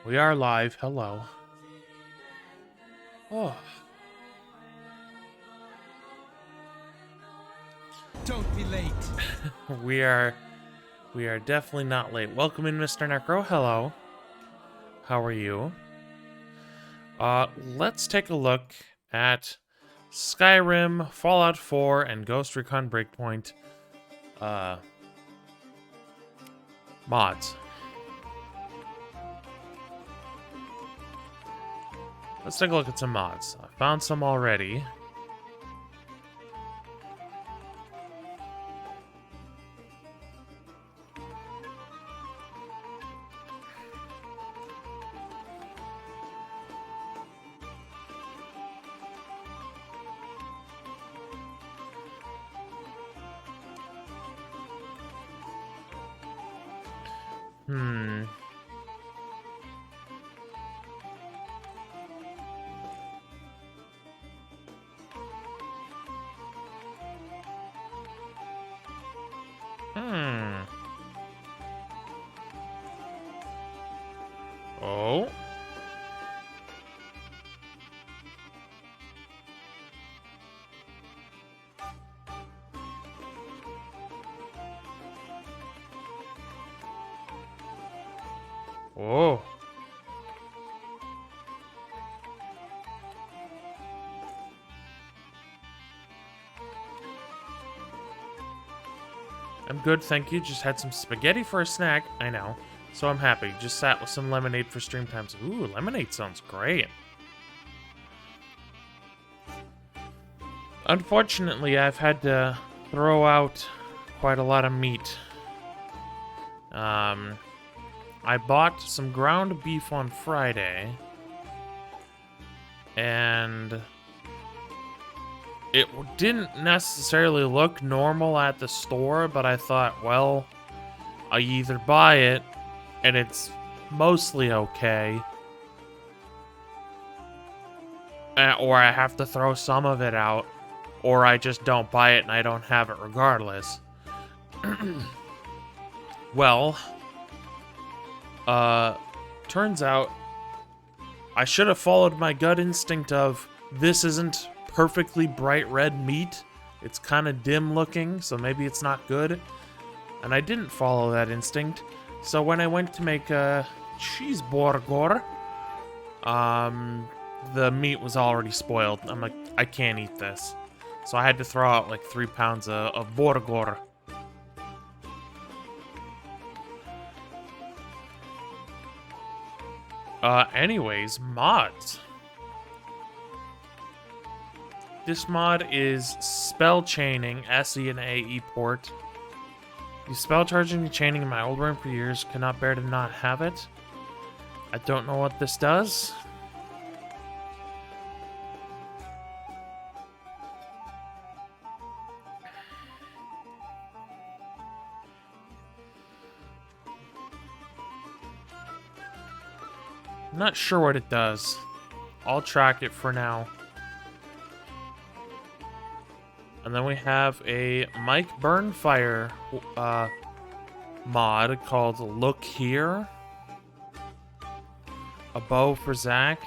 We are live. Hello. Oh, Don't be late. we are definitely not late. Welcome in, Mr. Necro. Hello. How are you? Let's take a look at Skyrim, Fallout 4, and Ghost Recon Breakpoint mods. Let's take a look at some mods. I found some already. Hmm. Hmm. Oh. Oh. I'm good, thank you. Just had some spaghetti for a snack. I know. So I'm happy. Just sat with some lemonade for stream times. Ooh, lemonade sounds great. Unfortunately, I've had to throw out quite a lot of meat. I bought some ground beef on Friday, and it didn't necessarily look normal at the store, but I thought, well, I either buy it and it's mostly okay, or I have to throw some of it out, or I just don't buy it and I don't have it regardless. Well, turns out I should have followed my gut instinct of this isn't perfectly bright red meat. It's kind of dim looking, so maybe it's not good. And I didn't follow that instinct. So when I went to make a cheeseburger, the meat was already spoiled. I'm like, I can't eat this. So I had to throw out like 3 pounds of burger. Anyways, mods. This mod is spell chaining, SE and AE port. The spell charging and chaining in my old room for years, could not bear to not have it. I don't know what this does. I'm not sure what it does. I'll track it for now. And then we have a Mike Burnfire mod called Look Here. A bow for Zach.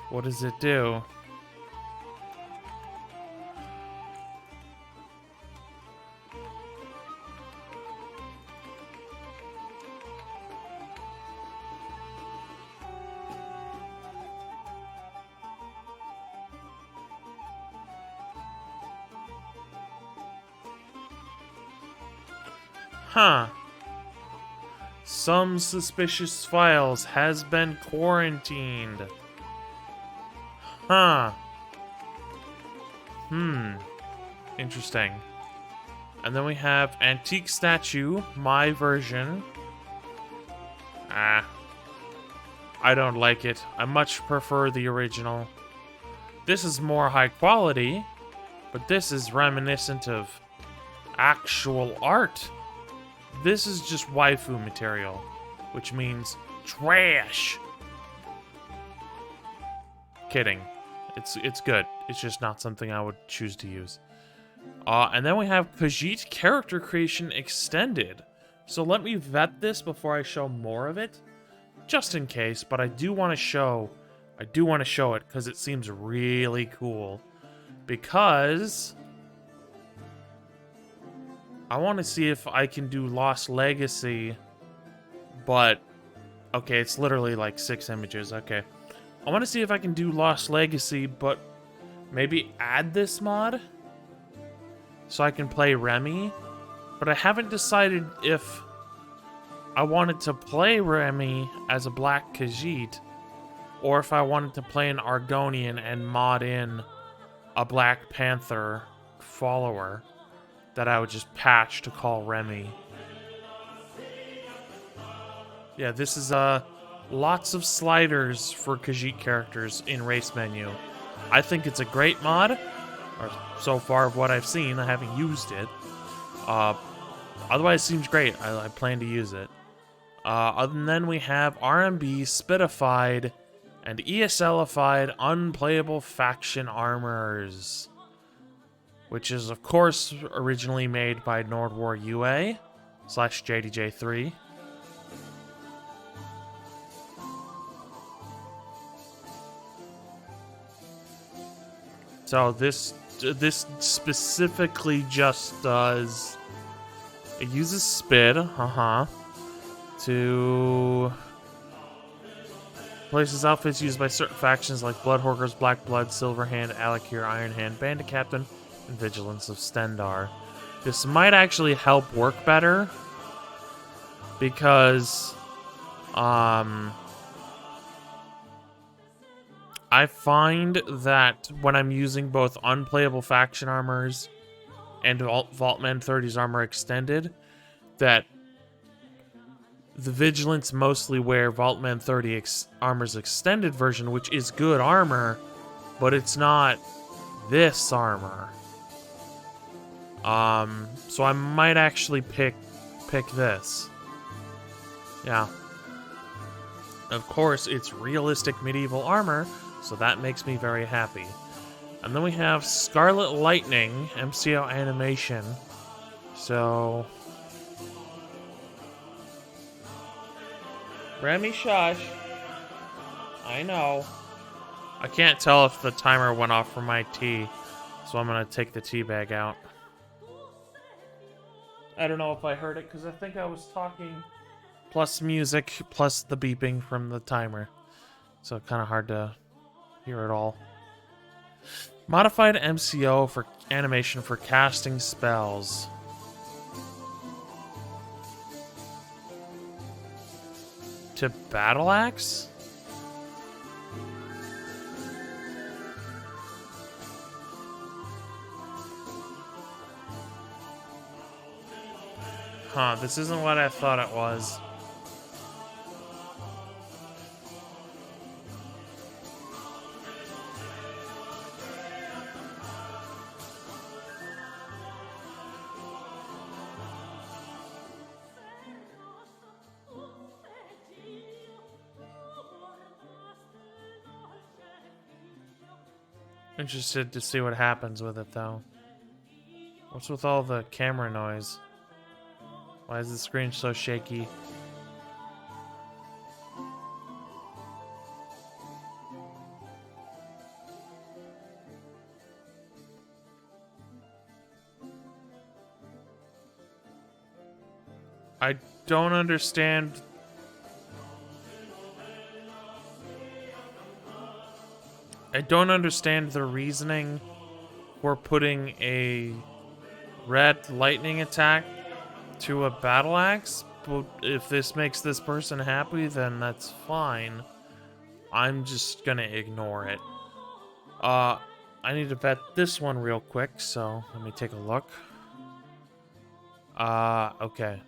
What does it do? Huh. Some suspicious files has been quarantined. Huh. Interesting. And then we have Antique Statue, my version. I don't like it. I much prefer the original. This is more high quality, but this is reminiscent of actual art. This is just waifu material, which means trash. Kidding. It's good. It's just not something I would choose to use. And then we have Khajiit Character Creation Extended. So let me vet this before I show more of it, just in case. But I do want to show it because it seems really cool. Because I want to see if I can do Lost Legacy, but okay, it's literally like 6 images. Okay, I want to see if I can do Lost Legacy, but maybe add this mod so I can play Remy. But I haven't decided if I wanted to play Remy as a Black Khajiit, or if I wanted to play an Argonian and mod in a Black Panther follower that I would just patch to call Remy. Yeah, this is lots of sliders for Khajiit characters in race menu. I think it's a great mod, or so far of what I've seen. I haven't used it. Otherwise, it seems great. I plan to use it. And then we have RMB Spitified and ESLified Unplayable Faction Armors, which is, of course, originally made by Nordwar UA / JDJ3. So this specifically just does... It uses SPID, to places outfits used by certain factions like Bloodhawkers, Black Blood, Silverhand, Alakir, Ironhand, Bandit Captain, and Vigilance of Stendar. This might actually help work better because I find that when I'm using both unplayable faction armors and Vaultman 30's armor extended, that the Vigilants mostly wear Vaultman 30 armor's extended version, which is good armor, but it's not this armor. So I might actually pick this. Yeah. Of course, it's realistic medieval armor, so that makes me very happy. And then we have Scarlet Lightning, MCO animation. So... Remy, shush. I know. I can't tell if the timer went off for my tea, so I'm gonna take the tea bag out. I don't know if I heard it, because I think I was talking plus music, plus the beeping from the timer. So kind of hard to hear it all. Modified MCO for animation for casting spells. To Battle Axe? Huh, this isn't what I thought it was. Interested to see what happens with it, though. What's with all the camera noise? Why is the screen so shaky? I don't understand. I don't understand the reasoning for putting a red lightning attack to a battle axe, but if this makes this person happy, then that's fine. I'm just gonna ignore it. I need to vet this one real quick, so let me take a look. Okay.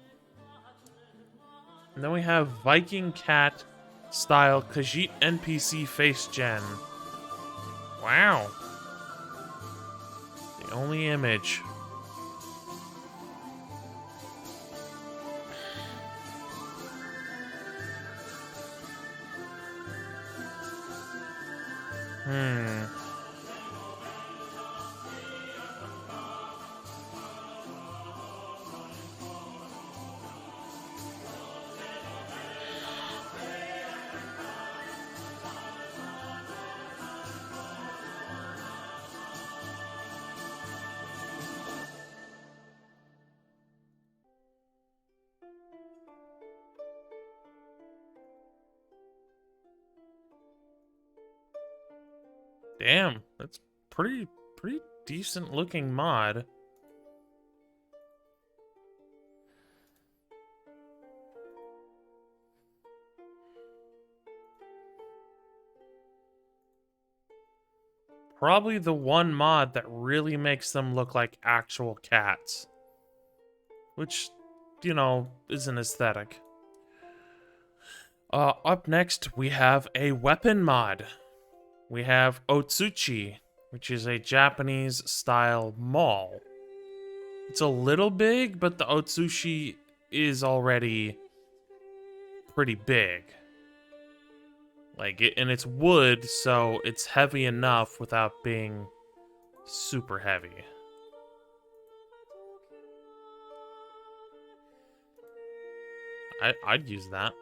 And then we have Viking Cat style Khajiit NPC face gen. Wow. The only image. Damn, that's pretty decent looking mod. Probably the one mod that really makes them look like actual cats. Which, you know, is an aesthetic. Up next, we have a weapon mod. We have Otsuchi, which is a Japanese-style maul. It's a little big, but the Otsuchi is already pretty big. And it's wood, so it's heavy enough without being super heavy. I'd use that.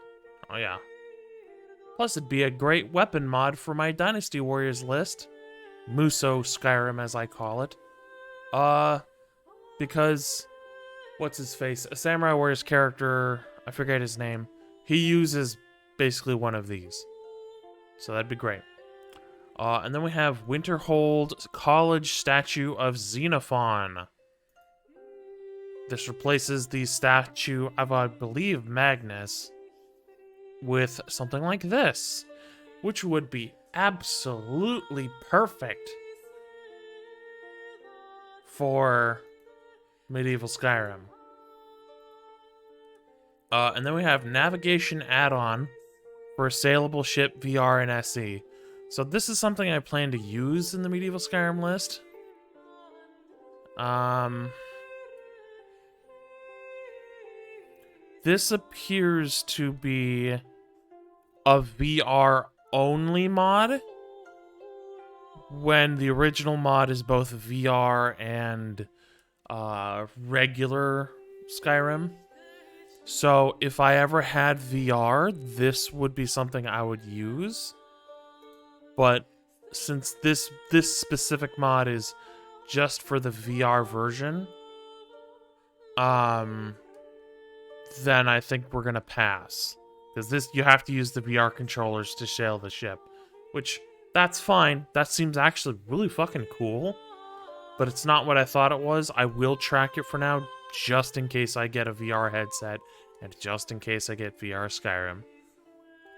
Oh yeah. Plus, it'd be a great weapon mod for my Dynasty Warriors list. Muso Skyrim, as I call it. Because what's his face? A Samurai Warriors character, I forget his name. He uses basically one of these. So that'd be great. And then we have Winterhold College Statue of Xenophon. This replaces the statue of, I believe, Magnus with something like this, which would be absolutely perfect for medieval Skyrim. And then we have navigation add-on for a saleable ship, VR, and SE. So this is something I plan to use in the medieval Skyrim list. This appears to be a VR only mod, when the original mod is both VR and regular Skyrim. So if I ever had VR, this would be something I would use. But since this specific mod is just for the VR version, then I think we're gonna pass. Because you have to use the VR controllers to sail the ship. Which, that's fine. That seems actually really fucking cool. But it's not what I thought it was. I will track it for now, just in case I get a VR headset, and just in case I get VR Skyrim.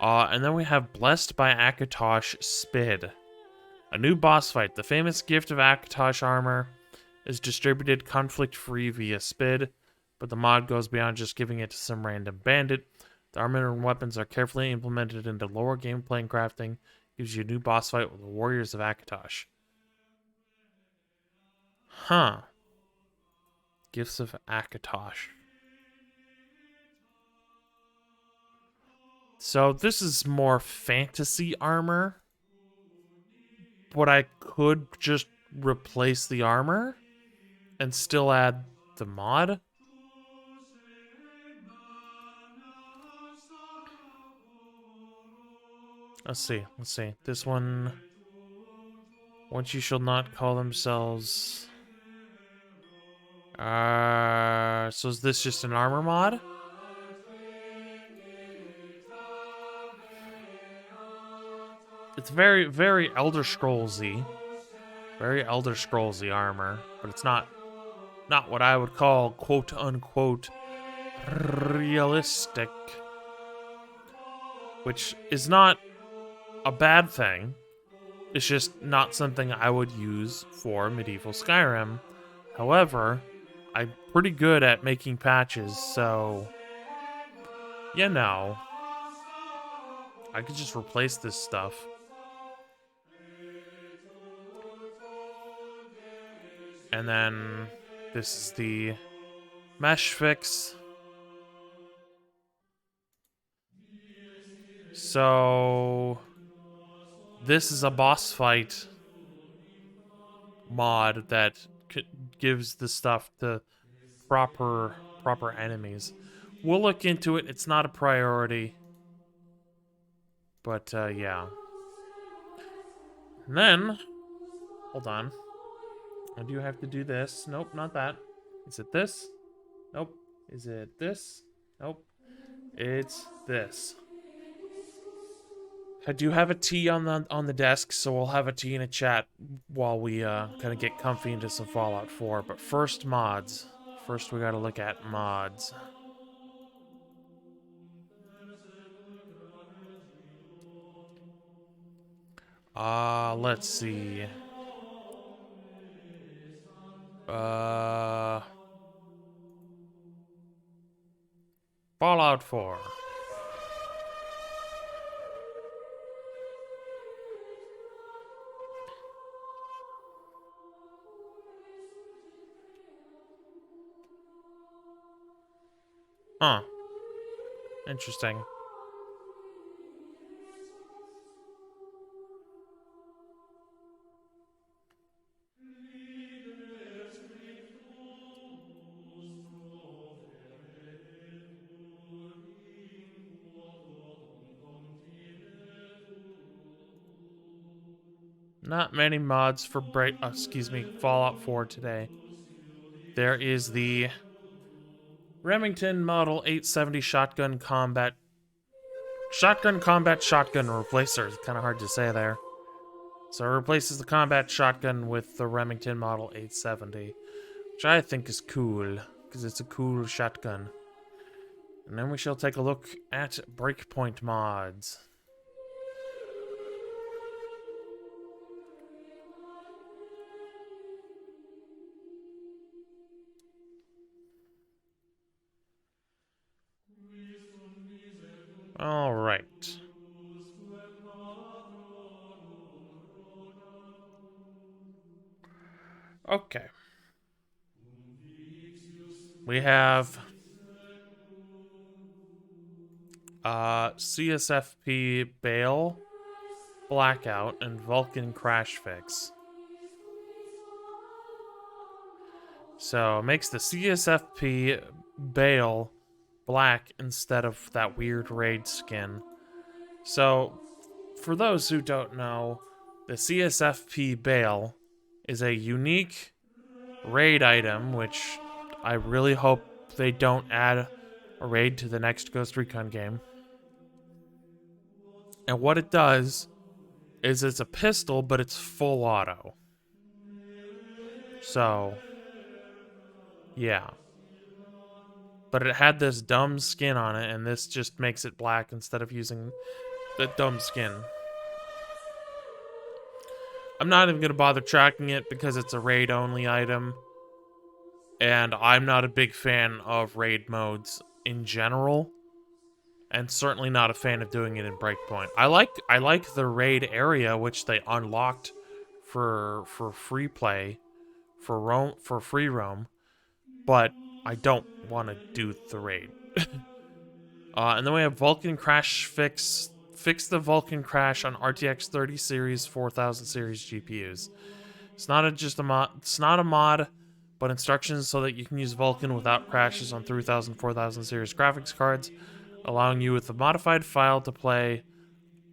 And then we have Blessed by Akatosh Spid. A new boss fight. The famous gift of Akatosh armor is distributed conflict-free via Spid, but the mod goes beyond just giving it to some random bandit. The armor and weapons are carefully implemented into lower gameplay and crafting. Gives you a new boss fight with the Warriors of Akatosh. Huh. Gifts of Akatosh. So this is more fantasy armor. But I could just replace the armor and still add the mod. Let's see. This one. Once you shall not call themselves. So is this just an armor mod? It's very, very Elder Scrollsy. Very Elder Scrollsy armor, but it's not what I would call quote unquote realistic. Which is not a bad thing. It's just not something I would use for medieval Skyrim. However, I'm pretty good at making patches, so you know, I could just replace this stuff. And then this is the mesh fix. So this is a boss fight mod that gives the stuff to proper enemies. We'll look into it. It's not a priority. But yeah. And then hold on. I do have to do this. Nope, not that. Is it this? Nope. Is it this? Nope. It's this. I do have a tea on the desk, so we'll have a tea and a chat while we kind of get comfy into some Fallout 4. But first, mods. First, we gotta look at mods. Let's see. Uh, Fallout 4. Huh. Interesting. Not many mods for Fallout 4 today. There is the Remington Model 870 shotgun replacer. It's kind of hard to say there. So it replaces the combat shotgun with the Remington Model 870, which I think is cool, because it's a cool shotgun. And then we shall take a look at breakpoint mods. All right. Okay. We have CSFP Bail, Blackout, and Vulcan Crash Fix. So it makes the CSFP Bail black instead of that weird raid skin. So, for those who don't know, the CSFP Bail is a unique raid item, which I really hope they don't add a raid to the next Ghost Recon game. And what it does is it's a pistol, but it's full auto. So, yeah. But it had this dumb skin on it, and this just makes it black instead of using the dumb skin. I'm not even going to bother tracking it because it's a raid-only item. And I'm not a big fan of raid modes in general. And certainly not a fan of doing it in Breakpoint. I like the raid area, which they unlocked for free play, for free roam, but I don't want to do the raid. And then we have Vulcan Crash fix the Vulcan crash on RTX 30 series 4000 series GPUs. It's not a mod, but instructions so that you can use Vulcan without crashes on 3000 4000 series graphics cards, allowing you with a modified file to play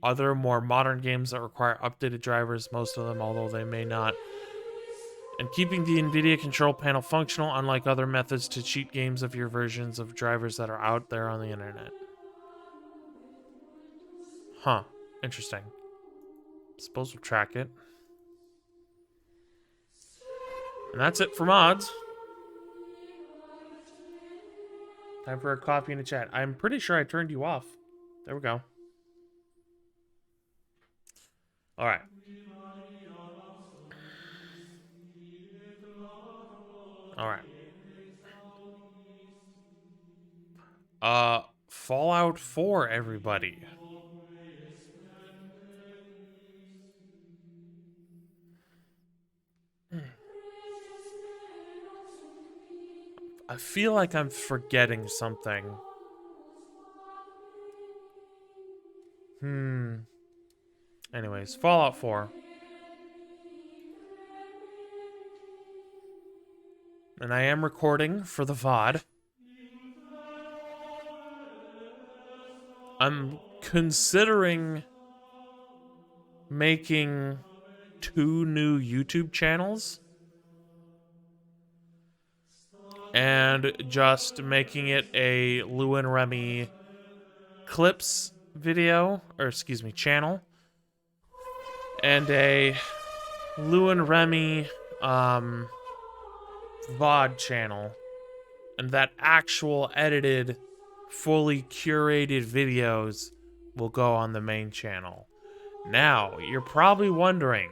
other more modern games that require updated drivers, most of them, although they may not. And keeping the NVIDIA control panel functional, unlike other methods to cheat games of your versions of drivers that are out there on the internet. Huh. Interesting. Suppose we'll track it. And that's it for mods. Time for a coffee and a chat. I'm pretty sure I turned you off. There we go. Alright. Alright. Fallout 4, everybody. I feel like I'm forgetting something. Anyways, Fallout 4. And I am recording for the VOD. I'm considering making 2 new YouTube channels and just making it a Lou and Remy clips video, or excuse me, channel, and a Lou and Remy VOD channel, and that actual edited, fully curated videos will go on the main channel. Now, you're probably wondering,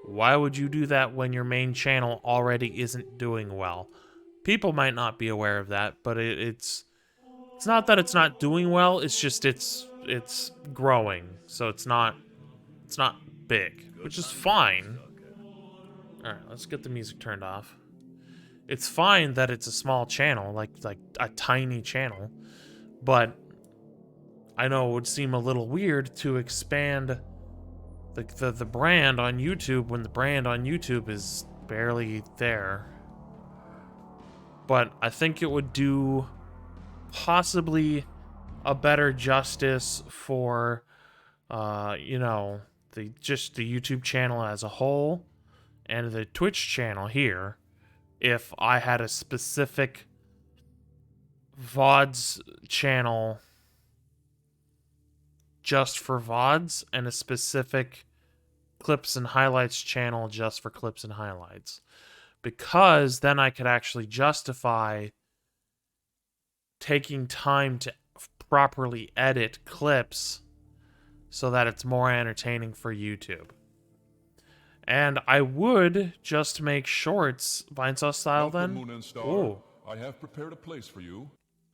why would you do that when your main channel already isn't doing well? People might not be aware of that, but it's not that it's not doing well, it's just it's growing. So it's not big, which is fine. All right, let's get the music turned off. It's fine that it's a small channel, like a tiny channel, but I know it would seem a little weird to expand the brand on YouTube when the brand on YouTube is barely there. But I think it would do possibly a better justice for you know, the YouTube channel as a whole and the Twitch channel here if I had a specific VODs channel just for VODs and a specific clips and highlights channel just for clips and highlights. Because then I could actually justify taking time to properly edit clips so that it's more entertaining for YouTube. And I would just make shorts, Vinesauce style then. Moon and Star. Ooh. I have prepared a place for you.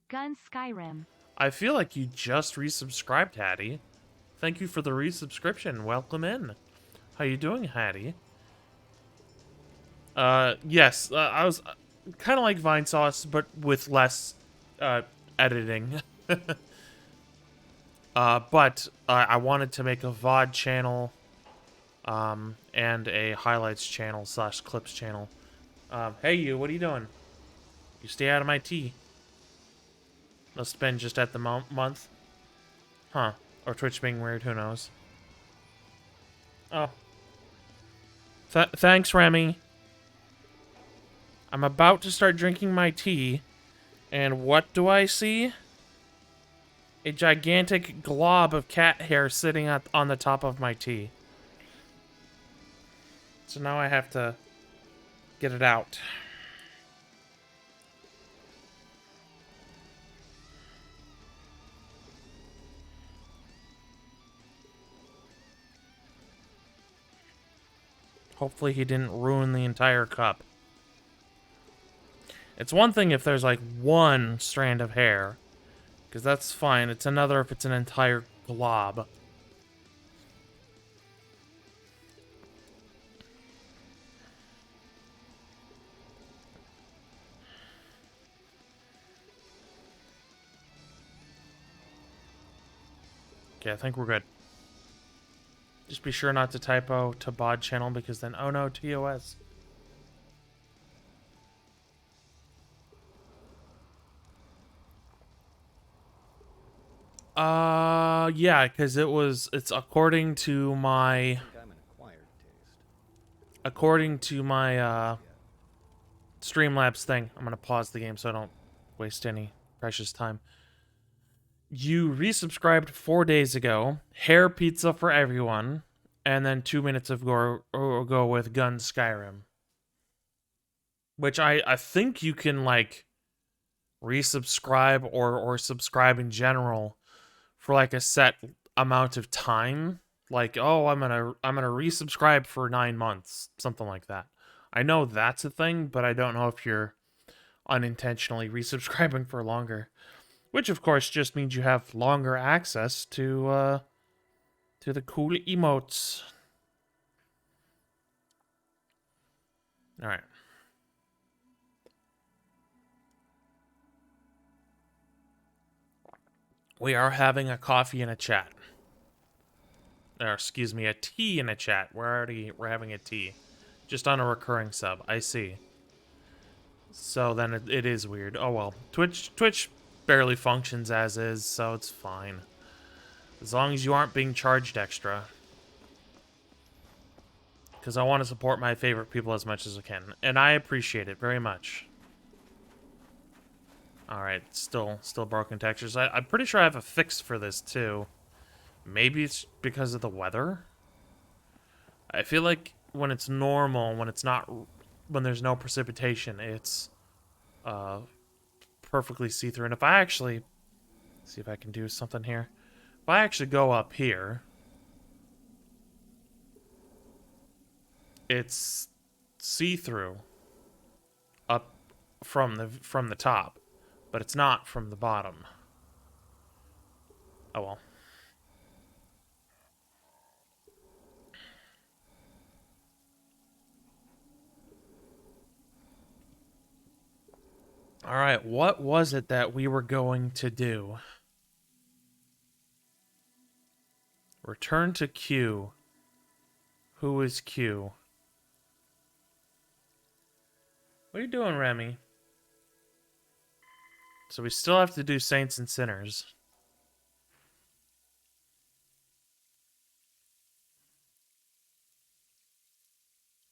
Gun Skyrim. I feel like you just resubscribed, Hattie. Thank you for the resubscription. Welcome in. How you doing, Hattie? Yes, I was kind of like Vinesauce, but with less editing. But I wanted to make a VOD channel and a highlights channel / clips channel. Hey you, what are you doing? You stay out of my tea. Must have been just at the month. Huh. Or Twitch being weird, who knows. Oh. Thanks, Remy. I'm about to start drinking my tea, and what do I see? A gigantic glob of cat hair sitting on the top of my tea. So now I have to get it out. Hopefully he didn't ruin the entire cup. It's one thing if there's like one strand of hair, because that's fine. It's another if it's an entire glob. Okay, I think we're good. Just be sure not to typo to bod channel because then, oh no, TOS. Yeah, because it's according to my, Streamlabs thing. I'm gonna pause the game so I don't waste any precious time. You resubscribed 4 days ago. Hair pizza for everyone, and then 2 minutes of go with Gun Skyrim, which I think you can like resubscribe or subscribe in general for like a set amount of time. Like, oh, I'm gonna resubscribe for 9 months, something like that. I know that's a thing, but I don't know if you're unintentionally resubscribing for longer. Which, of course, just means you have longer access to the cool emotes. All right. We are having a coffee and a chat. Or, excuse me, a tea and a chat. We're having a tea. Just on a recurring sub. I see. So then it is weird. Oh well. Twitch barely functions as is, so it's fine. As long as you aren't being charged extra. Because I want to support my favorite people as much as I can. And I appreciate it very much. Alright, still broken textures. I'm pretty sure I have a fix for this, too. Maybe it's because of the weather. I feel like when it's normal, when it's not, when there's no precipitation, it's uh, perfectly see-through. And if I actually, see if I can do something here. If I actually go up here, it's see-through up from the top, but it's not from the bottom. Oh well. All right, what was it that we were going to do? Return to Q. Who is Q? What are you doing, Remy? So we still have to do Saints and Sinners.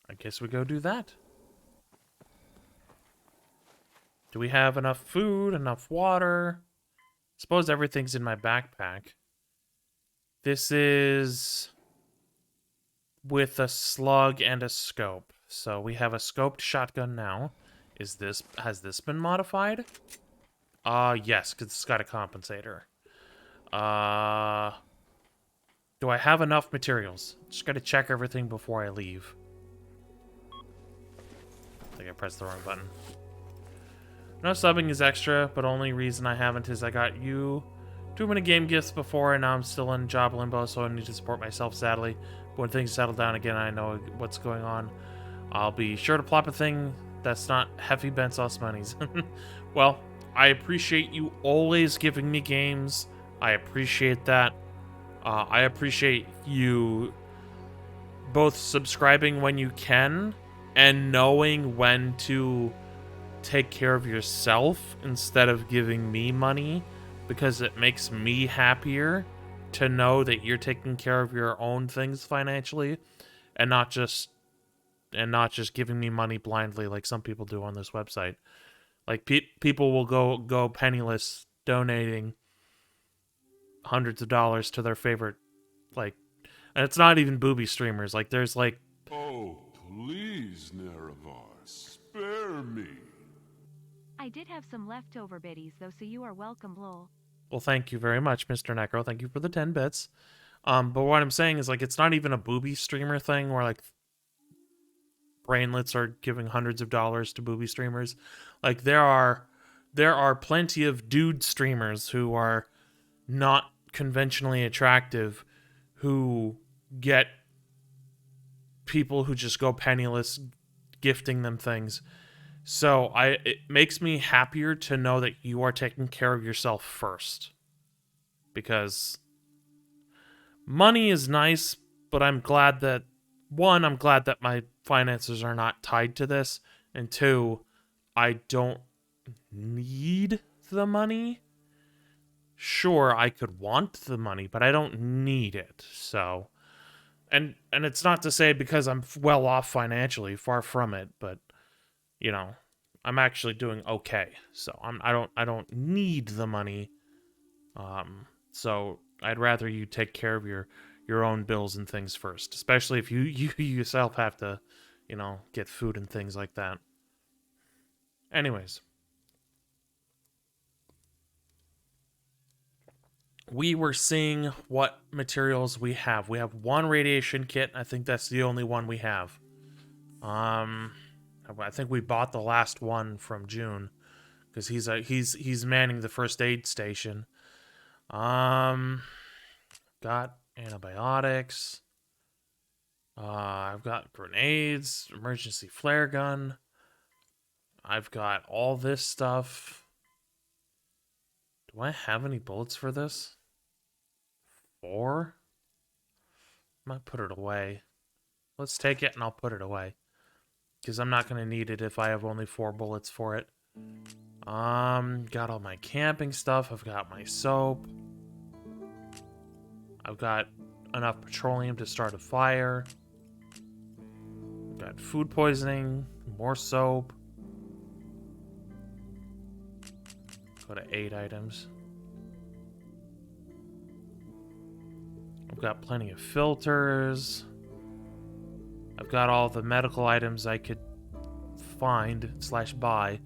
I guess we go do that. Do we have enough food, enough water? Suppose everything's in my backpack. This is with a slug and a scope. So we have a scoped shotgun now. Has this been modified? Yes, because it's got a compensator. Do I have enough materials? Just gotta check everything before I leave. I think I pressed the wrong button. No subbing is extra, but only reason I haven't is I got you too many game gifts before, and now I'm still in job limbo, so I need to support myself, sadly. But when things settle down again, I know what's going on. I'll be sure to plop a thing that's not heavy bent sauce monies. Well, I appreciate you always giving me games. I appreciate that. I appreciate you both subscribing when you can and knowing when to take care of yourself instead of giving me money, because it makes me happier to know that you're taking care of your own things financially and not just giving me money blindly like some people do on this website. Like people will go penniless donating hundreds of dollars to their favorite, like, and it's not even booby streamers. Like there's like, Oh, please, Nerevar, spare me. I did have some leftover biddies though, so you are welcome, lol. well, thank you very much, Mr. Necro. Thank you for the 10 bits. But what I'm saying is, like, it's not even a booby streamer thing where, like, brainlets are giving hundreds of dollars to booby streamers. Like, there are plenty of dude streamers who are not conventionally attractive who get people who just go penniless gifting them things. So it makes me happier to know that you are taking care of yourself first. Because money is nice, but I'm glad that, one, I'm glad that my finances are not tied to this, and two, I don't need the money. Sure, I could want the money, but I don't need it. So, and it's not to say because I'm well off financially, far from it, but you know, I'm actually doing okay. So I don't need the money. So I'd rather you take care of your own bills and things first, especially if you yourself have to, you know, get food and things like that. Anyways, we were seeing what materials we have. We have one radiation kit. I think that's the only one we have. I think we bought the last one from June because he's manning the first aid station. Got antibiotics. I've got grenades, emergency flare gun. I've got all this stuff. Do I have any bullets for this? 4? Might put it away. Let's take it and I'll put it away. Because I'm not going to need it if I have only 4 bullets for it. Got all my camping stuff. I've got my soap. I've got enough petroleum to start a fire. I've got food poisoning, more soap. Go to 8 items. got plenty of filters. I've got all the medical items I could find / buy.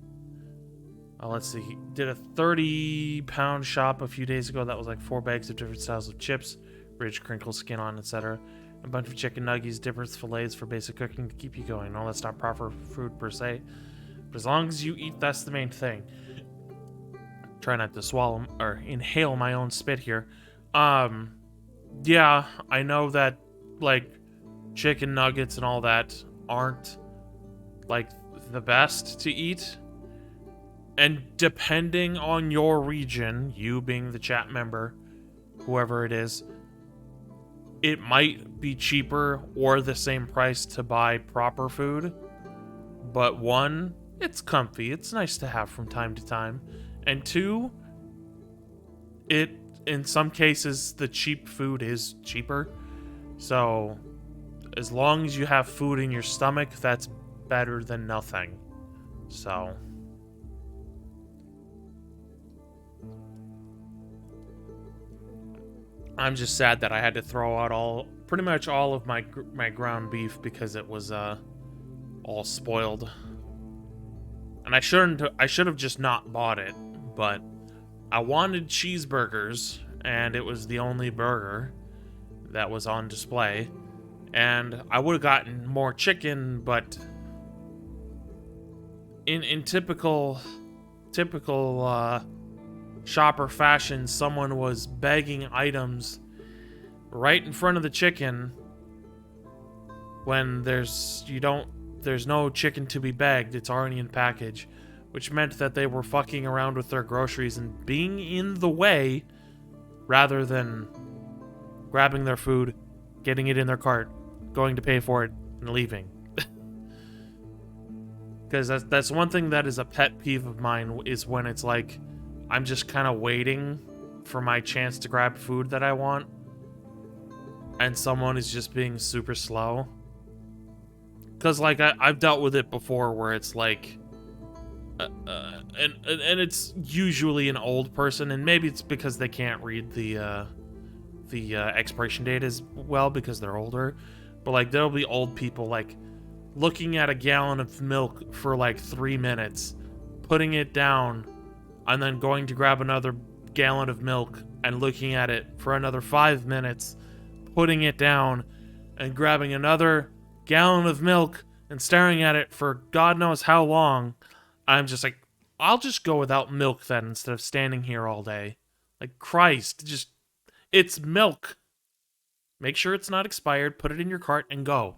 Let's see. Did a 30-pound shop a few days ago. That was like 4 bags of different styles of chips, ridge, crinkle, skin on, etc. A bunch of chicken nuggets, dippers, fillets for basic cooking to keep you going. No, that's not proper food per se, but as long as you eat, that's the main thing. Try not to swallow or inhale my own spit here. Yeah, I know that like chicken nuggets and all that aren't like the best to eat. And depending on your region, you being the chat member, whoever it is, it might be cheaper or the same price to buy proper food. But one, it's comfy. It's nice to have from time to time. And two, in some cases, the cheap food is cheaper. So, as long as you have food in your stomach, that's better than nothing. So... I'm just sad that I had to throw out pretty much all of my ground beef because it was all spoiled. And I should have just not bought it, but I wanted cheeseburgers and it was the only burger that was on display. And I would have gotten more chicken, but in typical shopper fashion, someone was bagging items right in front of the chicken when there's no chicken to be bagged. It's already in package, which meant that they were fucking around with their groceries and being in the way rather than grabbing their food, getting it in their cart, going to pay for it, and leaving. Because that's one thing that is a pet peeve of mine, is when it's like I'm just kind of waiting for my chance to grab food that I want, and someone is just being super slow. Because, like, I've dealt with it before where it's like... and it's usually an old person, and maybe it's because they can't read the expiration date as well because they're older. But, like, there'll be old people, like, looking at a gallon of milk for, like, 3 minutes, putting it down, and then going to grab another gallon of milk and looking at it for another 5 minutes, putting it down, and grabbing another gallon of milk and staring at it for God knows how long. I'm just like, I'll just go without milk then instead of standing here all day. Like, Christ, it's milk. Make sure it's not expired, put it in your cart, and go.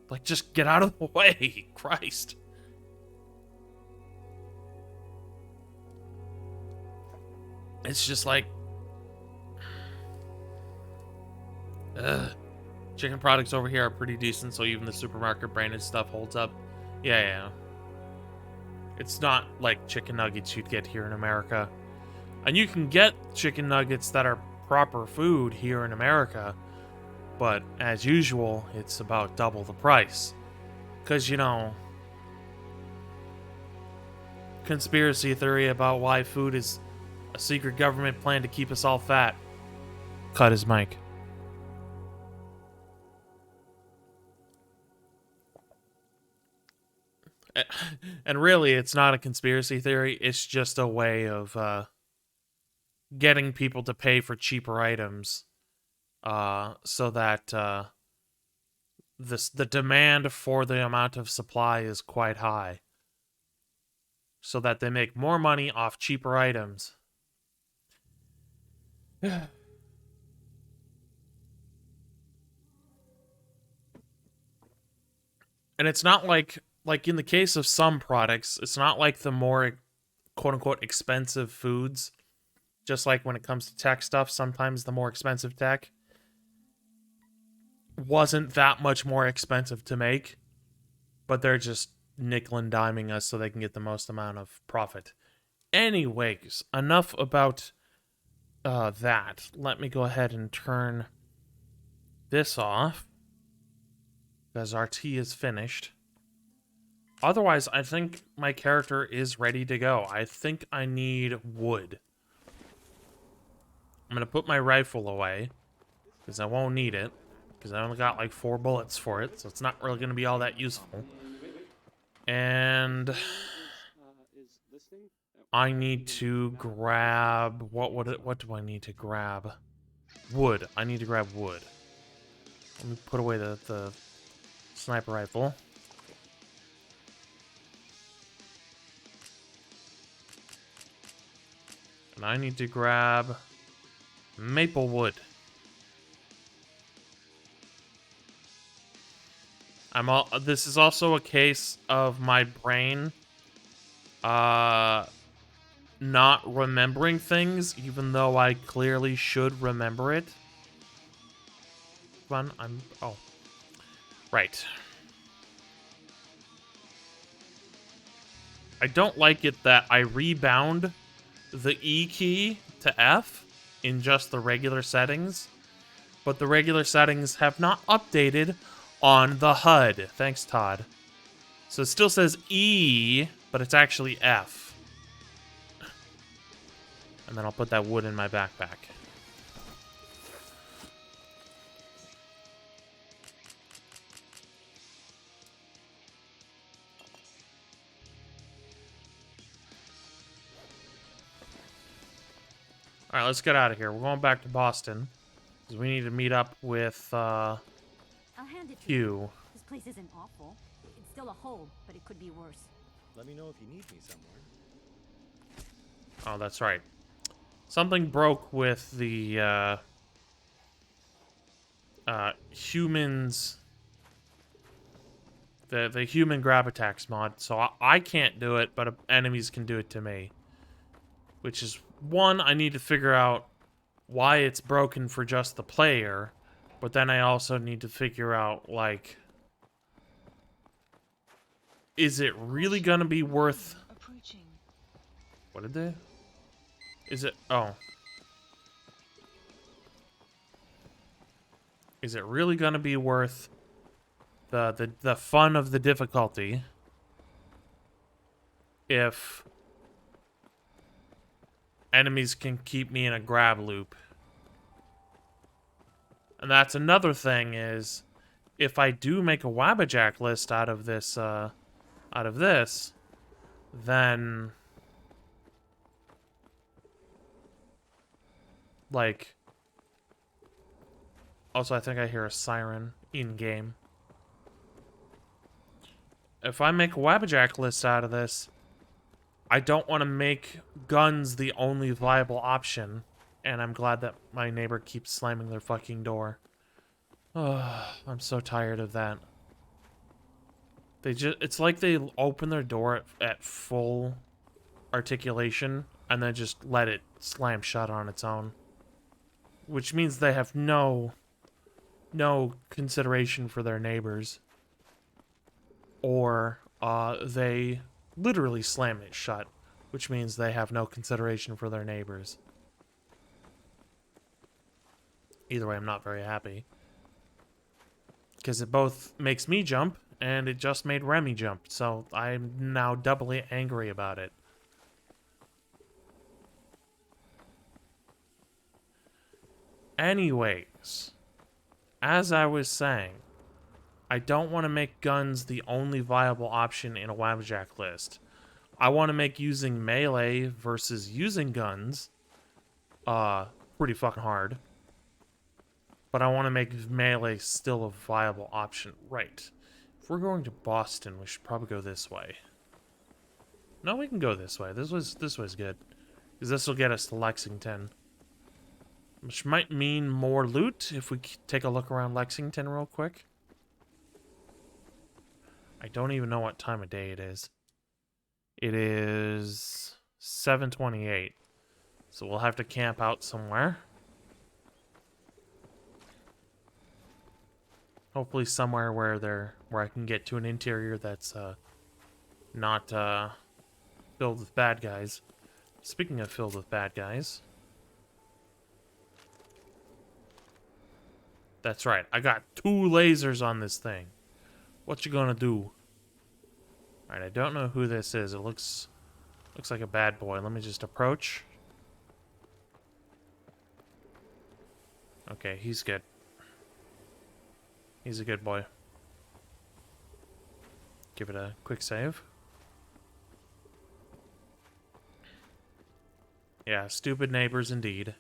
Like, just get out of the way. Christ. It's just like... Chicken products over here are pretty decent, so even the supermarket branded stuff holds up. Yeah. It's not like chicken nuggets you'd get here in America. And you can get chicken nuggets that are proper food here in America, but as usual, it's about double the price. Because, you know, conspiracy theory about why food is a secret government plan to keep us all fat. Cut his mic. And really, it's not a conspiracy theory. It's just a way of getting people to pay for cheaper items, so that the demand for the amount of supply is quite high, so that they make more money off cheaper items. And it's not like in the case of some products, it's not like the more quote-unquote expensive foods, just like when it comes to tech stuff, sometimes the more expensive tech wasn't that much more expensive to make, but they're just nickel and diming us so they can get the most amount of profit. Anyways, enough about that. Let me go ahead and turn this off, because our tea is finished. Otherwise, I think my character is ready to go. I think I need wood. I'm going to put my rifle away. because I won't need it. Because I only got like 4 bullets for it, so it's not really going to be all that useful. And I need to grab... What do I need to grab? Wood. I need to grab wood. Let me put away the sniper rifle. And I need to grab maple wood. This is also a case of my brain not remembering things, even though I clearly should remember it. Come on, oh. Right. I don't like it that I rebound the E key to F in just the regular settings, but the regular settings have not updated on the HUD. Thanks, Todd. So it still says E, but it's actually F. And then I'll put that wood in my backpack. Alright, let's get out of here. We're going back to Boston. Because we need to meet up with, I'll hand it to you. Hugh. This place isn't awful. It's still a hole, but it could be worse. Let me know if you need me somewhere. Oh, that's right. Something broke with the, humans... The human grab attacks mod. So I can't do it, but enemies can do it to me. Which is, one, I need to figure out why it's broken for just the player. But then I also need to figure out, like... Is it really gonna be worth... What did they... Is it... Oh. Is it really gonna be worth the fun of the difficulty if enemies can keep me in a grab loop? And that's another thing is, if I do make a Wabbajack list out of this, then... Like... Also, I think I hear a siren in-game. If I make a Wabbajack list out of this, I don't want to make guns the only viable option. And I'm glad that my neighbor keeps slamming their fucking door. Oh, I'm so tired of that. It's like they open their door at full articulation and then just let it slam shut on its own. Which means they have no consideration for their neighbors. Or, they literally slam it shut, which means they have no consideration for their neighbors. Either way, I'm not very happy. Because it both makes me jump, and it just made Remy jump, so I'm now doubly angry about it. Anyways, as I was saying, I don't want to make guns the only viable option in a Wabbajack list. I want to make using melee versus using guns pretty fucking hard. But I want to make melee still a viable option. Right. If we're going to Boston, we should probably go this way. No, we can go this way. This way's good. Because this will get us to Lexington. Which might mean more loot if we take a look around Lexington real quick. I don't even know what time of day it is. It is 7:28. So we'll have to camp out somewhere. Hopefully somewhere where I can get to an interior that's not filled with bad guys. Speaking of filled with bad guys. That's right. I got 2 lasers on this thing. What you gonna do? Alright, I don't know who this is. It looks like a bad boy. Let me just approach. Okay, he's good. He's a good boy. Give it a quick save. Yeah, stupid neighbors indeed.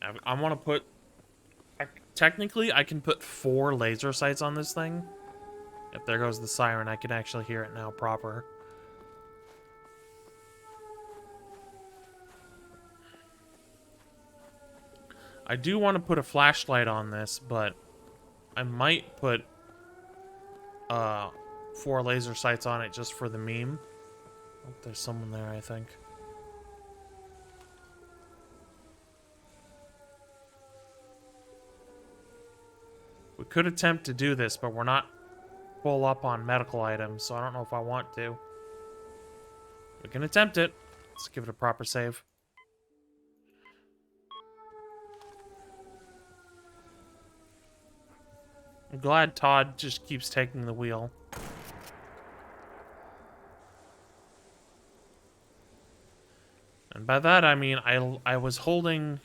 I want to put... technically, I can put 4 laser sights on this thing. If there goes the siren, I can actually hear it now proper. I do want to put a flashlight on this, but I might put 4 laser sights on it just for the meme. Oh, there's someone there, I think. We could attempt to do this, but we're not full up on medical items, so I don't know if I want to. We can attempt it. Let's give it a proper save. I'm glad Todd just keeps taking the wheel. And by that I mean I was holding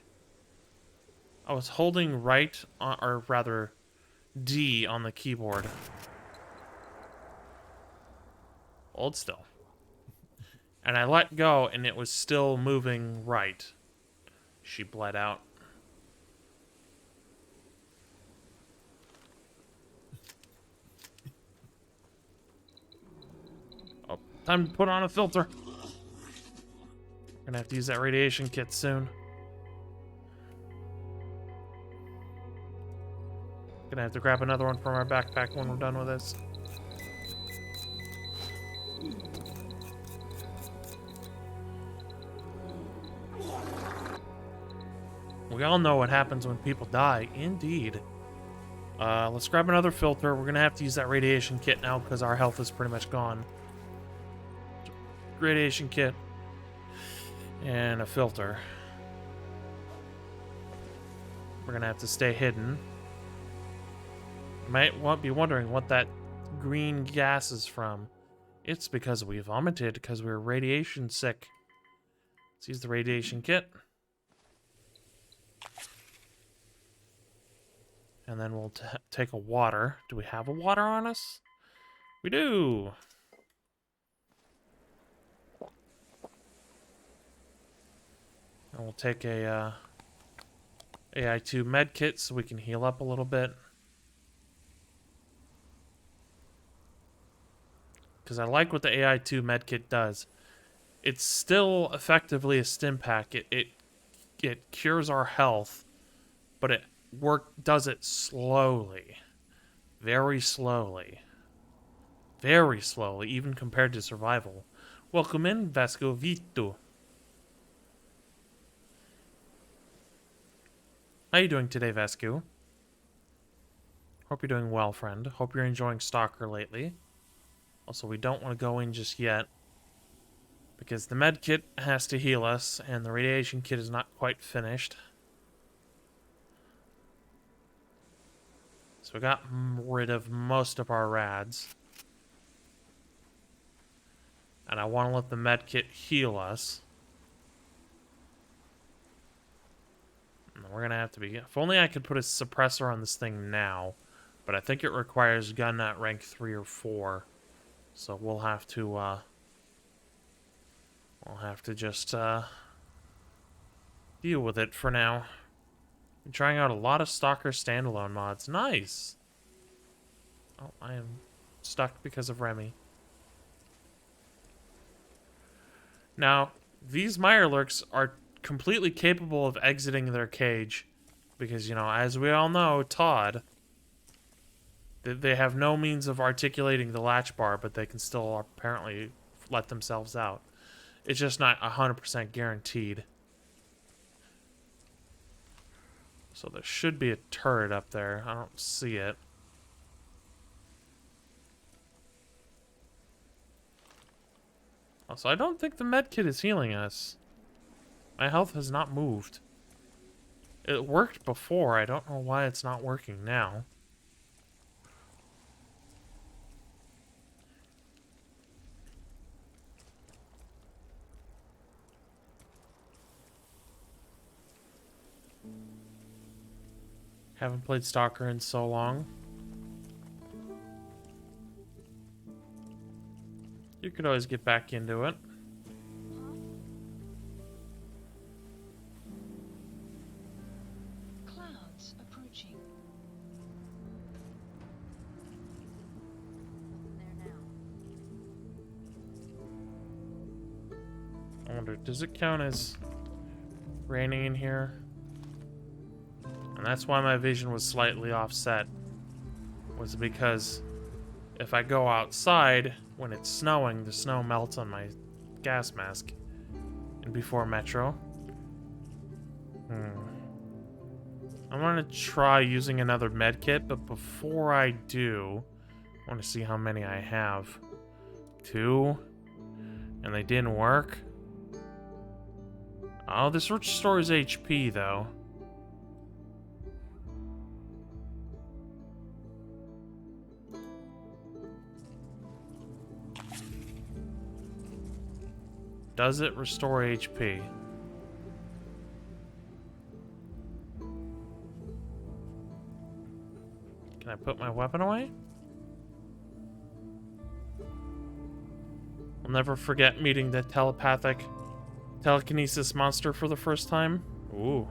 right on, or rather D on the keyboard. Hold still. And I let go and it was still moving right. She bled out. Oh, time to put on a filter. Gonna have to use that radiation kit soon. Gonna have to grab another one from our backpack when we're done with this. We all know what happens when people die. Indeed. Let's grab another filter. We're gonna have to use that radiation kit now because our health is pretty much gone. Radiation kit. And a filter. We're gonna have to stay hidden. You might be wondering what that green gas is from. It's because we vomited because we were radiation sick. Let's use the radiation kit. And then we'll take a water. Do we have a water on us? We do! And we'll take a AI2 med kit so we can heal up a little bit. Because I like what the AI2 med kit does. It's still effectively a stim pack. It cures our health, but it does it slowly. Very slowly. Very slowly, even compared to survival. Welcome in, Vasco Vito. How you doing today, Vasco? Hope you're doing well, friend. Hope you're enjoying Stalker lately. Also, we don't want to go in just yet, because the med kit has to heal us, and the radiation kit is not quite finished. So we got rid of most of our rads. And I want to let the med kit heal us. And we're going to have to be... If only I could put a suppressor on this thing now. But I think it requires gun at rank 3 or 4. So we'll have to just deal with it for now. I'm trying out a lot of Stalker standalone mods. Nice! Oh, I am stuck because of Remy. Now, these Mirelurks are completely capable of exiting their cage. Because, you know, as we all know, Todd... They have no means of articulating the latch bar, but they can still apparently let themselves out. It's just not 100% guaranteed. So there should be a turret up there. I don't see it. Also, I don't think the medkit is healing us. My health has not moved. It worked before. I don't know why it's not working now. Haven't played Stalker in so long. You could always get back into it. Clouds approaching. There now. I wonder, does it count as raining in here? And that's why my vision was slightly offset. Was because if I go outside when it's snowing, the snow melts on my gas mask. And before Metro. I'm gonna try using another med kit, but before I do, I want to see how many I have. 2. And they didn't work. Oh, this restores HP, though. Does it restore HP? Can I put my weapon away? I'll never forget meeting the telekinesis monster for the first time. Ooh.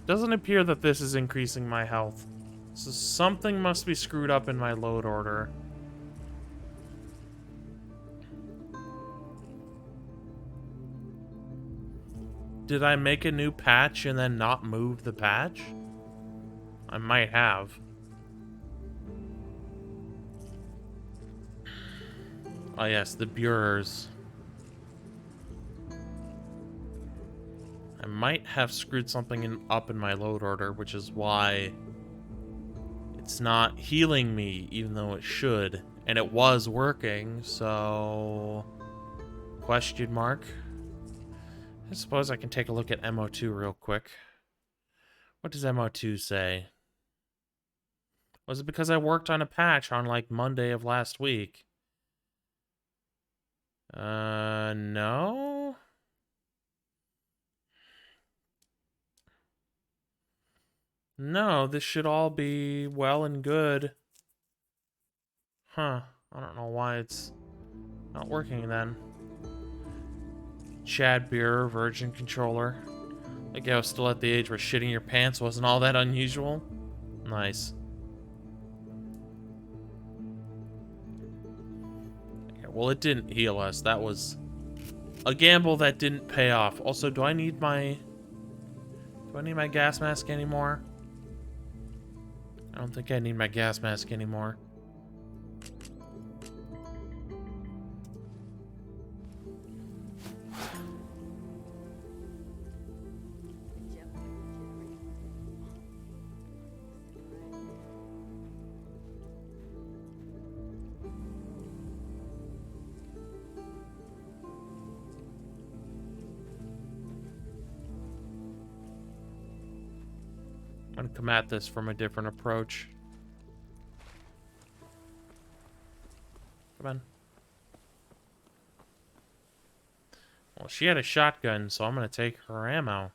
Doesn't appear that this is increasing my health. So something must be screwed up in my load order. Did I make a new patch and then not move the patch? I might have. Oh yes, the Burers. I might have screwed something up in my load order, which is why it's not healing me, even though it should. And it was working, so... Question mark. I suppose I can take a look at MO2 real quick. What does MO2 say? Was it because I worked on a patch on, like, Monday of last week? No? No, this should all be well and good. Huh. I don't know why it's not working then. Chad Beer, Virgin Controller. Like I was still at the age where shitting your pants wasn't all that unusual. Nice. Okay, well, it didn't heal us. That was a gamble that didn't pay off. Also, do I need my gas mask anymore? I don't think I need my gas mask anymore. I'm gonna come at this from a different approach. Come on. Well, she had a shotgun, so I'm gonna take her ammo.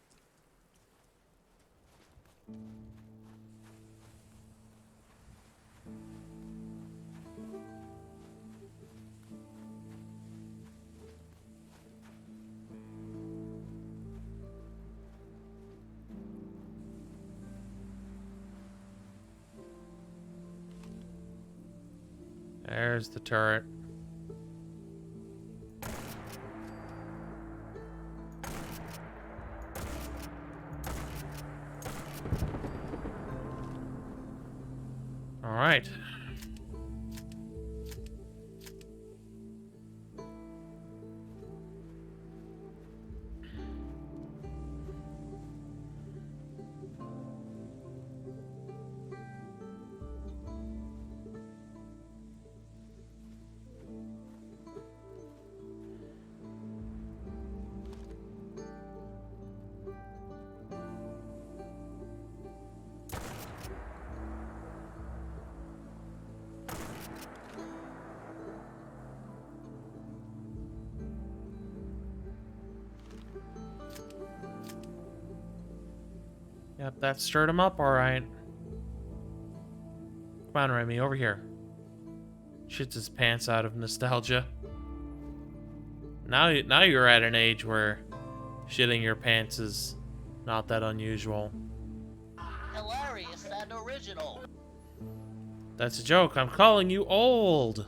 There's the turret. All right. Yep, that stirred him up, alright. Come on, Remy, over here. Shits his pants out of nostalgia. Now you're at an age where shitting your pants is not that unusual. Hilarious and original. That's a joke. I'm calling you old.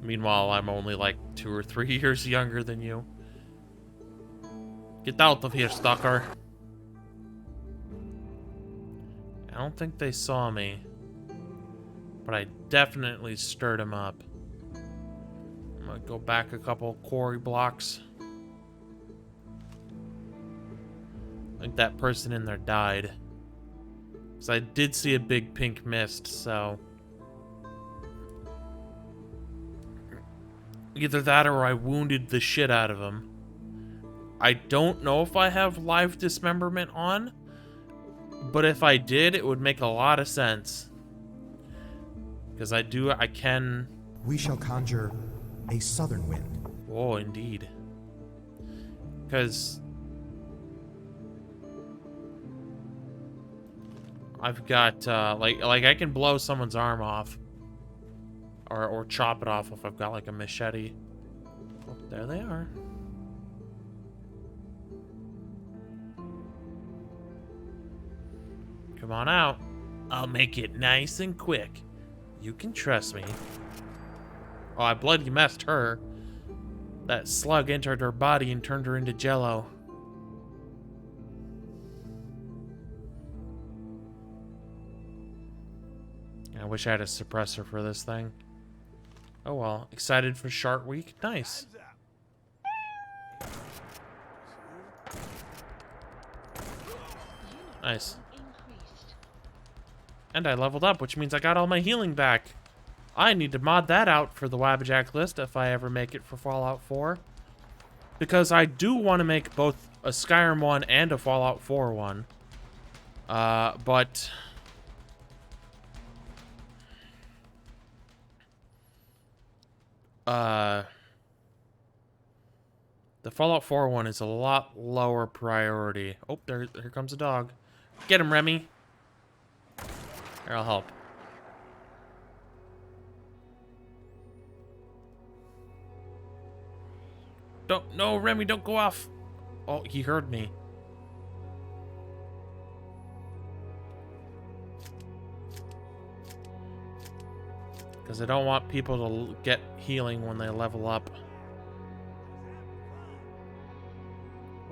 Meanwhile, I'm only like 2 or 3 years younger than you. Get out of here, stalker. I don't think they saw me, but I definitely stirred them up. I'm gonna go back a couple quarry blocks. I think that person in there died. Because I did see a big pink mist, so... either that or I wounded the shit out of him. I don't know if I have live dismemberment on, but if I did, it would make a lot of sense. Because I can... We shall conjure a southern wind. Oh, indeed. Because... I've got, like I can blow someone's arm off. Or chop it off if I've got, like, a machete. Oh, there they are. Come on out. I'll make it nice and quick. You can trust me. Oh, I bloody messed her. That slug entered her body and turned her into jello. I wish I had a suppressor for this thing. Oh well. Excited for Shark Week? Nice. Nice. And I leveled up, which means I got all my healing back. I need to mod that out for the Wabbajack list if I ever make it for Fallout 4. Because I do want to make both a Skyrim one and a Fallout 4 one. But... the Fallout 4 one is a lot lower priority. Oh, here comes a dog. Get him, Remy. Here, I'll help. No, Remy, don't go off. Oh, he heard me. Because I don't want people to get healing when they level up.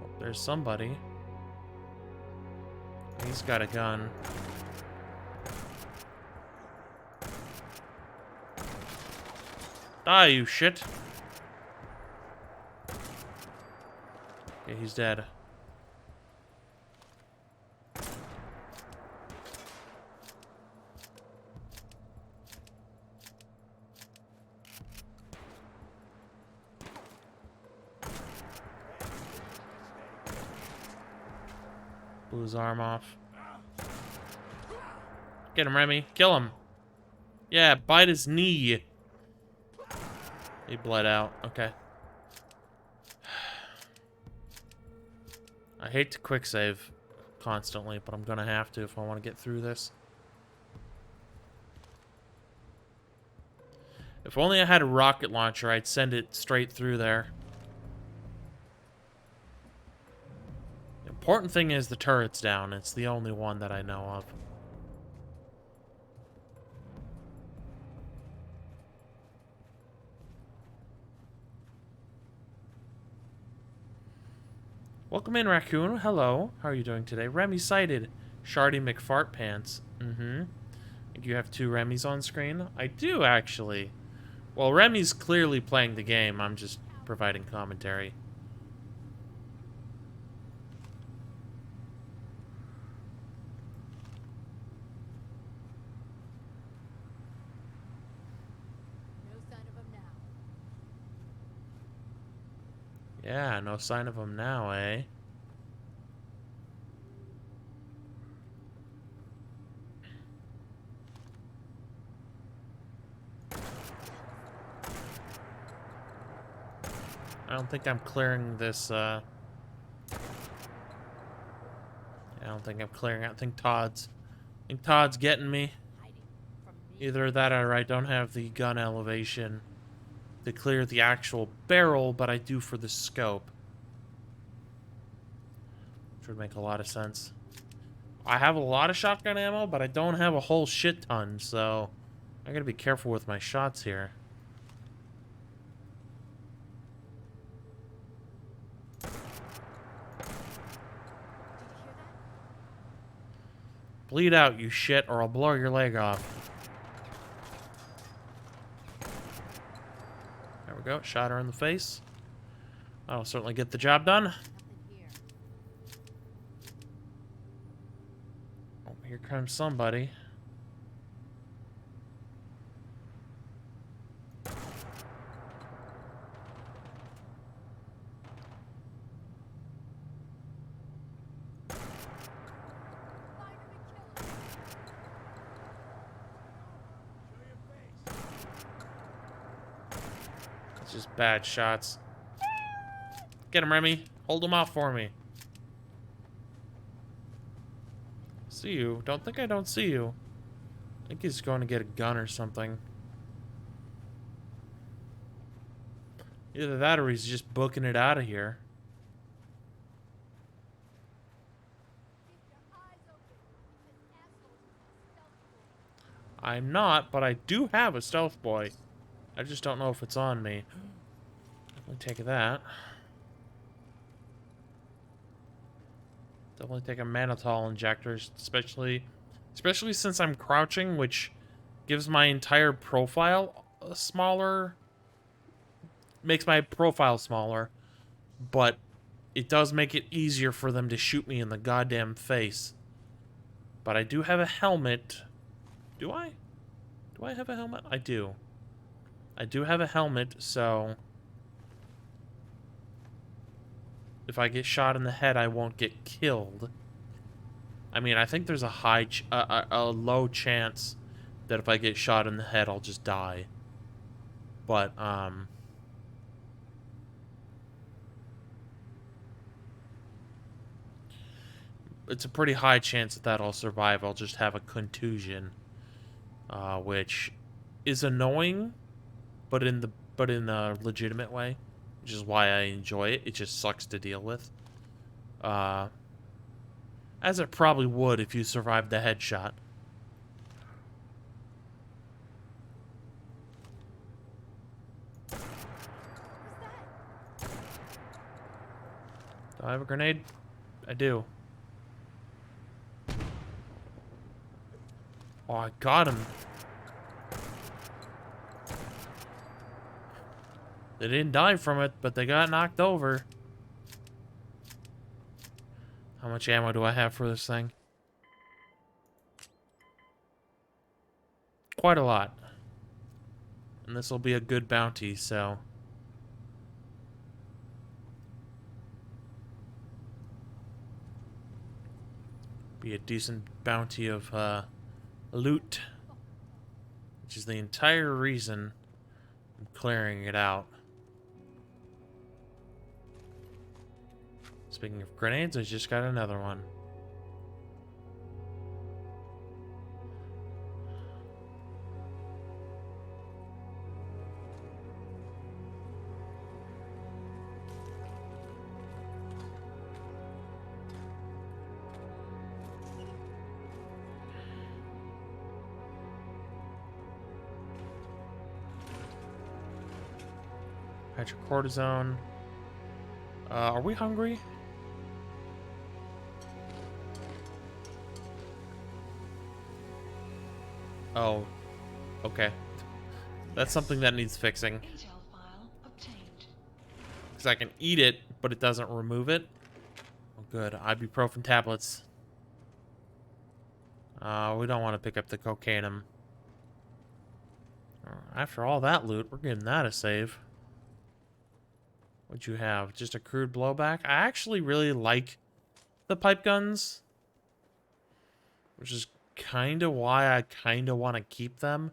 Oh, there's somebody. He's got a gun. Die, you shit. Okay, he's dead. Blew his arm off. Get him, Remy. Kill him. Yeah, bite his knee. He bled out. Okay. I hate to quick save constantly, but I'm gonna have to if I want to get through this. If only I had a rocket launcher, I'd send it straight through there. The important thing is the turret's down. It's the only one that I know of. Welcome in, Raccoon. Hello. How are you doing today? Remy sighted. Shardy McFart Pants. Do you have 2 Remys on screen? I do, actually. Well, Remy's clearly playing the game. I'm just providing commentary. No sign of him now. Yeah, no sign of him now, eh? I don't think I'm clearing this, I don't think I'm clearing it. I think Todd's getting me. Hiding from me. Either that or I don't have the gun elevation to clear the actual barrel, but I do for the scope. Which would make a lot of sense. I have a lot of shotgun ammo, but I don't have a whole shit ton, so I gotta be careful with my shots here. Bleed out, you shit, or I'll blow your leg off. There we go. Shot her in the face. That'll certainly get the job done. Nothing here. Oh, here comes somebody. It's just bad shots. Get him, Remy. Hold him off for me. See you. Don't think I don't see you. I think he's going to get a gun or something. Either that or he's just booking it out of here. I'm not, but I do have a stealth boy. I just don't know if it's on me. Definitely take that. Definitely take a mannitol injector, especially since I'm crouching, which gives my entire profile smaller. Makes my profile smaller, but it does make it easier for them to shoot me in the goddamn face. But I do have a helmet. Do I? Do I have a helmet? I do. I do have a helmet, so if I get shot in the head, I won't get killed. I mean, I think there's a low chance that if I get shot in the head, I'll just die. But it's a pretty high chance that I'll survive. I'll just have a contusion, which is annoying, but in a legitimate way, which is why I enjoy it. It just sucks to deal with, as it probably would if you survived the headshot. Do I have a grenade? I do. Oh, I got him. They didn't die from it, but they got knocked over. How much ammo do I have for this thing? Quite a lot. And this will be a good bounty, so... be a decent bounty of, loot. Which is the entire reason I'm clearing it out. Speaking of grenades, I just got another one. Hydrocortisone. Are we hungry? Oh, okay. That's something that needs fixing. Intel file obtained. Because I can eat it, but it doesn't remove it. Oh, good. Ibuprofen tablets. We don't want to pick up the cocainum. After all that loot, we're getting that a save. What'd you have? Just a crude blowback? I actually really like the pipe guns. Which is kind of why I kind of want to keep them.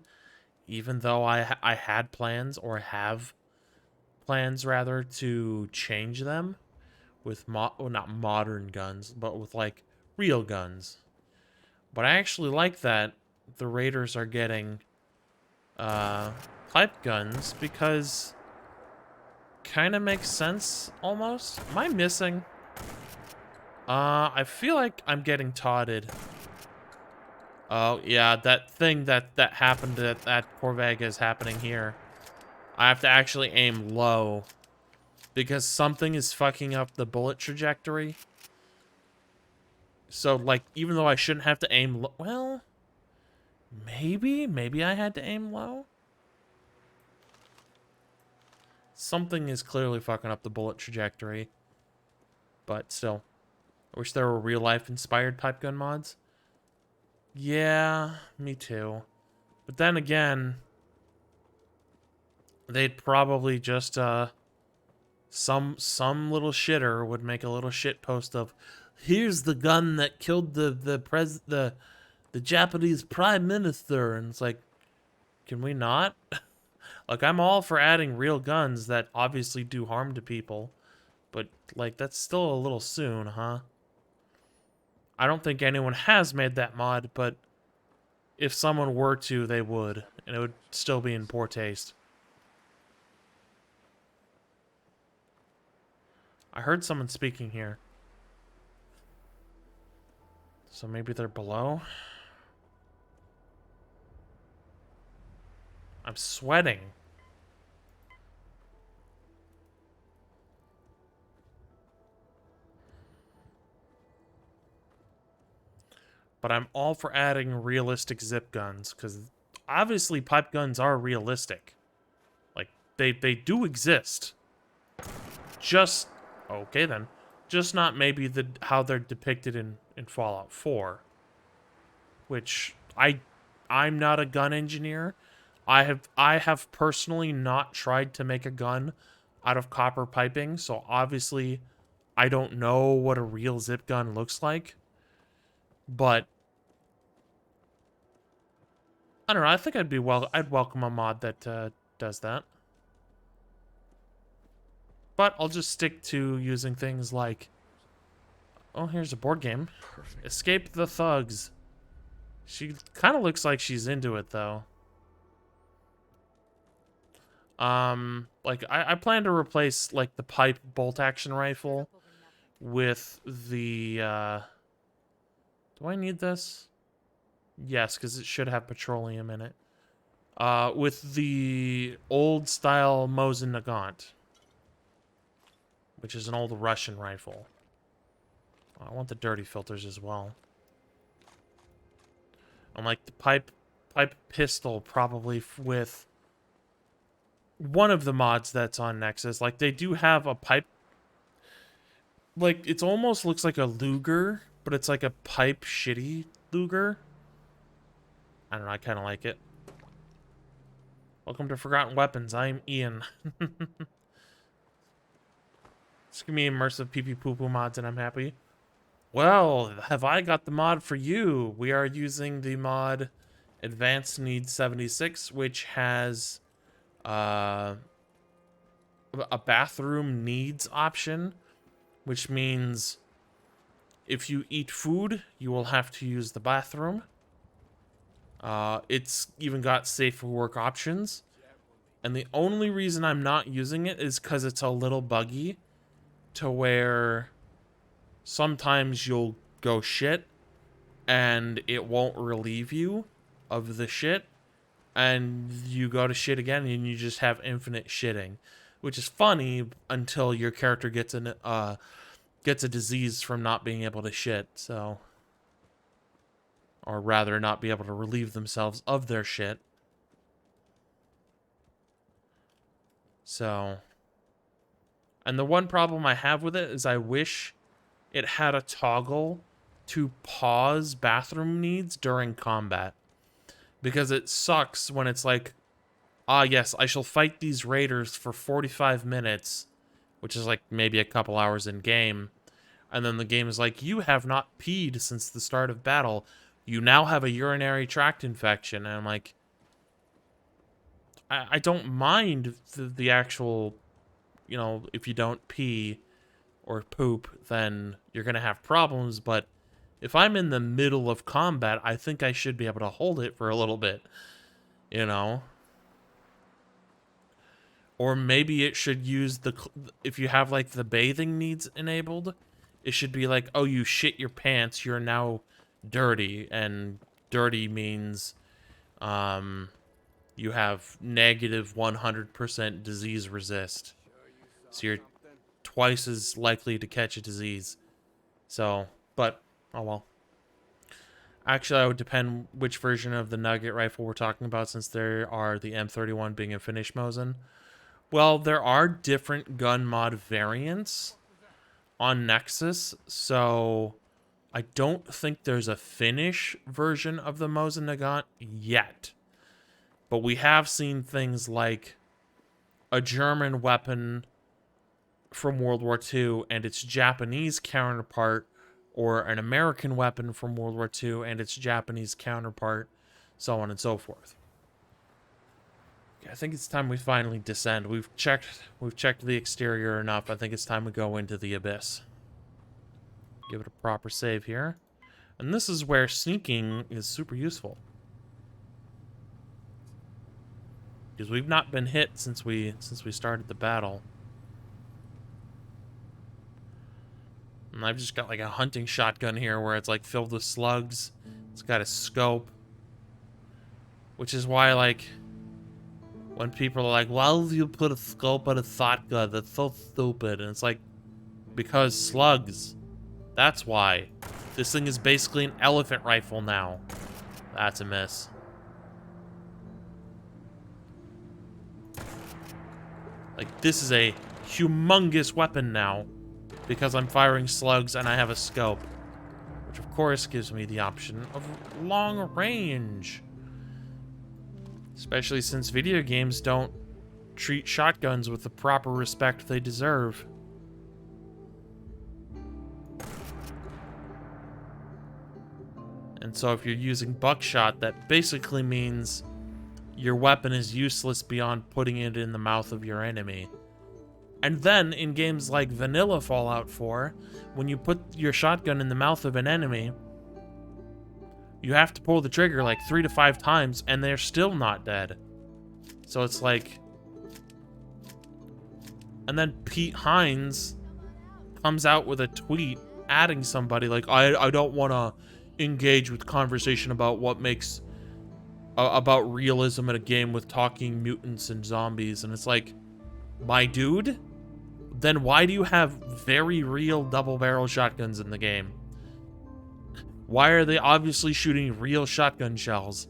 Even though I had plans, or have plans rather to change them with well, not modern guns, but with like real guns. But I actually like that the raiders are getting pipe guns because kind of makes sense almost. Am I missing? I feel like I'm getting taunted. Oh yeah, that thing that happened at Corvega is happening here. I have to actually aim low because something is fucking up the bullet trajectory. So like, even though I shouldn't have to aim low, well, maybe I had to aim low. Something is clearly fucking up the bullet trajectory. But still, I wish there were real life inspired pipe gun mods. Yeah, me too. But then again, they'd probably just some little shitter would make a little shit post of, here's the gun that killed the Japanese prime minister, and it's like, can we not? Like, I'm all for adding real guns that obviously do harm to people, but like, that's still a little soon, huh? I don't think anyone has made that mod, but if someone were to, they would, and it would still be in poor taste. I heard someone speaking here. So maybe they're below? I'm sweating. But I'm all for adding realistic zip guns, because obviously pipe guns are realistic. Like, they do exist. Just, okay then. Just not maybe how they're depicted in Fallout 4. Which, I'm not a gun engineer. I have personally not tried to make a gun out of copper piping, so obviously I don't know what a real zip gun looks like. But I don't know, I think I'd welcome a mod that does that. But I'll just stick to using things like, oh, here's a board game. Perfect. Escape the Thugs. She kind of looks like she's into it though. Like I plan to replace like the pipe bolt action rifle with the do I need this? Yes, because it should have petroleum in it. With the old style Mosin Nagant, which is an old Russian rifle. I want the dirty filters as well. I'm like the pipe pistol probably with one of the mods that's on Nexus. Like they do have a pipe, like it almost looks like a Luger, but it's like a pipe shitty Luger. I don't know, I kind of like it. Welcome to Forgotten Weapons. I'm Ian. Just give me immersive pee pee poo poo mods and I'm happy. Well, have I got the mod for you? We are using the mod Advanced Needs 76, which has a bathroom needs option, which means if you eat food, you will have to use the bathroom. It's even got safe for work options. And the only reason I'm not using it is because it's a little buggy to where sometimes you'll go shit and it won't relieve you of the shit. And you go to shit again and you just have infinite shitting. Which is funny until your character gets a disease from not being able to shit, so... Or rather, not be able to relieve themselves of their shit. So... And the one problem I have with it is I wish it had a toggle to pause bathroom needs during combat. Because it sucks when it's like, ah, yes, I shall fight these raiders for 45 minutes, which is like maybe a couple hours in game. And then the game is like, you have not peed since the start of battle. You now have a urinary tract infection. And I'm like, I don't mind the actual you know, if you don't pee or poop, then you're going to have problems. But if I'm in the middle of combat, I think I should be able to hold it for a little bit, you know? Or maybe it should use if you have like the bathing needs enabled, it should be like, oh, you shit your pants, you're now dirty, and dirty means you have negative 100% disease resist. So you're twice as likely to catch a disease. So, but, oh well. Actually, I would depend which version of the Nugget rifle we're talking about, since there are the M31 being a Finnish Mosin. Well, there are different gun mod variants on Nexus, so I don't think there's a Finnish version of the Mosin Nagant yet. But we have seen things like a German weapon from World War II and its Japanese counterpart, or an American weapon from World War II and its Japanese counterpart, so on and so forth. I think it's time we finally descend. We've checked the exterior enough. I think it's time we go into the abyss. Give it a proper save here. And this is where sneaking is super useful. Because we've not been hit since we started the battle. And I've just got like a hunting shotgun here where it's like filled with slugs. It's got a scope. Which is why, like, when people are like, why would you put a scope on a shotgun? That's so stupid. And it's like, because slugs. That's why. This thing is basically an elephant rifle now. That's a miss. Like, this is a humongous weapon now, because I'm firing slugs and I have a scope. Which, of course, gives me the option of long range. Especially since video games don't treat shotguns with the proper respect they deserve. And so if you're using buckshot, that basically means your weapon is useless beyond putting it in the mouth of your enemy. And then, in games like vanilla Fallout 4, when you put your shotgun in the mouth of an enemy, you have to pull the trigger like 3 to 5 times, and they're still not dead. So it's like... And then Pete Hines comes out with a tweet adding somebody like, I don't want to engage with conversation about what makes... about realism in a game with talking mutants and zombies. And it's like, my dude? Then why do you have very real double-barrel shotguns in the game? Why are they obviously shooting real shotgun shells?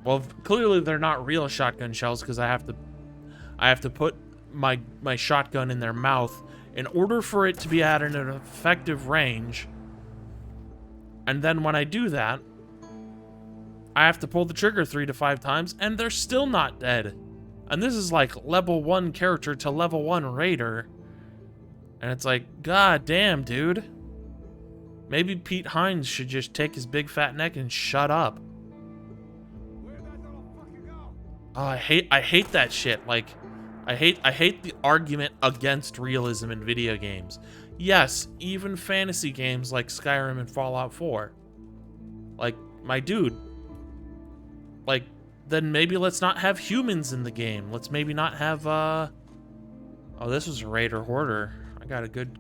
Well, clearly they're not real shotgun shells, because I have to put my shotgun in their mouth in order for it to be at an effective range. And then when I do that, I have to pull the trigger 3 to 5 times, and they're still not dead. And this is like level 1 character to level 1 raider. And it's like, god damn, dude. Maybe Pete Hines should just take his big fat neck and shut up. Oh, I hate that shit. Like, I hate the argument against realism in video games. Yes, even fantasy games like Skyrim and Fallout 4. Like, my dude. Like, then maybe let's not have humans in the game. Let's maybe not have, Oh, this was a Raider Hoarder. I got a good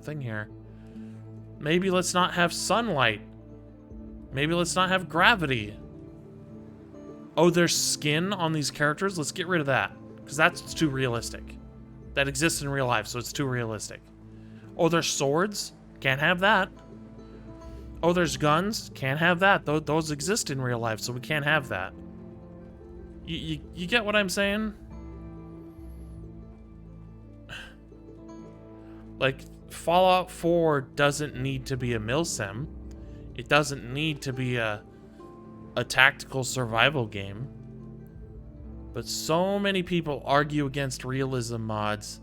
thing here. Maybe let's not have sunlight. Maybe let's not have gravity. Oh, there's skin on these characters? Let's get rid of that. Because that's too realistic. That exists in real life, so it's too realistic. Oh, there's swords? Can't have that. Oh, there's guns? Can't have that. Those exist in real life, so we can't have that. You get what I'm saying? Like, Fallout 4 doesn't need to be a milsim. It doesn't need to be a tactical survival game. But so many people argue against realism mods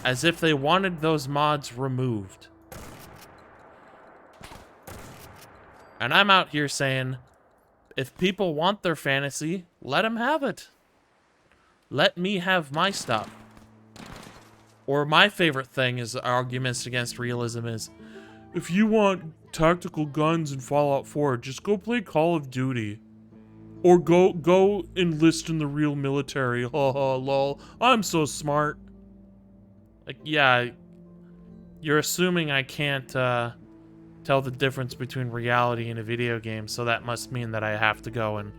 as if they wanted those mods removed. And I'm out here saying, if people want their fantasy, let them have it. Let me have my stuff. Or my favorite thing is arguments against realism is, if you want tactical guns in Fallout 4, just go play Call of Duty. Or go enlist in the real military. Haha, lol. I'm so smart. Like, yeah, you're assuming I can't tell the difference between reality and a video game, so that must mean that I have to go and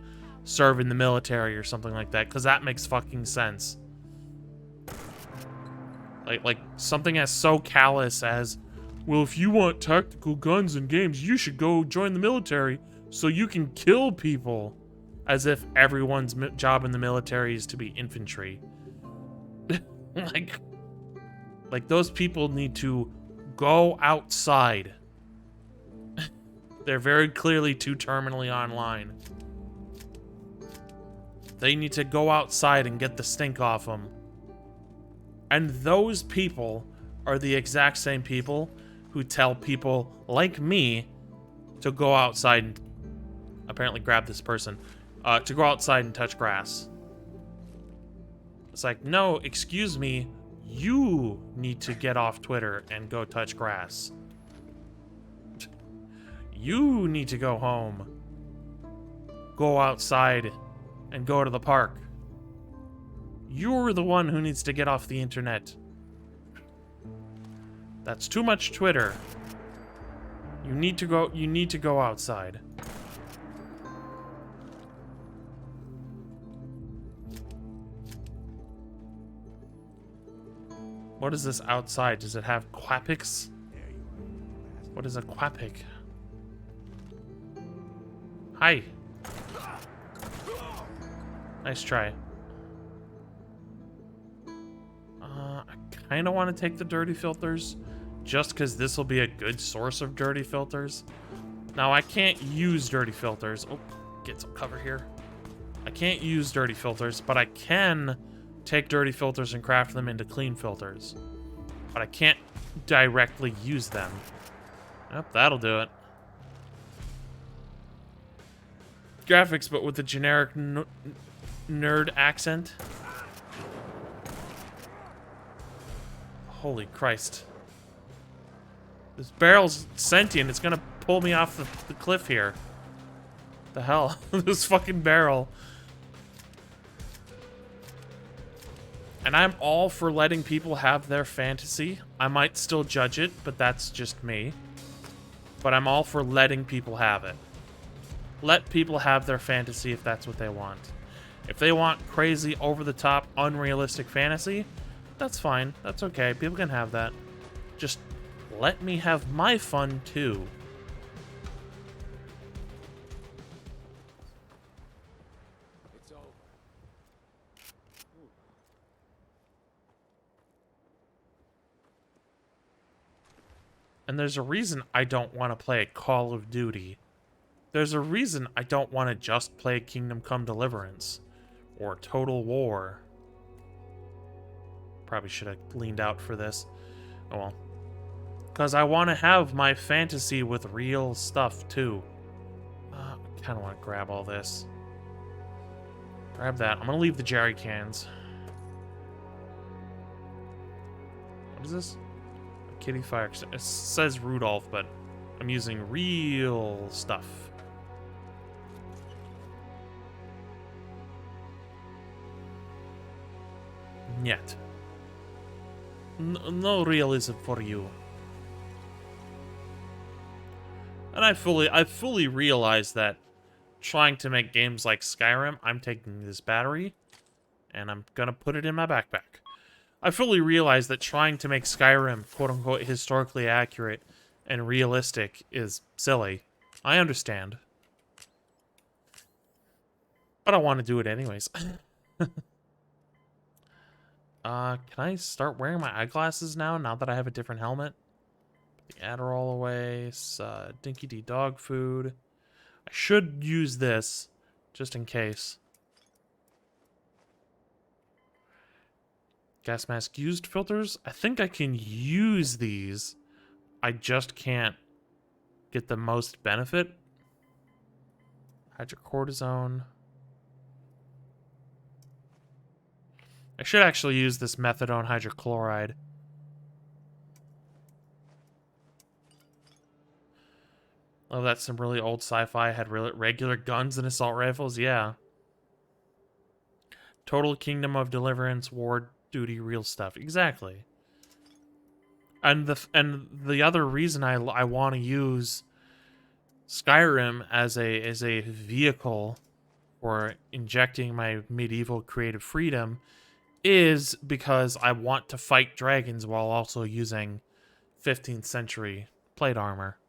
serve in the military or something like that, because that makes fucking sense. Like something as so callous as, well, if you want tactical guns in games, you should go join the military so you can kill people. As if everyone's job in the military is to be infantry. like those people need to go outside. They're very clearly too terminally online. They need to go outside and get the stink off them. And those people are the exact same people who tell people like me to go outside and apparently grab this person, to go outside and touch grass. It's like, no, excuse me, you need to get off Twitter and go touch grass. You need to go home. Go outside and go to the park. You're the one who needs to get off the internet. That's too much Twitter. You need to go outside. What is this outside? Does it have quapics? What is a quapic? Hi. Nice try. I kind of want to take the dirty filters, just because this will be a good source of dirty filters. Now, I can't use dirty filters. Oh, get some cover here. I can't use dirty filters, but I can take dirty filters and craft them into clean filters. But I can't directly use them. Yep, that'll do it. Graphics, but with a generic nerd accent. Holy Christ. This barrel's sentient. It's gonna pull me off the cliff here. The hell? This fucking barrel. And I'm all for letting people have their fantasy. I might still judge it, but that's just me. But I'm all for letting people have it. Let people have their fantasy if that's what they want. If they want crazy, over-the-top, unrealistic fantasy, that's fine. That's okay. People can have that. Just let me have my fun, too. It's over. And there's a reason I don't want to play Call of Duty. There's a reason I don't want to just play Kingdom Come Deliverance. Or Total War. Probably should have leaned out for this. Oh well. Because I want to have my fantasy with real stuff, too. I kind of want to grab all this. Grab that. I'm going to leave the jerry cans. What is this? A kitty fire extinguisher. It says Rudolph, but I'm using real stuff. Yet. No realism for you. And I fully realize that trying to make games like Skyrim, I'm taking this battery and I'm gonna put it in my backpack. I fully realize that trying to make Skyrim quote-unquote historically accurate and realistic is silly. I understand. But I want to do it anyways. Can I start wearing my eyeglasses now that I have a different helmet? Put the Adderall away. Dinky D dog food. I should use this, just in case. Gas mask used filters. I think I can use these. I just can't get the most benefit. Hydrocortisone. I should actually use this methadone hydrochloride. Oh, that's some really old sci-fi. Had regular guns and assault rifles. Yeah. Total Kingdom of Deliverance, War Duty, real stuff. Exactly. And the other reason I want to use Skyrim as a vehicle for injecting my medieval creative freedom is because I want to fight dragons while also using 15th century plate armor.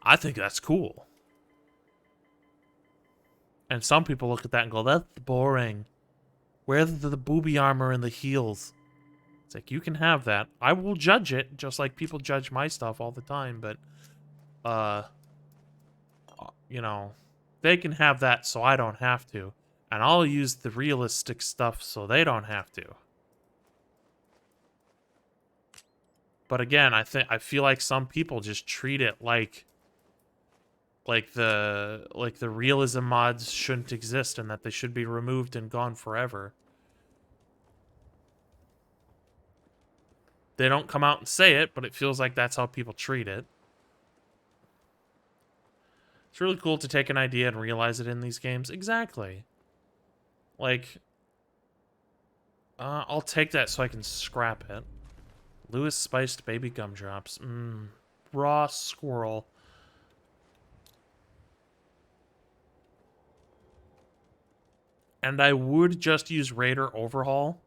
I think that's cool. And some people look at that and go, that's boring. Where's the booby armor and the heels? It's like, you can have that. I will judge it, just like people judge my stuff all the time, but, you know, they can have that so I don't have to. And I'll use the realistic stuff so they don't have to. But again, I feel like some people just treat it like the realism mods shouldn't exist and that they should be removed and gone forever. They don't come out and say it, but it feels like that's how people treat it. It's really cool to take an idea and realize it in these games. Exactly. Like, I'll take that so I can scrap it. Lewis spiced baby gumdrops. Raw squirrel. And I would just use Raider Overhaul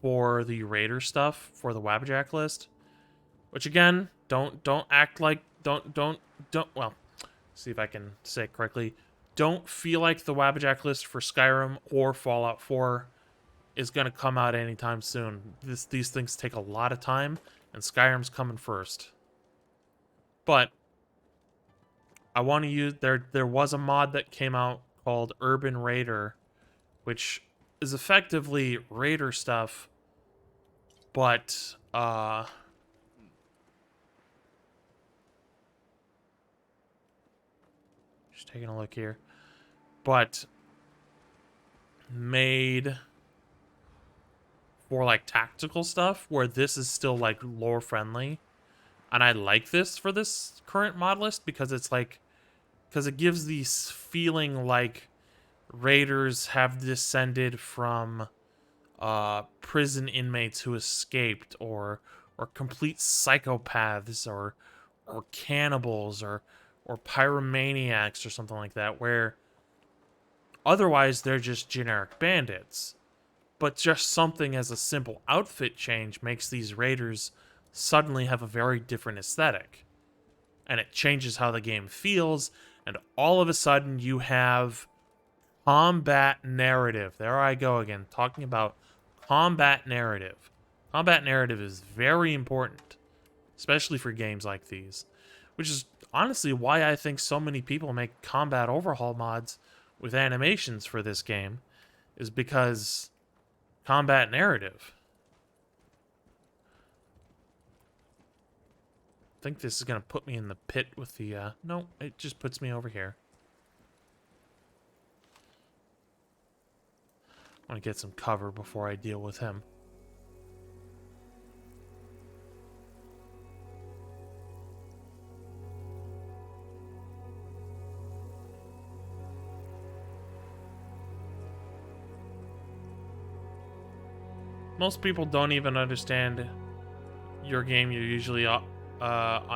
for the Raider stuff for the Wabbajack list. Which again, don't act like well, see if I can say it correctly. Don't feel like the Wabbajack list for Skyrim or Fallout 4 is going to come out anytime soon. These things take a lot of time, and Skyrim's coming first. But I want to use there was a mod that came out called Urban Raider, which is effectively Raider stuff, but just taking a look here. But made for like tactical stuff where this is still like lore friendly. And I like this for this current mod list because it's like, because it gives this feeling like raiders have descended from prison inmates who escaped, or complete psychopaths, or cannibals, or pyromaniacs or something like that, where otherwise they're just generic bandits. But just something as a simple outfit change makes these raiders suddenly have a very different aesthetic. And it changes how the game feels, and all of a sudden you have combat narrative. There I go again, talking about combat narrative. Combat narrative is very important, especially for games like these. Which is honestly why I think so many people make combat overhaul mods with animations for this game, is because combat narrative. I think this is going to put me in the pit with the, no, it just puts me over here. I want to get some cover before I deal with him. Most people don't even understand your game. You're usually, I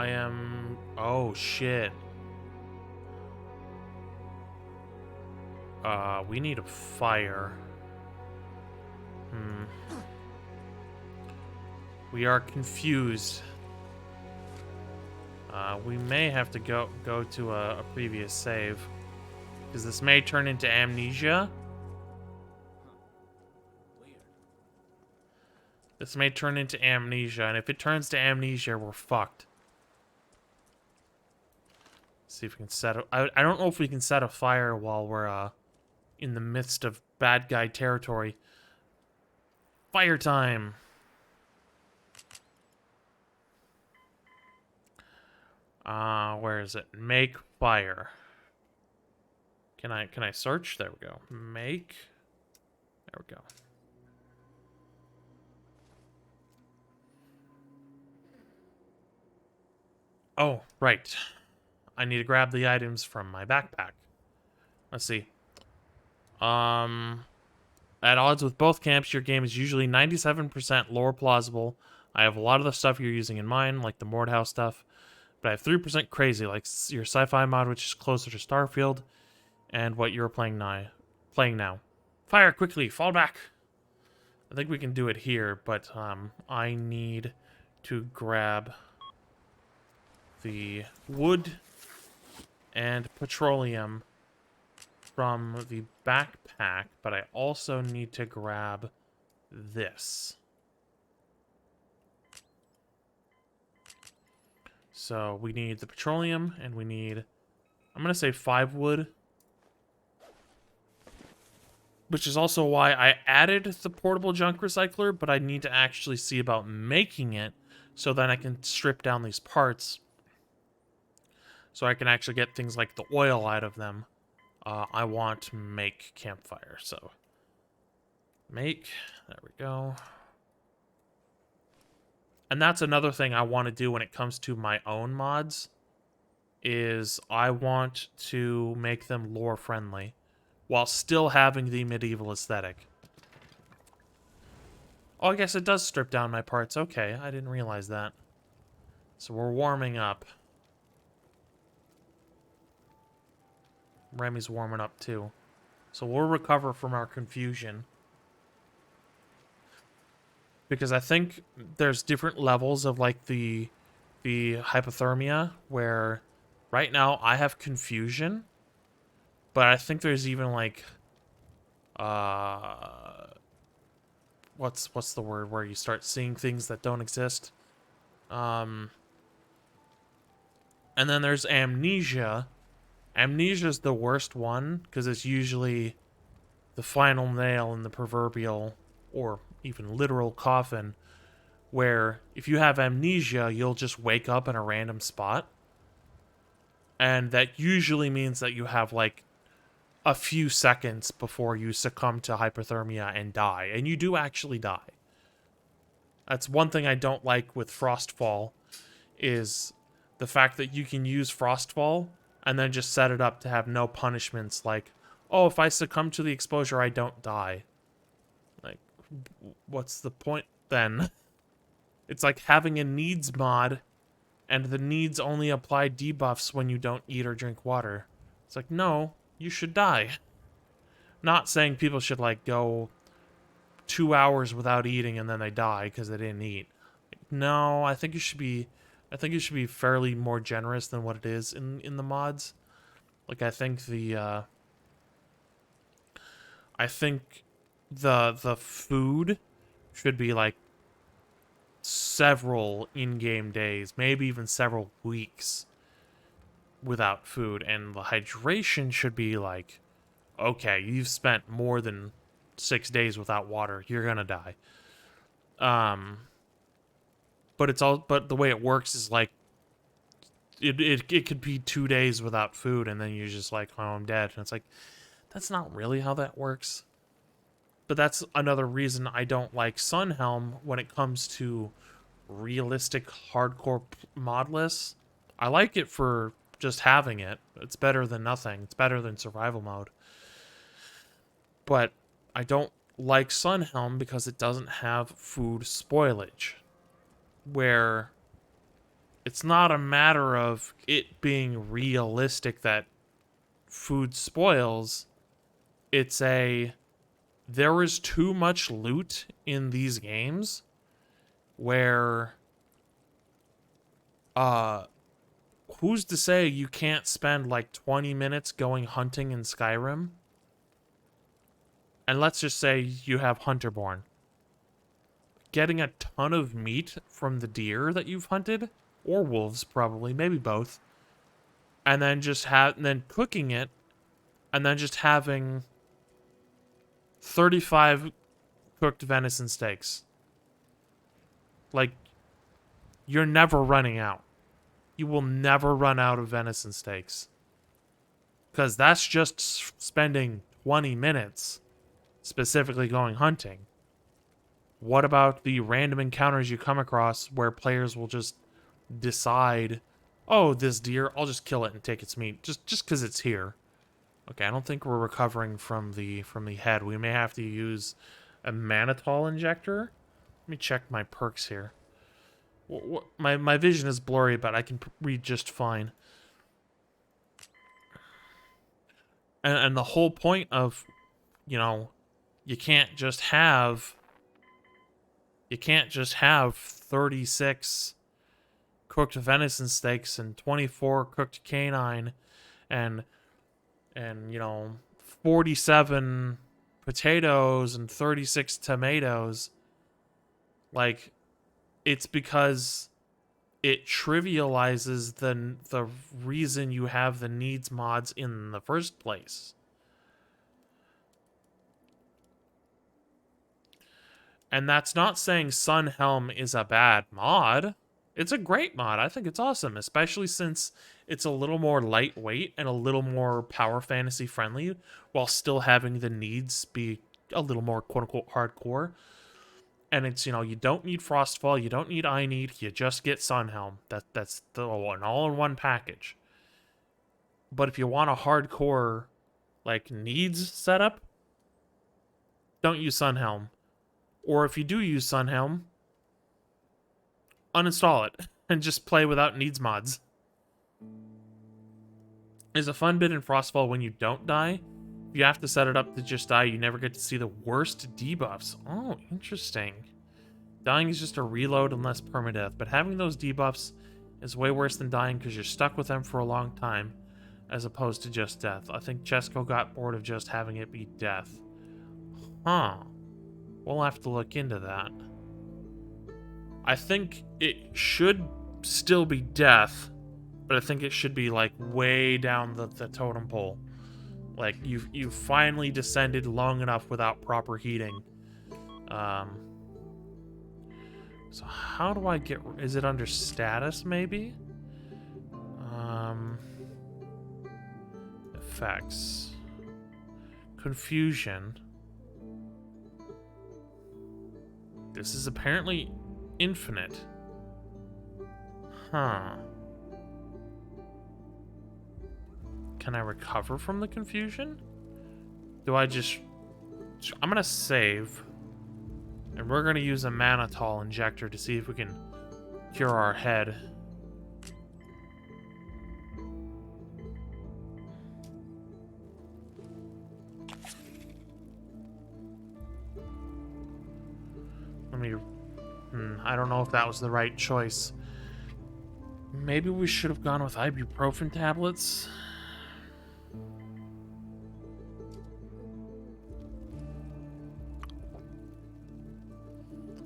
am, oh shit. We need a fire. We are confused. We may have to go to a previous save, because this may turn into amnesia. This may turn into amnesia, and if it turns to amnesia, we're fucked. See if we can set a... I don't know if we can set a fire while we're in the midst of bad guy territory. Fire time! Where is it? Make fire. Can I search? There we go. Make. There we go. Oh, right. I need to grab the items from my backpack. Let's see. At odds with both camps, your game is usually 97% lore plausible. I have a lot of the stuff you're using in mine, like the Mordhouse stuff, but I have 3% crazy, like your sci-fi mod, which is closer to Starfield, and what you're playing now. Fire quickly, fall back. I think we can do it here, but I need to grab the wood and petroleum from the backpack, but I also need to grab this. So we need the petroleum, and we need, I'm going to say 5 wood, which is also why I added the portable junk recycler, but I need to actually see about making it so that I can strip down these parts so I can actually get things like the oil out of them. I want to make campfire, so make, there we go. And that's another thing I want to do when it comes to my own mods, is I want to make them lore friendly while still having the medieval aesthetic. Oh, I guess it does strip down my parts. Okay, I didn't realize that. So we're warming up. Remy's warming up too. So we'll recover from our confusion. Because I think there's different levels of like the hypothermia, where right now I have confusion, but I think there's even like what's the word where you start seeing things that don't exist. And then there's amnesia. Amnesia is the worst one because it's usually the final nail in the proverbial or even literal coffin, where if you have amnesia, you'll just wake up in a random spot. And that usually means that you have like a few seconds before you succumb to hypothermia and die. And you do actually die. That's one thing I don't like with Frostfall, is the fact that you can use Frostfall and then just set it up to have no punishments, like, oh, if I succumb to the exposure, I don't die. Like, what's the point then? It's like having a needs mod, and the needs only apply debuffs when you don't eat or drink water. It's like, no, you should die. Not saying people should, like, go 2 hours without eating and then they die because they didn't eat. No, I think you should be fairly more generous than what it is in the mods. Like, I think the food should be like several in-game days, maybe even several weeks without food, and the hydration should be like, okay, you've spent more than 6 days without water, you're gonna die. But the way it works is like it could be 2 days without food, and then you're just like, oh, I'm dead. And it's like, that's not really how that works. But that's another reason I don't like Sunhelm when it comes to realistic hardcore mod lists. I like it for just having it. It's better than nothing. It's better than survival mode. But I don't like Sunhelm because it doesn't have food spoilage, where it's not a matter of it being realistic that food spoils. It's there is too much loot in these games where who's to say you can't spend like 20 minutes going hunting in Skyrim? And let's just say you have Hunterborn. Getting a ton of meat from the deer that you've hunted, or wolves probably, maybe both, and then then cooking it, and then just having 35 cooked venison steaks. Like, you're never running out. You will never run out of venison steaks. Because that's just spending 20 minutes specifically going hunting. What about the random encounters you come across where players will just decide, oh, this deer, I'll just kill it and take its meat, just because it's here. Okay, I don't think we're recovering from the head. We may have to use a mannitol injector. Let me check my perks here. My vision is blurry, but I can read just fine. And the whole point of, you know, you can't just have 36 cooked venison steaks and 24 cooked canine and you know 47 potatoes and 36 tomatoes. Like, it's because it trivializes the reason you have the needs mods in the first place. And that's not saying Sunhelm is a bad mod. It's a great mod. I think it's awesome, especially since it's a little more lightweight and a little more power fantasy friendly, while still having the needs be a little more quote-unquote hardcore. And it's, you know, you don't need Frostfall, you don't need I Need, you just get Sunhelm. That's an all-in-one package. But if you want a hardcore, like, needs setup, don't use Sunhelm. Or if you do use Sunhelm, uninstall it and just play without needs mods. There's a fun bit in Frostfall when you don't die. If you have to set it up to just die, you never get to see the worst debuffs. Oh, interesting. Dying is just a reload unless permadeath, but having those debuffs is way worse than dying because you're stuck with them for a long time, as opposed to just death. I think Chesko got bored of just having it be death. Huh. We'll have to look into that. I think it should still be death, but I think it should be, like, way down the totem pole. Like, you've finally descended long enough without proper heating. So how do I get... Is it under status, maybe? Effects. Confusion. This is apparently infinite. Huh. Can I recover from the confusion? Do I just... I'm gonna save. And we're gonna use a mannitol injector to see if we can cure our head. Let me... I don't know if that was the right choice. Maybe we should have gone with ibuprofen tablets.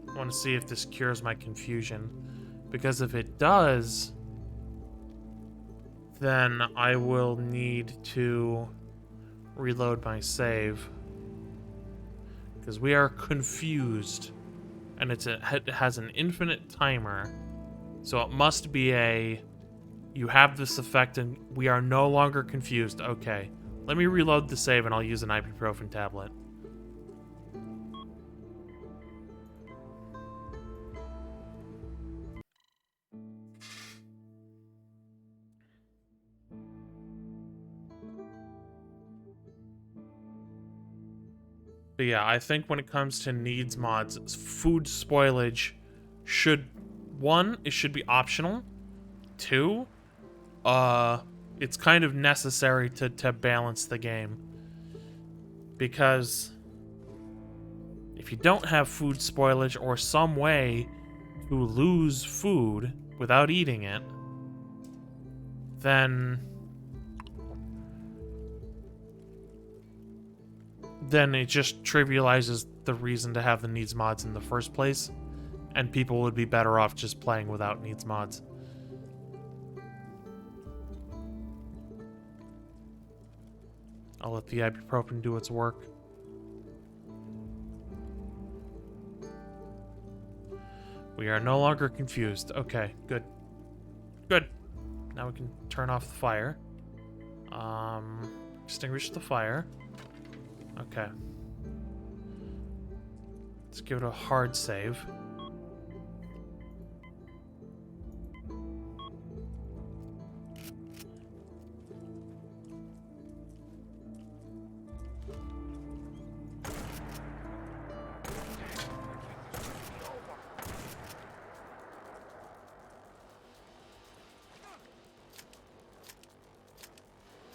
I want to see if this cures my confusion. Because if it does, then I will need to reload my save. Because we are confused. And it has an infinite timer. So it must be you have this effect and we are no longer confused. Okay. Let me reload the save and I'll use an ibuprofen tablet. But yeah, I think when it comes to needs mods, food spoilage should... 1, it should be optional. 2, it's kind of necessary to balance the game. Because if you don't have food spoilage or some way to lose food without eating it, then it just trivializes the reason to have the needs mods in the first place, and people would be better off just playing without needs mods. I'll let the ibuprofen do its work. We are no longer confused. Okay, good. Good. Now we can turn off the fire. Extinguish the fire. Okay. Let's give it a hard save.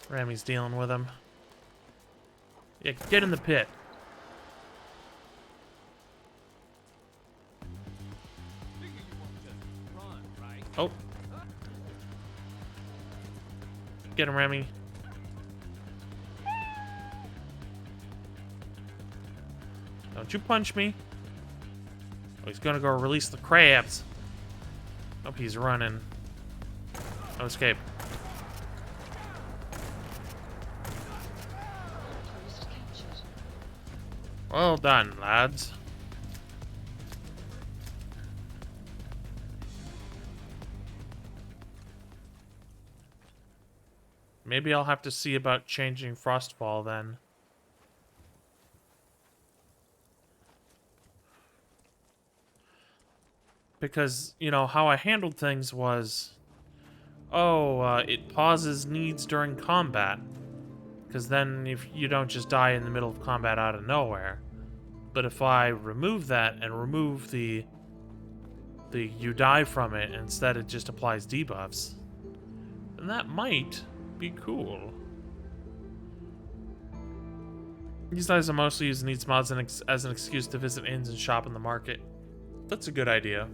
Ramy's dealing with him. Yeah, get in the pit. Oh. Get him, Remy. Don't you punch me. Oh, he's gonna go release the crabs. Oh, he's running. No escape. Well done, lads. Maybe I'll have to see about changing Frostfall then. Because, you know, how I handled things was... Oh, it pauses needs during combat. Because then if you don't just die in the middle of combat out of nowhere. But if I remove that and remove the you die from it, instead it just applies debuffs, then that might be cool. These days I mostly use needs mods as an excuse to visit inns and shop in the market. That's a good idea.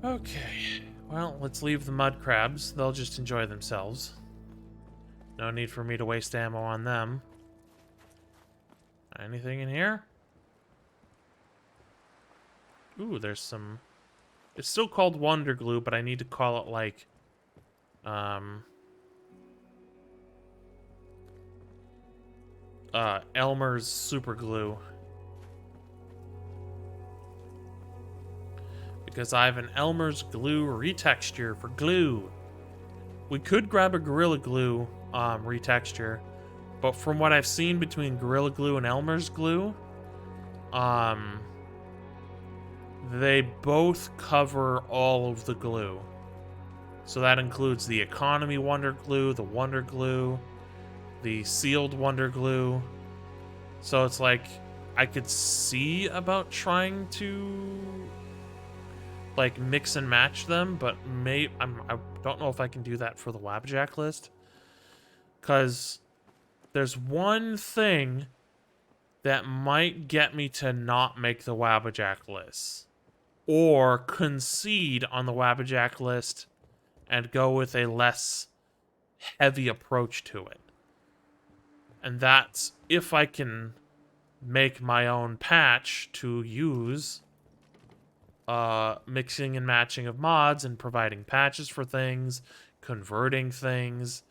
Okay, well, let's leave the mud crabs. They'll just enjoy themselves. No need for me to waste ammo on them. Anything in here? Ooh, there's some... It's still called Wonder Glue, but I need to call it like... Elmer's Super Glue. Because I have an Elmer's Glue retexture for glue. We could grab a Gorilla Glue retexture, but from what I've seen between Gorilla Glue and Elmer's Glue, they both cover all of the glue. So that includes the Economy Wonder Glue, the Wonder Glue, the Sealed Wonder Glue. So it's like, I could see about trying to like mix and match them, but I don't know if I can do that for the Wabjack list. Because there's one thing that might get me to not make the Wabbajack list, or concede on the Wabbajack list and go with a less heavy approach to it. And that's if I can make my own patch to use mixing and matching of mods and providing patches for things, converting things,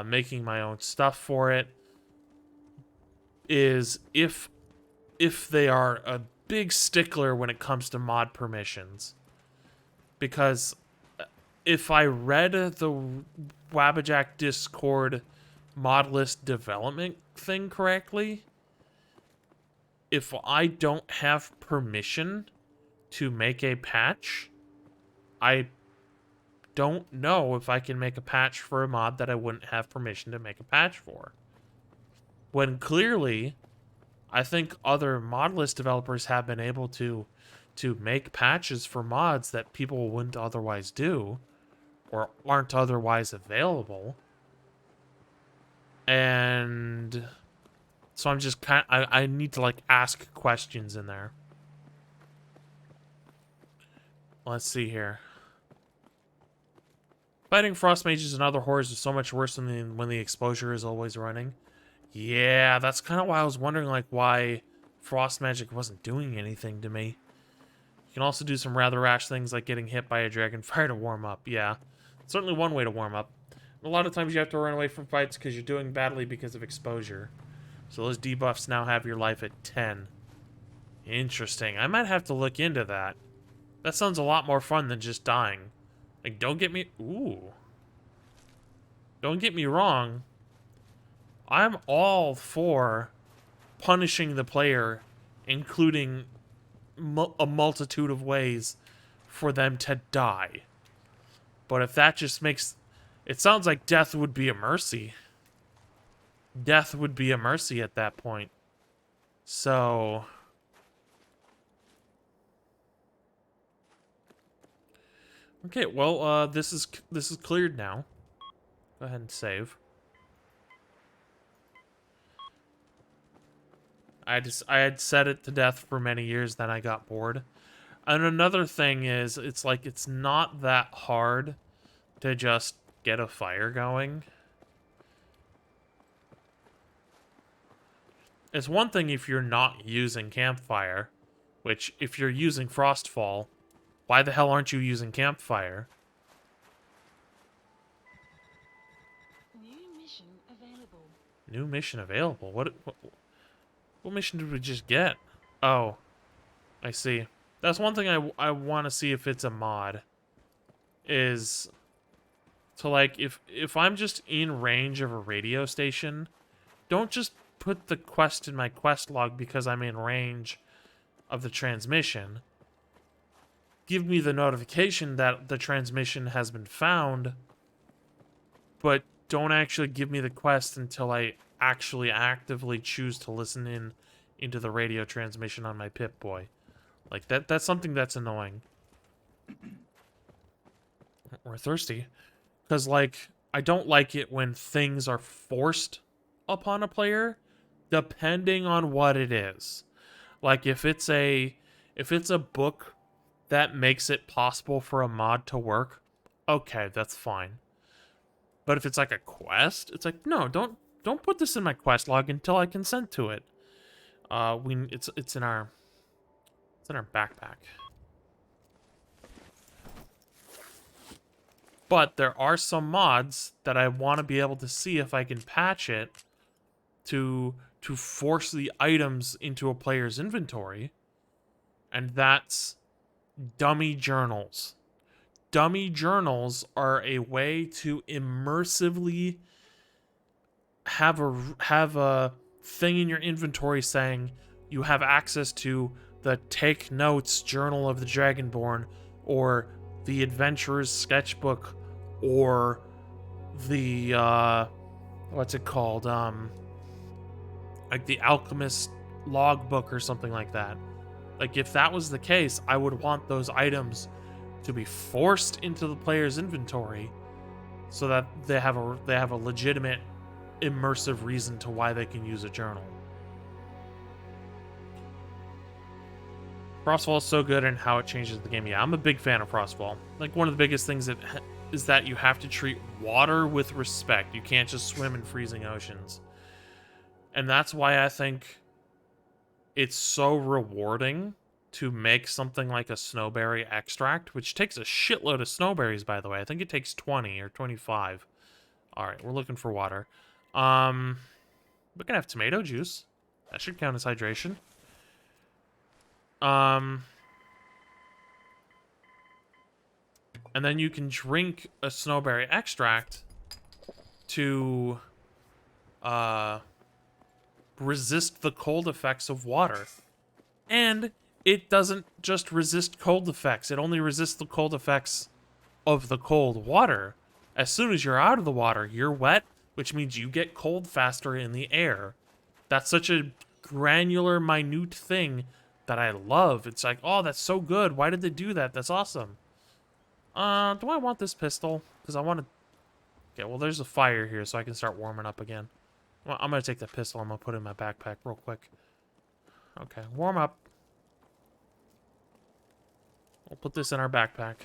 making my own stuff for it, is if they are a big stickler when it comes to mod permissions. Because if I read the Wabbajack Discord mod list development thing correctly, if I don't have permission to make a patch, I don't know if I can make a patch for a mod that I wouldn't have permission to make a patch for. When clearly, I think other mod list developers have been able to make patches for mods that people wouldn't otherwise do, or aren't otherwise available. And so I'm just I need to like ask questions in there. Let's see here. Fighting frost mages and other horrors is so much worse than when the exposure is always running. Yeah, that's kind of why I was wondering like why frost magic wasn't doing anything to me. You can also do some rather rash things like getting hit by a dragonfire to warm up. Yeah, certainly one way to warm up. A lot of times you have to run away from fights because you're doing badly because of exposure. So those debuffs now have your life at 10. Interesting. I might have to look into that. That sounds a lot more fun than just dying. Like, don't get me... Ooh. Don't get me wrong. I'm all for punishing the player, including a multitude of ways for them to die. But if that just makes... It sounds like death would be a mercy. Death would be a mercy at that point. So... Okay, well, this is cleared now. Go ahead and save. I had set it to death for many years, then I got bored. And another thing is, it's like it's not that hard to just get a fire going. It's one thing if you're not using campfire, which if you're using Frostfall, why the hell aren't you using campfire? New mission available. New mission available. What mission did we just get? Oh, I see. That's one thing I want to see if it's a mod. Is to like if I'm just in range of a radio station, don't just put the quest in my quest log because I'm in range of the transmission. Give me the notification that the transmission has been found, but don't actually give me the quest until I actually actively choose to listen into the radio transmission on my Pip-Boy. Like, that's something that's annoying. We're thirsty. Because, like, I don't like it when things are forced upon a player, depending on what it is. Like, if it's a book that makes it possible for a mod to work, okay, that's fine. But if it's like a quest, it's like, no, don't put this in my quest log until I consent to it. It's in our backpack. But there are some mods that I want to be able to see if I can patch it to force the items into a player's inventory. And that's dummy journals. Dummy journals are a way to immersively have a thing in your inventory saying you have access to the Take Notes Journal of the Dragonborn, or the Adventurer's Sketchbook, or the what's it called? Like the Alchemist Logbook or something like that. Like, if that was the case, I would want those items to be forced into the player's inventory so that they have a legitimate immersive reason to why they can use a journal. Frostfall is so good in how it changes the game. Yeah, I'm a big fan of Frostfall. Like, one of the biggest things is that you have to treat water with respect. You can't just swim in freezing oceans. And that's why I think it's so rewarding to make something like a snowberry extract, which takes a shitload of snowberries, by the way. I think it takes 20 or 25. All right, we're looking for water. We can have tomato juice. That should count as hydration. And then you can drink a snowberry extract to resist the cold effects of water. And it doesn't just resist cold effects. It only resists the cold effects of the cold water. As soon as you're out of the water, you're wet, which means you get cold faster in the air. That's such a granular, minute thing that I love. It's like, oh, that's so good. Why did they do that? That's awesome. Do I want this pistol? Because I want to... Okay, well, there's a fire here, so I can start warming up again. Well, I'm going to take the pistol. I'm going to put it in my backpack real quick. Okay, warm up. We'll put this in our backpack.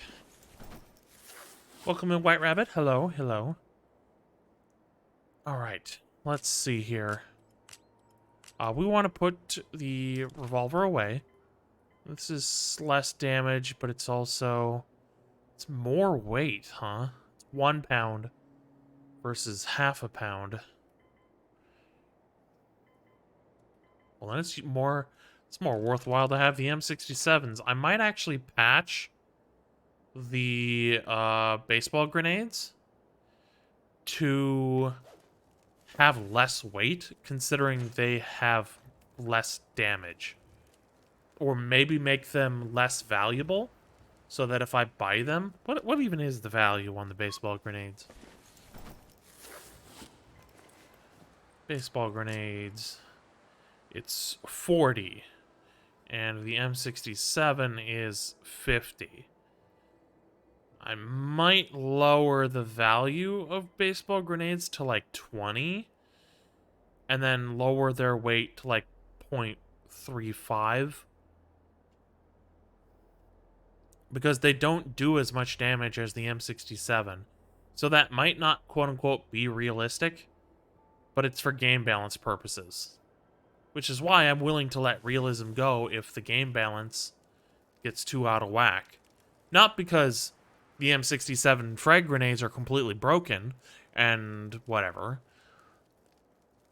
Welcome in, White Rabbit. Hello, hello. Alright, let's see here. We want to put the revolver away. This is less damage, but it's also... It's more weight, huh? It's 1 pound versus half a pound. Well, then it's more worthwhile to have the M67s. I might actually patch the baseball grenades to have less weight, considering they have less damage. Or maybe make them less valuable, so that if I buy them... What even is the value on the baseball grenades? Baseball grenades... It's 40. And the M67 is 50. I might lower the value of baseball grenades to like 20 and then lower their weight to like 0.35 because they don't do as much damage as the M67. So that might not quote unquote be realistic, but it's for game balance purposes. Which is why I'm willing to let realism go if the game balance gets too out of whack. Not because the M67 frag grenades are completely broken and whatever,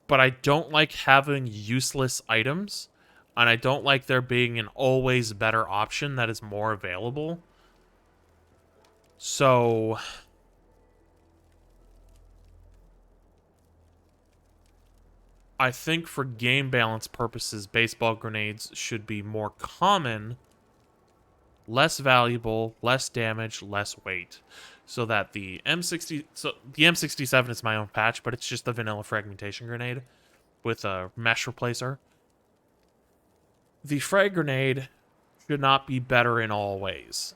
but I don't like having useless items, and I don't like there being an always better option that is more available. So I think for game balance purposes, baseball grenades should be more common, less valuable, less damage, less weight. So that the M67 is my own patch, but it's just the vanilla fragmentation grenade with a mesh replacer. The frag grenade should not be better in all ways.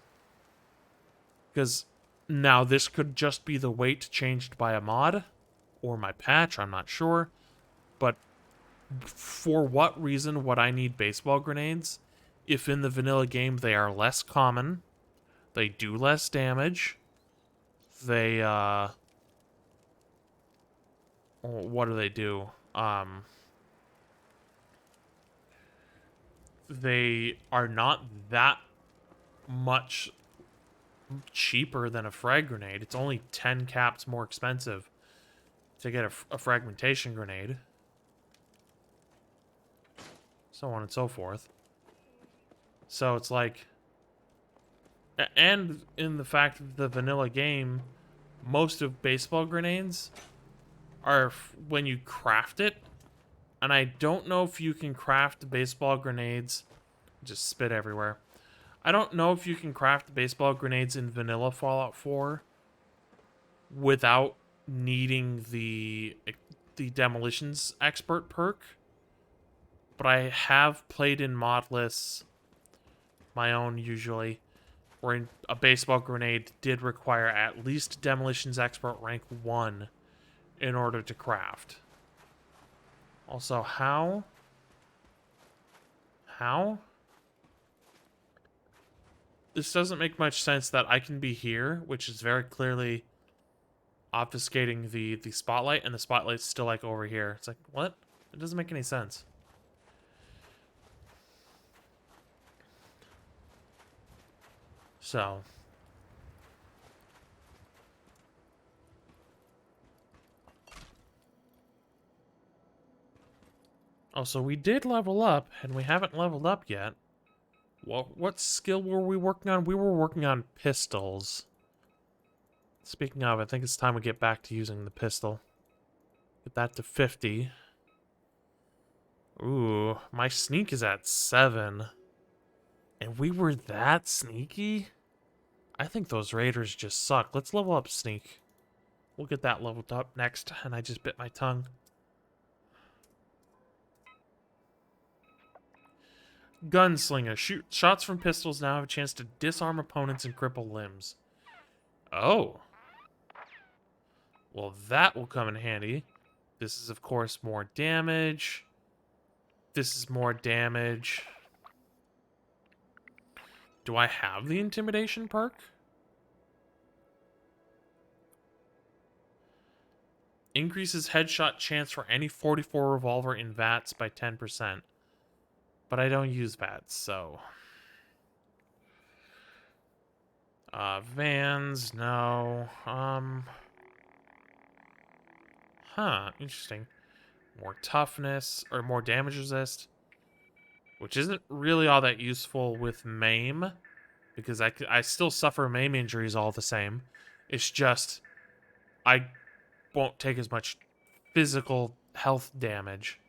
Because now this could just be the weight changed by a mod or my patch, I'm not sure. But for what reason would I need baseball grenades if in the vanilla game they are less common, they do less damage, they what do they do? They are not that much cheaper than a frag grenade. It's only 10 caps more expensive to get a fragmentation grenade. So on and so forth. So it's like... And in the fact that the vanilla game, most of baseball grenades are when you craft it. And I don't know if you can craft baseball grenades... Just spit everywhere. I don't know if you can craft baseball grenades in vanilla Fallout 4 without needing the demolitions expert perk. But I have played in modless, my own usually, where a baseball grenade did require at least demolitions expert rank 1 in order to craft. Also, how? This doesn't make much sense that I can be here, which is very clearly obfuscating the spotlight, and the spotlight's still like over here. It's like, what? It doesn't make any sense. So. Oh, so we did level up, and we haven't leveled up yet. What skill were we working on? We were working on pistols. Speaking of, I think it's time we get back to using the pistol. Get that to 50. Ooh, my sneak is at 7. And we were that sneaky? I think those raiders just suck. Let's level up sneak. We'll get that leveled up next, and I just bit my tongue. Gunslinger. Shots from pistols now have a chance to disarm opponents and cripple limbs. Oh. Well, that will come in handy. This is, of course, more damage. This is more damage. Do I have the intimidation perk? Increases headshot chance for any 44 revolver in VATS by 10%. But I don't use VATS, so... Vans, no. Interesting. More toughness, or more damage resist. Which isn't really all that useful with MAME. Because I still suffer MAME injuries all the same. It's just... I won't take as much physical health damage.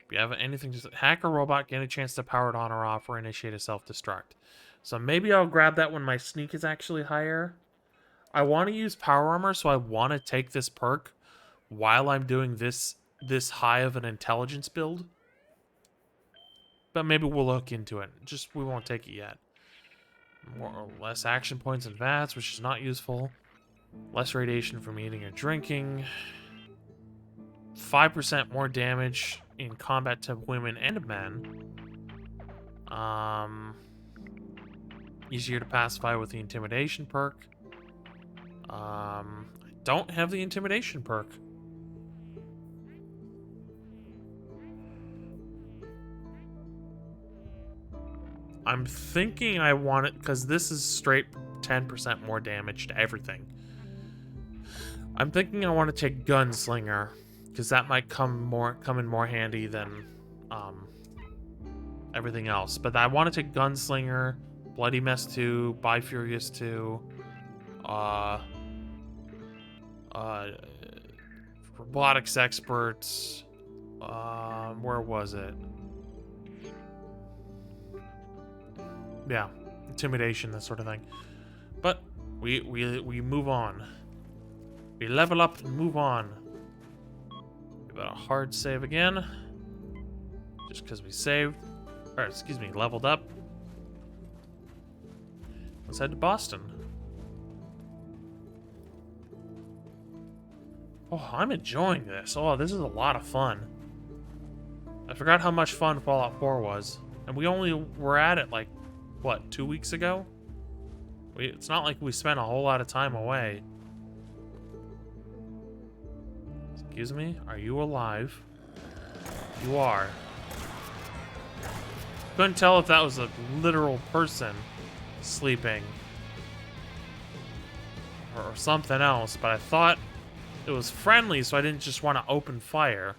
If you have anything to hack a robot, get a chance to power it on or off, or initiate a self-destruct. So maybe I'll grab that when my sneak is actually higher. I want to use power armor, so I want to take this perk while I'm doing this high of an intelligence build. But maybe we'll look into it. Just we won't take it yet. More or less action points and VATs, which is not useful. Less radiation from eating or drinking. 5% more damage in combat to women and men. Easier to pacify with the intimidation perk. I don't have the intimidation perk. I'm thinking I want it because this is straight 10% more damage to everything. I'm thinking I want to take Gunslinger because that might come in more handy than everything else. But I want to take Gunslinger, Bloody Mess 2, Bifurious 2, Robotics Experts. Where was it? Yeah, intimidation, that sort of thing. But we move on. We level up and move on. Give it a hard save again. Just because we saved. Or, excuse me, leveled up. Let's head to Boston. Oh, I'm enjoying this. Oh, this is a lot of fun. I forgot how much fun Fallout 4 was. And we only were at it like, what, 2 weeks ago? It's not like we spent a whole lot of time away. Excuse me? Are you alive? You are. Couldn't tell if that was a literal person sleeping or something else, but I thought it was friendly, so I didn't just want to open fire.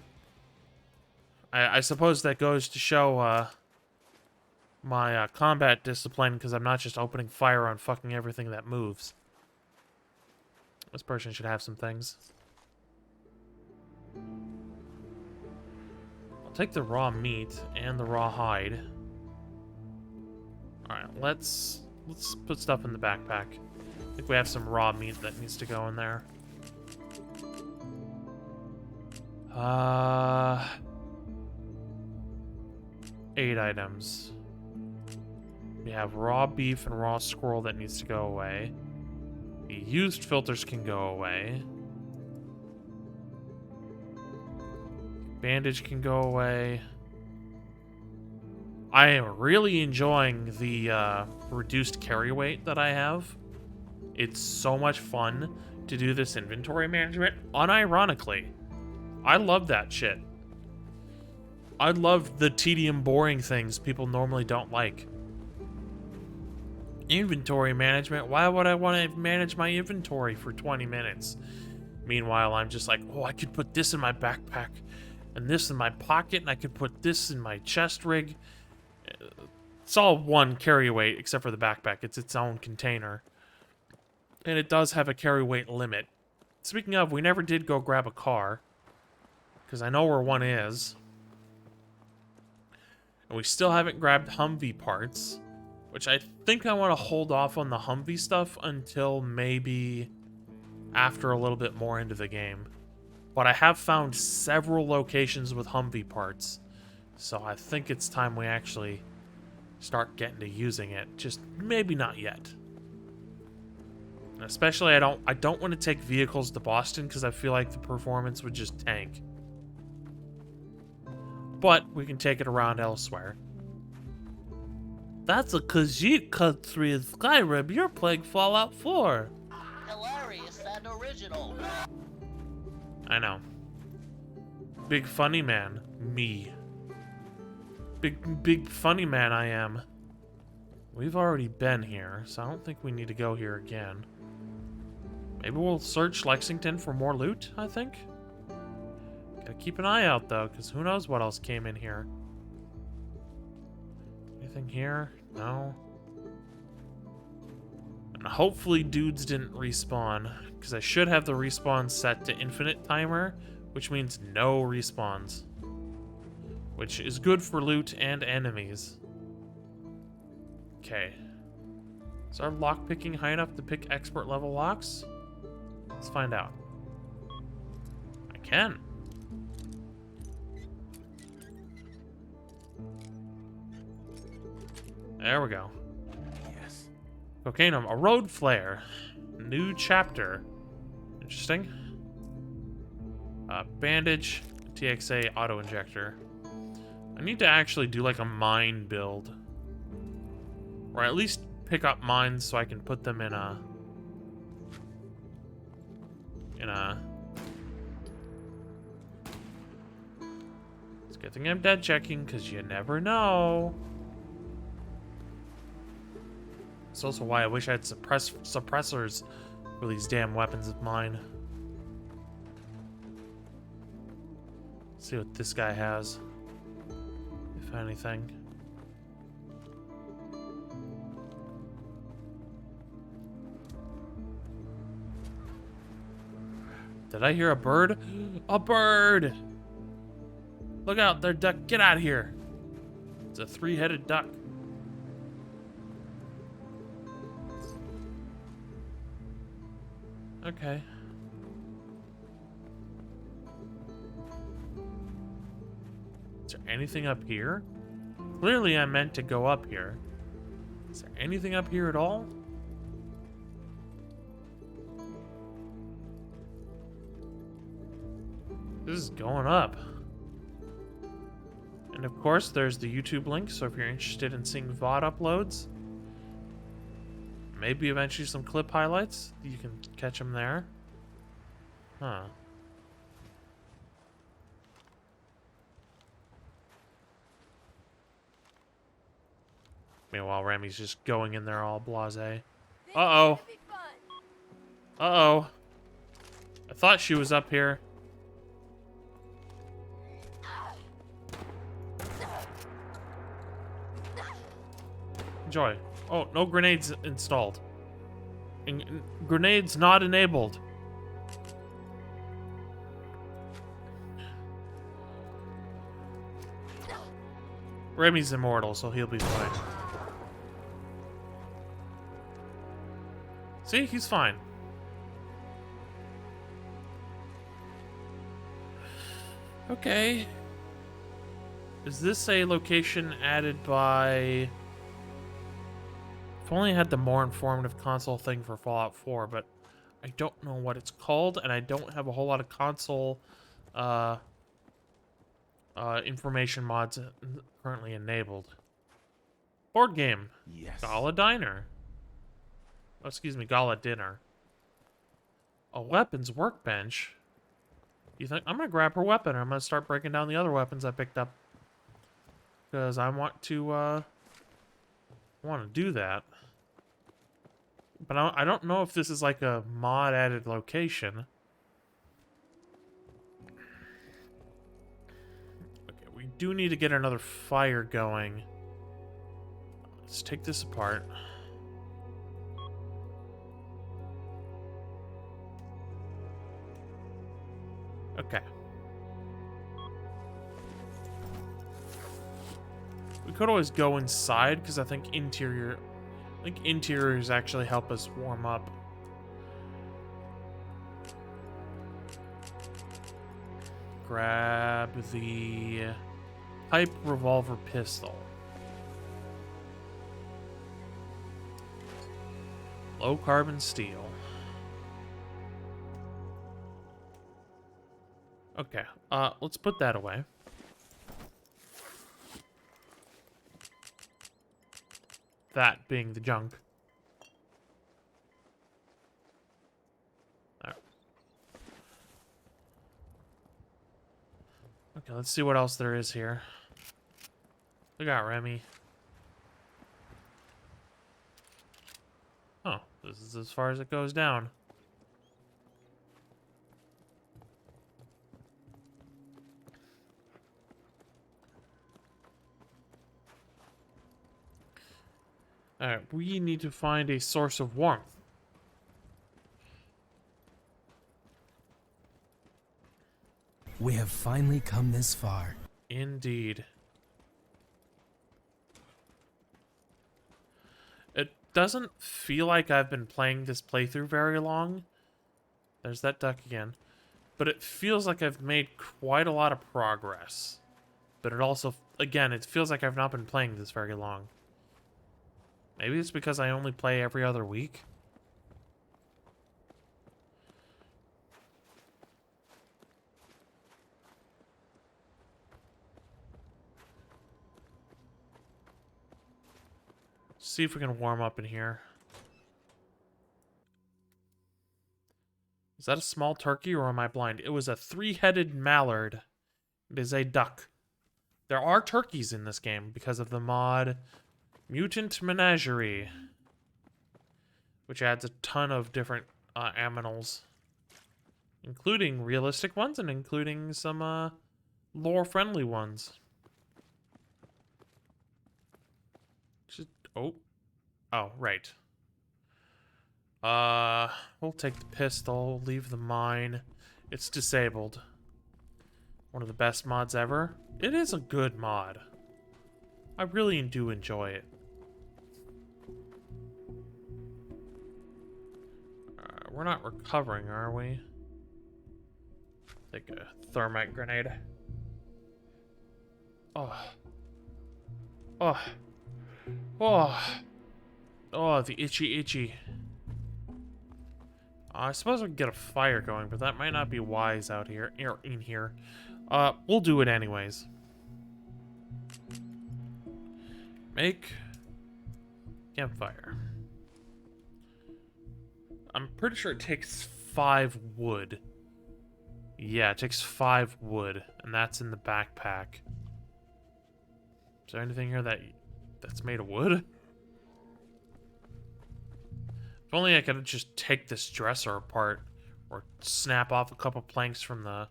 I suppose that goes to show my combat discipline, because I'm not just opening fire on fucking everything that moves. This person should have some things. I'll take the raw meat and the raw hide. Alright, let's put stuff in the backpack. I think we have some raw meat that needs to go in there. 8 items. We have raw beef and raw squirrel that needs to go away. The used filters can go away. Bandage can go away. I am really enjoying the reduced carry weight that I have. It's so much fun to do this inventory management. Unironically, I love that shit. I love the tedium, boring things people normally don't like. Inventory management. Why would I want to manage my inventory for 20 minutes? Meanwhile, I'm just like, oh, I could put this in my backpack and this in my pocket, and I could put this in my chest rig. It's all one carry weight, except for the backpack. It's its own container. And it does have a carry weight limit. Speaking of, we never did go grab a car, because I know where one is. And we still haven't grabbed Humvee parts, which I think I want to hold off on the Humvee stuff until maybe after a little bit more into the game. But I have found several locations with Humvee parts, so I think it's time we actually start getting to using it. Just maybe not yet. And especially, I don't want to take vehicles to Boston because I feel like the performance would just tank. But we can take it around elsewhere. That's a Khajiit country in Skyrim. You're playing Fallout 4. Hilarious and original. I know. Big funny man. Me. Big funny man I am. We've already been here, so I don't think we need to go here again. Maybe we'll search Lexington for more loot, I think. Gotta keep an eye out, though, because who knows what else came in here. Anything here? No. And hopefully dudes didn't respawn, because I should have the respawn set to infinite timer, which means no respawns. Which is good for loot and enemies. Okay. Is our lockpicking high enough to pick expert level locks? Let's find out. I can. There we go. Yes. Cocainum, a road flare. New chapter. Interesting. Bandage, TXA, auto injector. I need to actually do like a mine build. Or at least pick up mines so I can put them in a... It's a good thing I'm dead checking, because you never know. It's also why I wish I had suppressors for these damn weapons of mine. Let's see what this guy has, if anything. Did I hear a bird? A bird! Look out, there, duck. Get out of here. It's a three-headed duck. Okay. Is there anything up here? Clearly I meant to go up here. Is there anything up here at all? This is going up. And of course, there's the YouTube link, so if you're interested in seeing VOD uploads, maybe eventually some clip highlights, you can catch them there. Huh. Meanwhile, Remy's just going in there all blasé. Uh-oh. Uh-oh. I thought she was up here. Enjoy. Oh, no grenades installed. Grenades not enabled. Remy's immortal, so he'll be fine. See, he's fine. Okay. Is this a location added by... I've only had the more informative console thing for Fallout 4, but I don't know what it's called, and I don't have a whole lot of console information mods currently enabled. Board game. Yes. Gala Diner. Oh, excuse me, Gala Dinner. A weapons workbench. You think I'm gonna grab her weapon, or I'm gonna start breaking down the other weapons I picked up, because I want to do that. But I don't know if this is like a mod added location. Okay, we do need to get another fire going. Let's take this apart. Okay. We could always go inside, because I think interiors actually help us warm up. Grab the pipe revolver pistol. Low carbon steel. Okay, let's put that away. That being the junk. There. Okay, let's see what else there is here. Look out, Remy. Oh, this is as far as it goes down. Alright, we need to find a source of warmth. We have finally come this far. Indeed. It doesn't feel like I've been playing this playthrough very long. There's that duck again. But it feels like I've made quite a lot of progress. But it also, again, it feels like I've not been playing this very long. Maybe it's because I only play every other week. See if we can warm up in here. Is that a small turkey or am I blind? It was a three-headed mallard. It is a duck. There are turkeys in this game because of the mod Mutant Menagerie, which adds a ton of different aminals, including realistic ones and including some lore-friendly ones. Oh, right. We'll take the pistol, leave the mine. It's disabled. One of the best mods ever. It is a good mod. I really do enjoy it. We're not recovering, are we? Take a thermite grenade. Oh. Oh. Oh. Oh, the itchy. I suppose we could get a fire going, but that might not be wise out here, in here. We'll do it anyways. Make campfire. I'm pretty sure it takes 5 wood. Yeah, it takes 5 wood, and that's in the backpack. Is there anything here that's made of wood? If only I could just take this dresser apart, or snap off a couple planks from the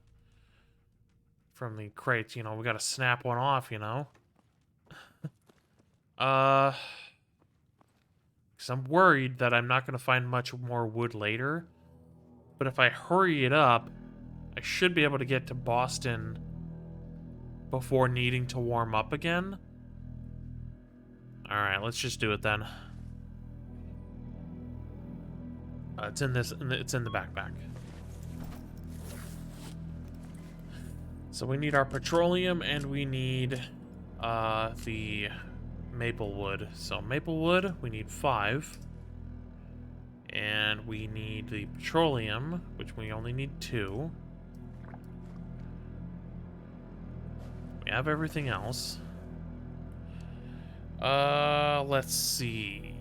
crates. You know, we gotta snap one off, you know? Because I'm worried that I'm not gonna find much more wood later. But if I hurry it up, I should be able to get to Boston before needing to warm up again. Alright, let's just do it then. It's in the backpack. So we need our petroleum and we need the maple wood. So maple wood, we need 5. And we need the petroleum, which we only need 2. We have everything else. Let's see.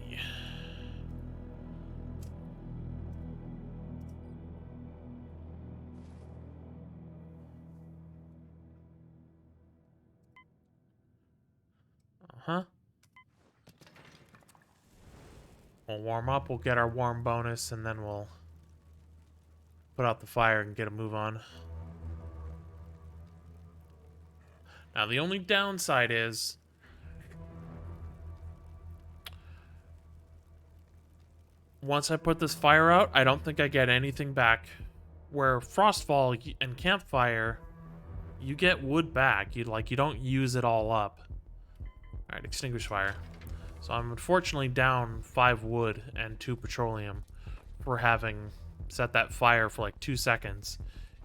We'll warm up, we'll get our warm bonus, and then we'll put out the fire and get a move on. Now, the only downside is once I put this fire out, I don't think I get anything back. Where Frostfall and Campfire, you get wood back. You don't use it all up. Alright, extinguish fire. So I'm unfortunately down 5 wood and 2 petroleum for having set that fire for like 2 seconds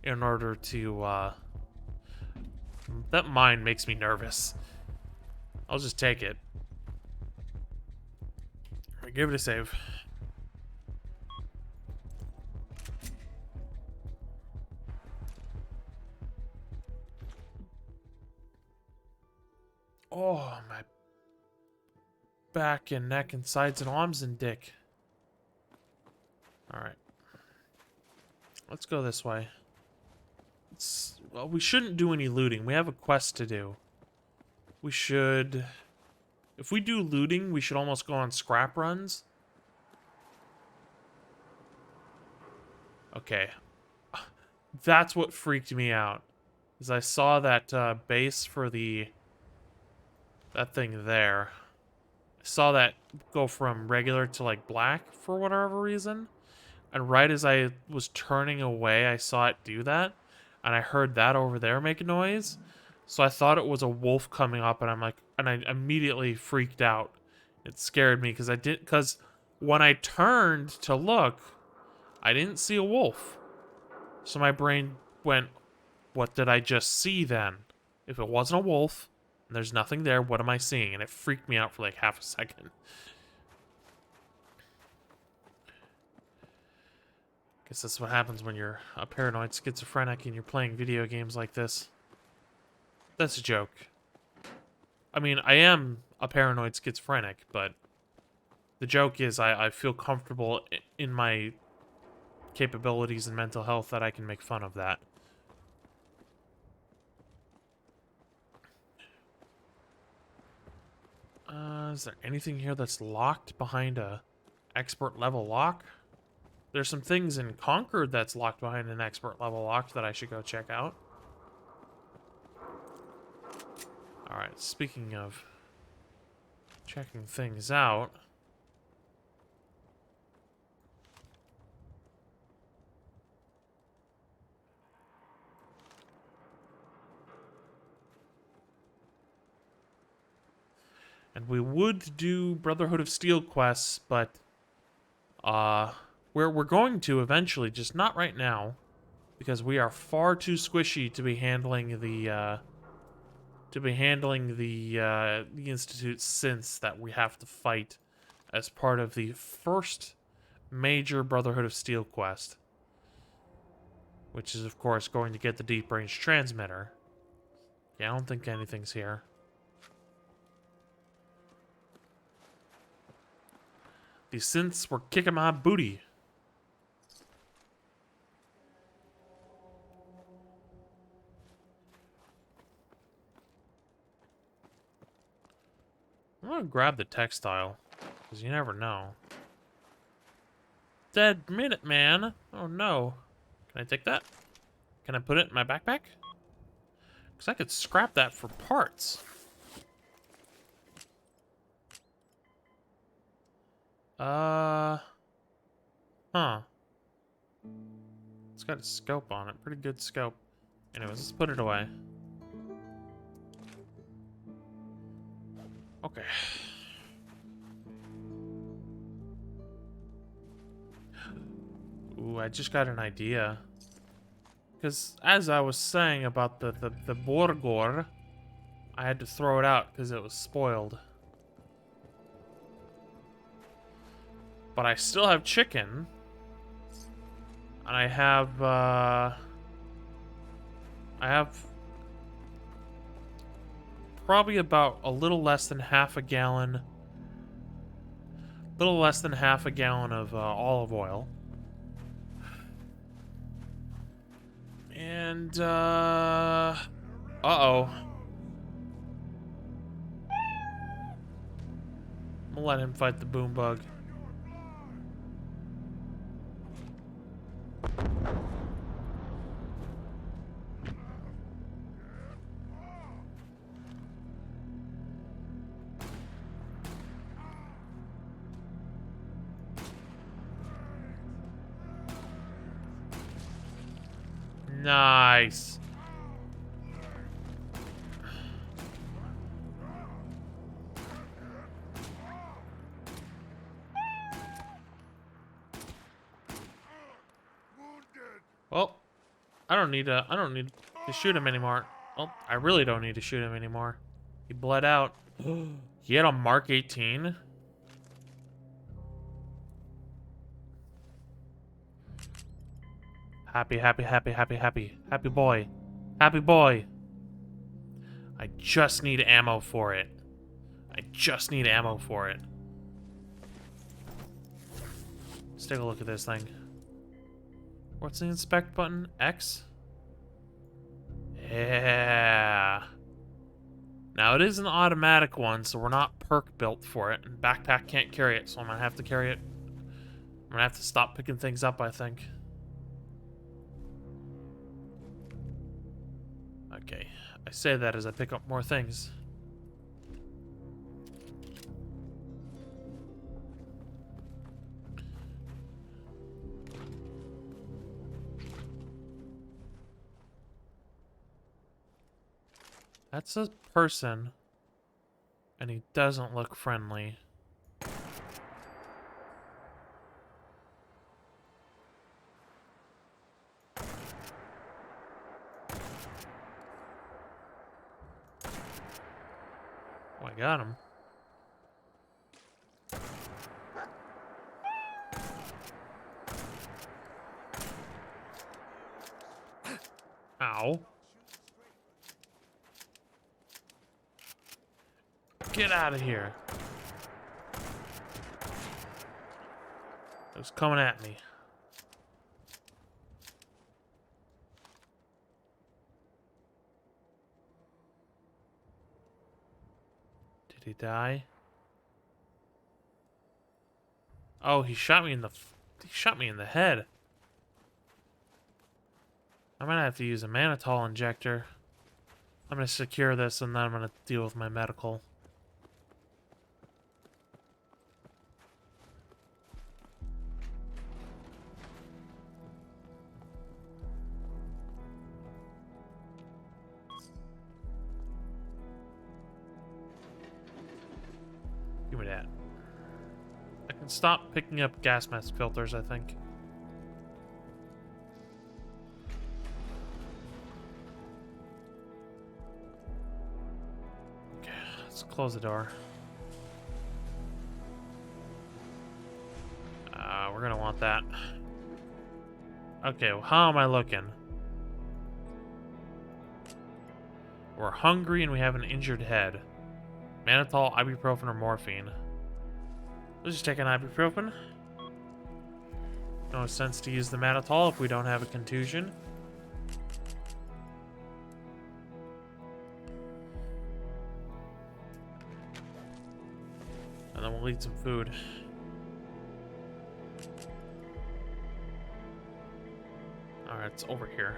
in order to, that mine makes me nervous. I'll just take it. Alright, give it a save. Oh, my back and neck and sides and arms and dick. Alright. Let's go this way. Well, we shouldn't do any looting. We have a quest to do. We should... If we do looting, we should almost go on scrap runs. Okay. That's what freaked me out. Is I saw that base for the... that thing there. I saw that go from regular to like black for whatever reason. And right as I was turning away, I saw it do that. And I heard that over there make a noise. So I thought it was a wolf coming up, and I immediately freaked out. It scared me because when I turned to look, I didn't see a wolf. So my brain went, what did I just see then? If it wasn't a wolf, and there's nothing there, what am I seeing? And it freaked me out for like half a second. Guess that's what happens when you're a paranoid schizophrenic and you're playing video games like this. That's a joke. I mean, I am a paranoid schizophrenic, but the joke is I feel comfortable in my capabilities and mental health that I can make fun of that. Is there anything here that's locked behind a expert level lock? There's some things in Concord that's locked behind an expert level lock that I should go check out. Alright, speaking of checking things out. And we would do Brotherhood of Steel quests, but we're going to eventually, just not right now, because we are far too squishy to be handling the the Institute's synths that we have to fight as part of the first major Brotherhood of Steel quest, which is of course going to get the deep range transmitter. Yeah, I don't think anything's here. These synths were kicking my booty. I'm gonna grab the textile, because you never know. Dead Minuteman? Oh no. Can I take that? Can I put it in my backpack? Because I could scrap that for parts. Huh. It's got a scope on it. Pretty good scope. Anyways, let's put it away. Okay. Ooh, I just got an idea. Because as I was saying about the Borgor, I had to throw it out because it was spoiled. But I still have chicken. And I have probably about a little less than half a gallon of olive oil. And uh-oh. I'm gonna let him fight the boom bug. Nice. Well, I don't need to shoot him anymore. Well, I really don't need to shoot him anymore. He bled out. He had a Mark 18. Happy, happy, happy, happy, happy. Happy boy. Happy boy. I just need ammo for it. I just need ammo for it. Let's take a look at this thing. What's the inspect button? X? Yeah. Now it is an automatic one, so we're not perk built for it. And backpack can't carry it, so I'm gonna have to carry it. I'm gonna have to stop picking things up, I think. Okay, I say that as I pick up more things. That's a person, and he doesn't look friendly. Oh, I got him. Ow. Get out of here. It was coming at me. Did he die? Oh, he shot me in the head. I'm gonna have to use a mannitol injector. I'm gonna secure this and then I'm gonna deal with my medical. Give me that. I can stop picking up gas mask filters, I think. Okay, let's close the door. We're gonna want that. Okay, well, how am I looking? We're hungry and we have an injured head. Mannitol, ibuprofen, or morphine. Let's just take an ibuprofen. No sense to use the mannitol if we don't have a contusion. And then we'll eat some food. Alright, it's over here.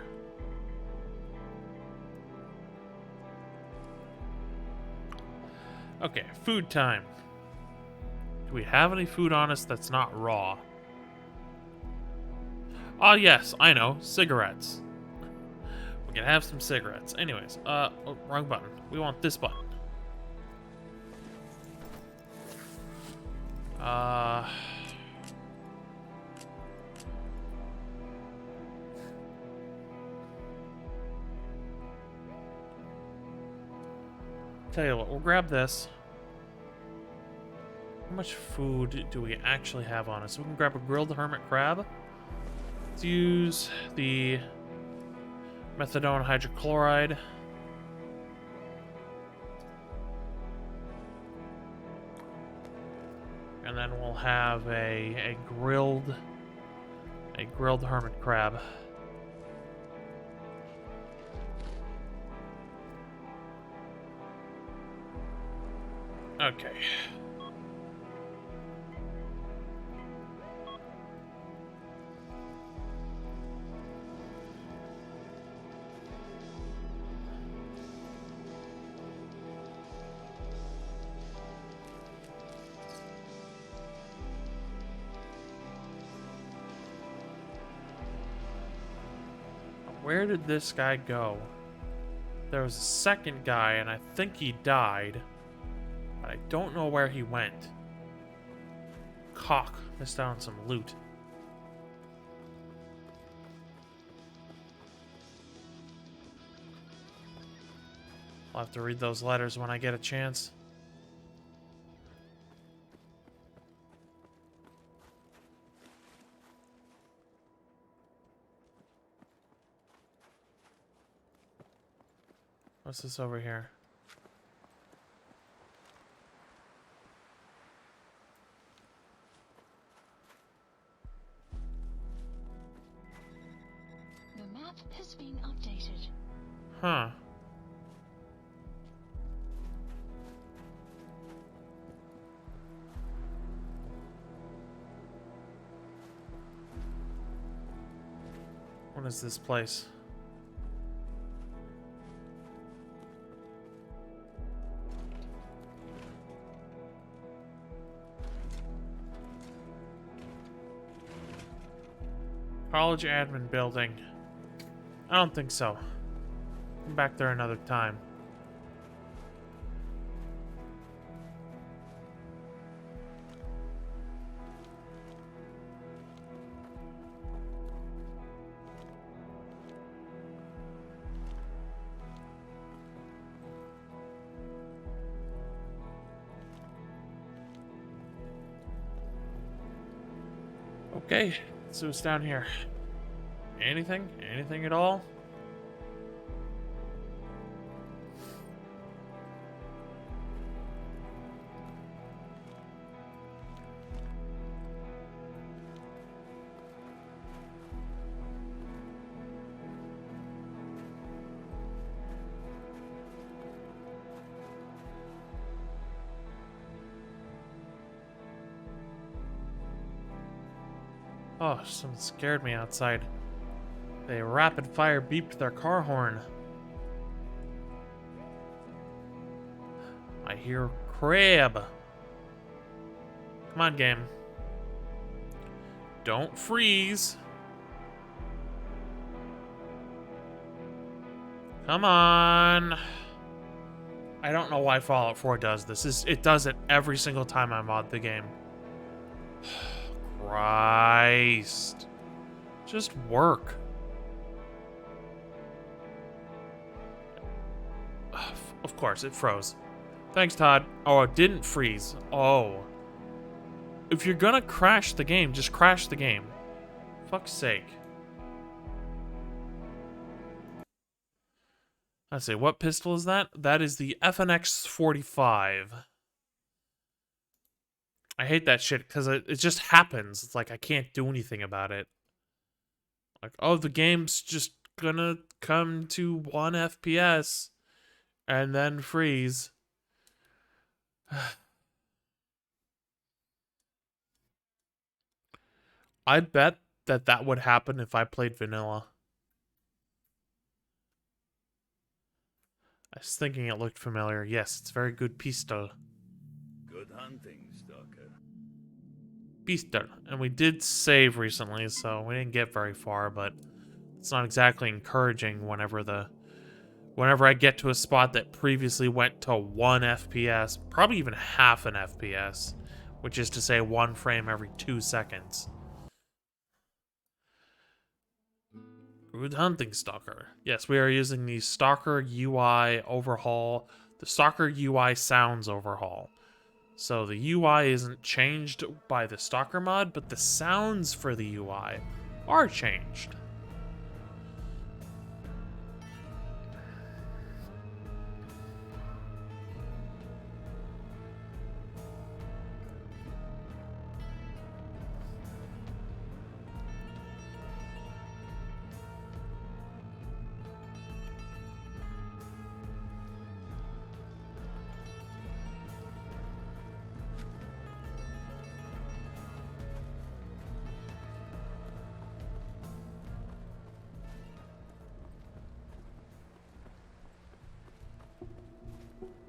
Okay, food time. Do we have any food on us that's not raw? Oh yes, I know, cigarettes. We can have some cigarettes. Anyways, oh, wrong button. We want this button. Tell you what, we'll grab this. How much food do we actually have on us? We can grab a grilled hermit crab. Let's use the methadone hydrochloride. And then we'll have a grilled hermit crab. Okay. Where did this guy go? There was a second guy, and I think he died. But I don't know where he went. Cock. Missed out on some loot. I'll have to read those letters when I get a chance. What's this over here? The map has been updated. Huh. What is this place? College admin building. I don't think so. Come back there another time. Okay, so it's down here. Anything? Anything at all? Oh, someone scared me outside. They rapid fire beeped their car horn. I hear crab. Come on, game. Don't freeze. Come on. I don't know why Fallout 4 does this. It does it every single time I mod the game. Christ. Just work. Of course, it froze. Thanks, Todd. Oh, it didn't freeze. Oh. If you're gonna crash the game, just crash the game. Fuck's sake. Let's see, what pistol is that? That is the FNX 45. I hate that shit because it just happens. It's like I can't do anything about it. Like, oh, the game's just gonna come to 1 FPS and then freeze. I bet that would happen if I played vanilla. I was thinking it looked familiar. Yes, it's a very good pistol. Good hunting, Stalker. Pistol. And we did save recently, so we didn't get very far, but it's not exactly encouraging whenever I get to a spot that previously went to 1 FPS, probably even half an FPS, which is to say 1 frame every 2 seconds. Good hunting, Stalker. Yes, we are using the Stalker UI overhaul, the Stalker UI sounds overhaul. So the UI isn't changed by the Stalker mod, but the sounds for the UI are changed.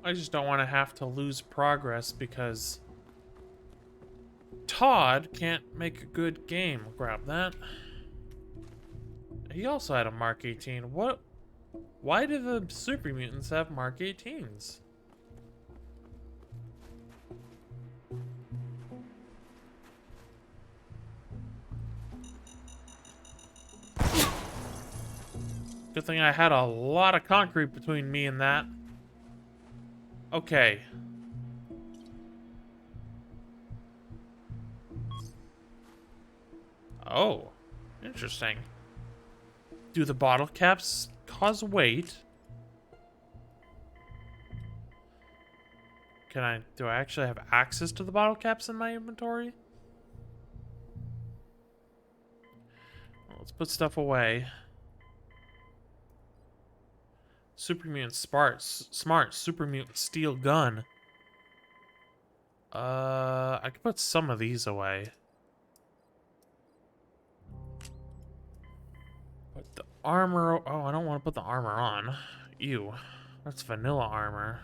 I just don't want to have to lose progress because Todd can't make a good game. Grab that. He also had a Mark 18. What? Why do the Super Mutants have Mark 18s? Good thing I had a lot of concrete between me and that. Okay. Oh, interesting. Do the bottle caps cause weight? Do I actually have access to the bottle caps in my inventory? Well, let's put stuff away. Super Mutant Smart Super Mutant Steel Gun. I could put some of these away. Put the armor. Oh, I don't want to put the armor on. Ew. That's vanilla armor.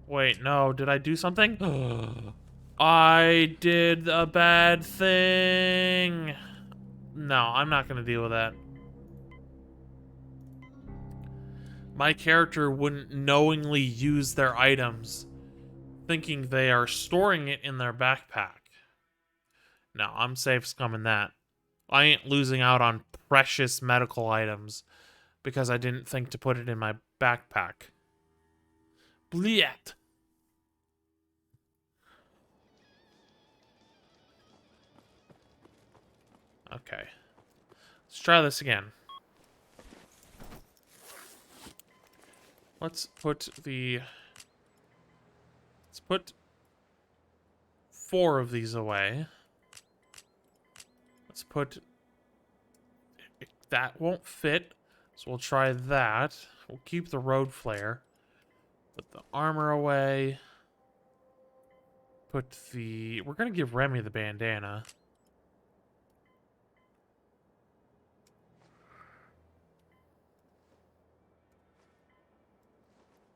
Wait, no. Did I do something? I did a bad thing. No, I'm not going to deal with that. My character wouldn't knowingly use their items, thinking they are storing it in their backpack. No, I'm safe scumming that. I ain't losing out on precious medical items because I didn't think to put it in my backpack. Bliet. Okay. Let's try this again. Let's put 4 of these away. Let's put... That won't fit, so we'll try that. We'll keep the road flare. Put the armor away. Put the... We're gonna give Remy the bandana.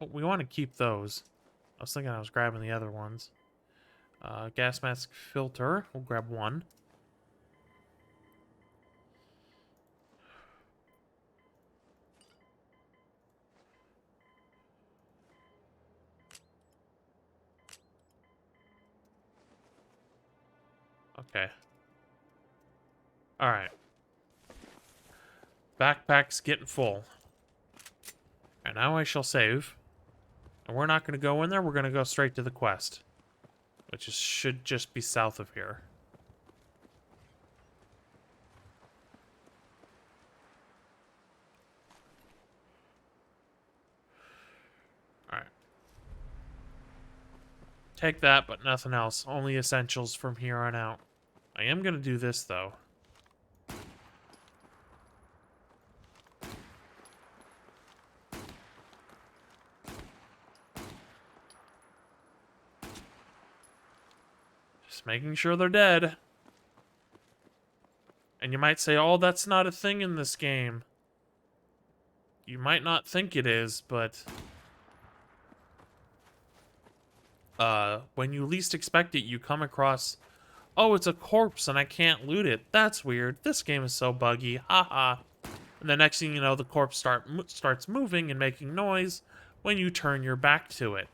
Oh, we want to keep those. I was thinking I was grabbing the other ones. Gas mask filter. We'll grab one. Okay. Alright. Backpack's getting full. And now I shall save. And we're not going to go in there. We're going to go straight to the quest. Which should just be south of here. Alright. Take that, but nothing else. Only essentials from here on out. I am going to do this, though. Just making sure they're dead. And you might say, oh, that's not a thing in this game. You might not think it is, but... when you least expect it, you come across... Oh, it's a corpse and I can't loot it. That's weird. This game is so buggy. Haha. And the next thing you know, the corpse starts moving and making noise when you turn your back to it.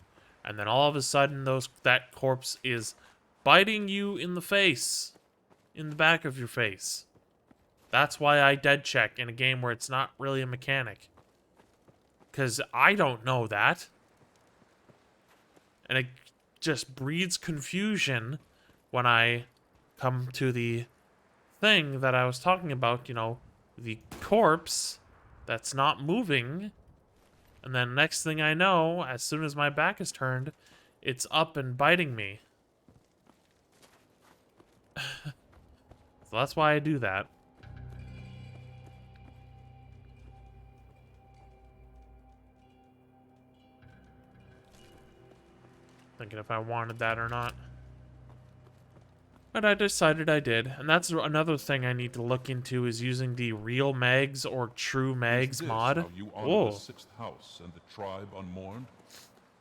And then all of a sudden, that corpse is biting you in the face. In the back of your face. That's why I dead check in a game where it's not really a mechanic. Because I don't know that. And it just breeds confusion when I come to the thing that I was talking about, you know, the corpse that's not moving. And then next thing I know, as soon as my back is turned, it's up and biting me. So that's why I do that. Thinking if I wanted that or not. But I decided I did. And that's another thing I need to look into, is using the real Megs or true Megs mod. How you honor the sixth house and the tribe unmourned?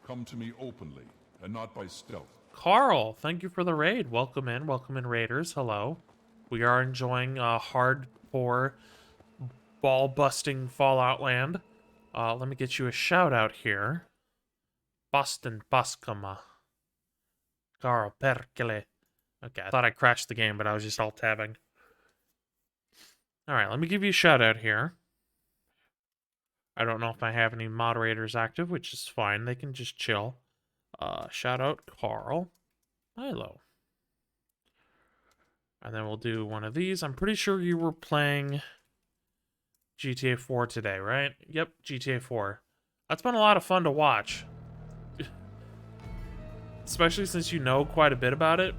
Come to me openly and not by stealth. Carl, thank you for the raid. Welcome in raiders. Hello. We are enjoying hardcore ball-busting Fallout land. Let me get you a shout-out here. Boston Baskama. Carl Perkele. Okay, I thought I crashed the game, but I was just alt-tabbing. Alright, let me give you a shout-out here. I don't know if I have any moderators active, which is fine. They can just chill. Shout-out Carl. Milo. And then we'll do one of these. I'm pretty sure you were playing GTA 4 today, right? Yep, GTA 4. That's been a lot of fun to watch. Especially since you know quite a bit about it.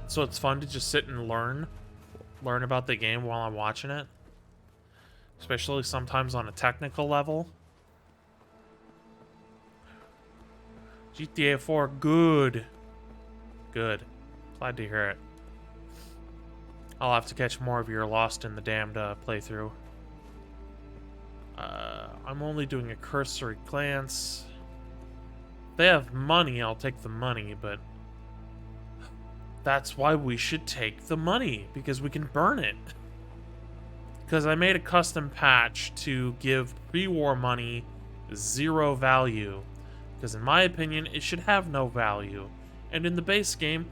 So it's fun to just sit and learn about the game while I'm watching it. Especially sometimes on a technical level. GTA 4, good. Good. Glad to hear it. I'll have to catch more of your Lost in the Damned playthrough. I'm only doing a cursory glance. If they have money, I'll take the money, but... That's why we should take the money, because we can burn it. Because I made a custom patch to give pre-war money 0 value. Because in my opinion, it should have no value. And in the base game,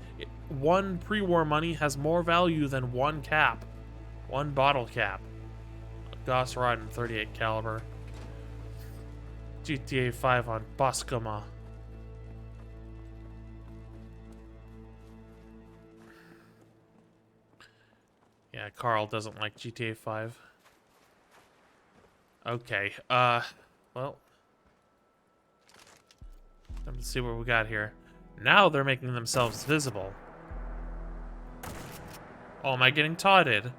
one pre-war money has more value than one cap. One bottle cap. A Gauss Rod and 38 caliber. GTA 5 on Baskama. Yeah, Carl doesn't like GTA 5. Okay, well. Let's see what we got here. Now they're making themselves visible. Oh, am I getting taunted?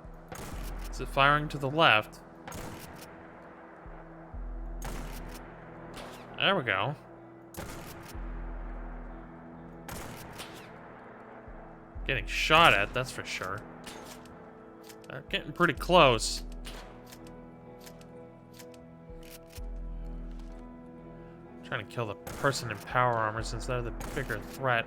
Is it firing to the left? There we go. Getting shot at, that's for sure. They're getting pretty close. Trying to kill the person in power armor since they're the bigger threat.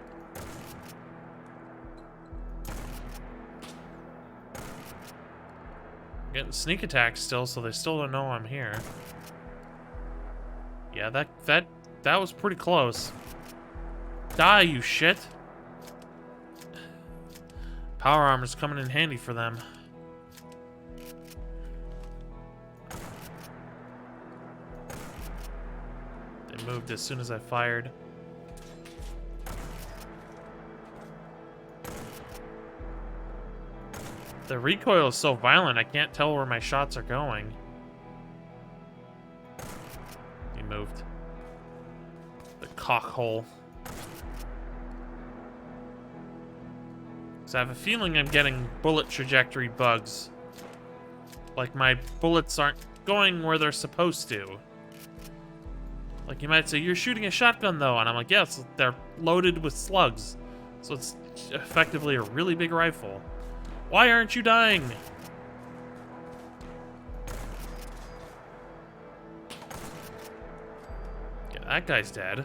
Getting sneak attacks still, so they still don't know I'm here. Yeah, that was pretty close. Die, you shit! Power armor's coming in handy for them. They moved as soon as I fired. The recoil is so violent, I can't tell where my shots are going. He moved. The cockhole. So I have a feeling I'm getting bullet trajectory bugs. Like my bullets aren't going where they're supposed to. Like you might say, you're shooting a shotgun though, and I'm like, yes, they're loaded with slugs. So it's effectively a really big rifle. Why aren't you dying? Yeah, that guy's dead.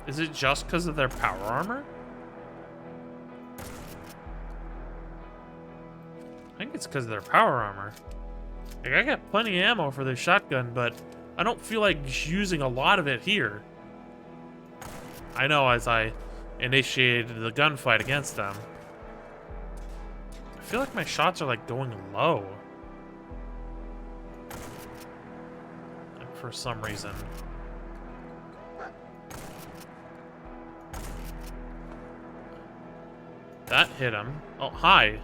Is it just because of their power armor? I think it's because of their power armor. Like, I got plenty of ammo for this shotgun, but I don't feel like using a lot of it here. I know as I initiated the gunfight against them. I feel like my shots are like going low. Like, for some reason. That hit him. Oh, hi.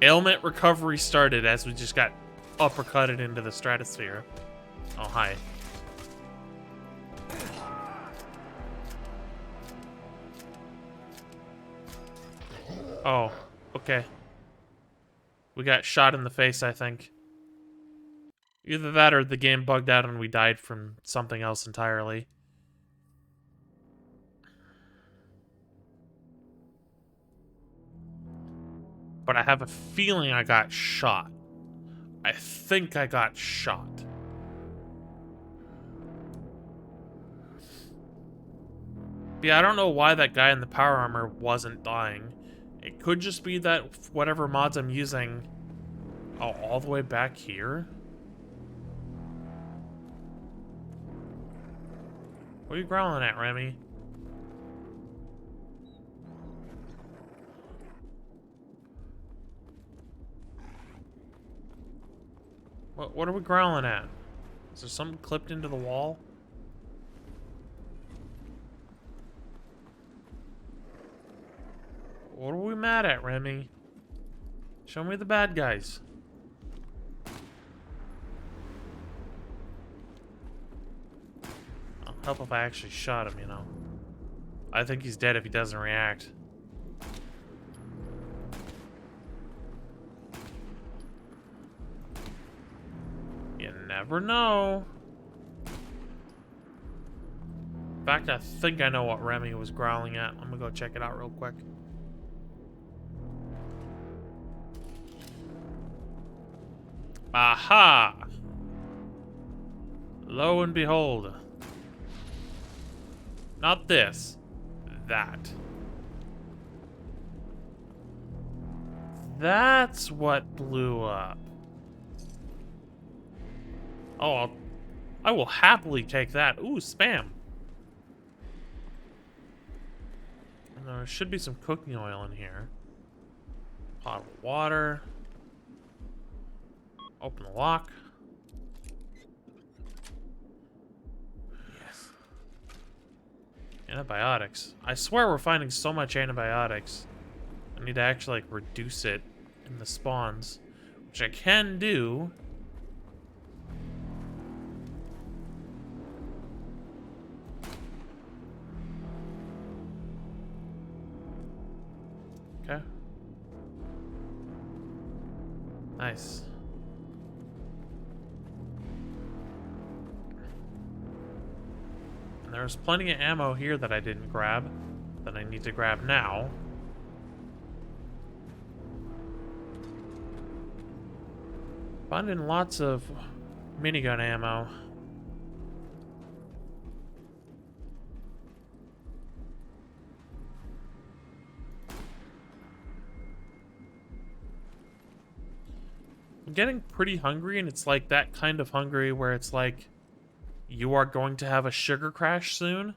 Ailment recovery started as we just got uppercutted into the stratosphere. Oh, hi. Oh, okay. We got shot in the face, I think. Either that or the game bugged out and we died from something else entirely. But I have a feeling I got shot. I think I got shot. Yeah, I don't know why that guy in the power armor wasn't dying. It could just be that whatever mods I'm using... Oh, all the way back here? What are you growling at, Remy? What are we growling at? Is there something clipped into the wall? What are we mad at, Remy? Show me the bad guys. I'll help if I actually shot him, you know. I think he's dead if he doesn't react. You never know. In fact, I think I know what Remy was growling at. I'm gonna go check it out real quick. Aha! Lo and behold. Not this. That. That's what blew up. Oh, I will happily take that. Ooh, spam. And there should be some cooking oil in here. Pot of water. Open the lock. Yes. Antibiotics. I swear we're finding so much antibiotics. I need to actually, like, reduce it in the spawns. Which I can do. Okay. Nice. And there's plenty of ammo here that I didn't grab, that I need to grab now. Finding lots of minigun ammo. I'm getting pretty hungry, and it's like that kind of hungry where it's like you are going to have a sugar crash soon.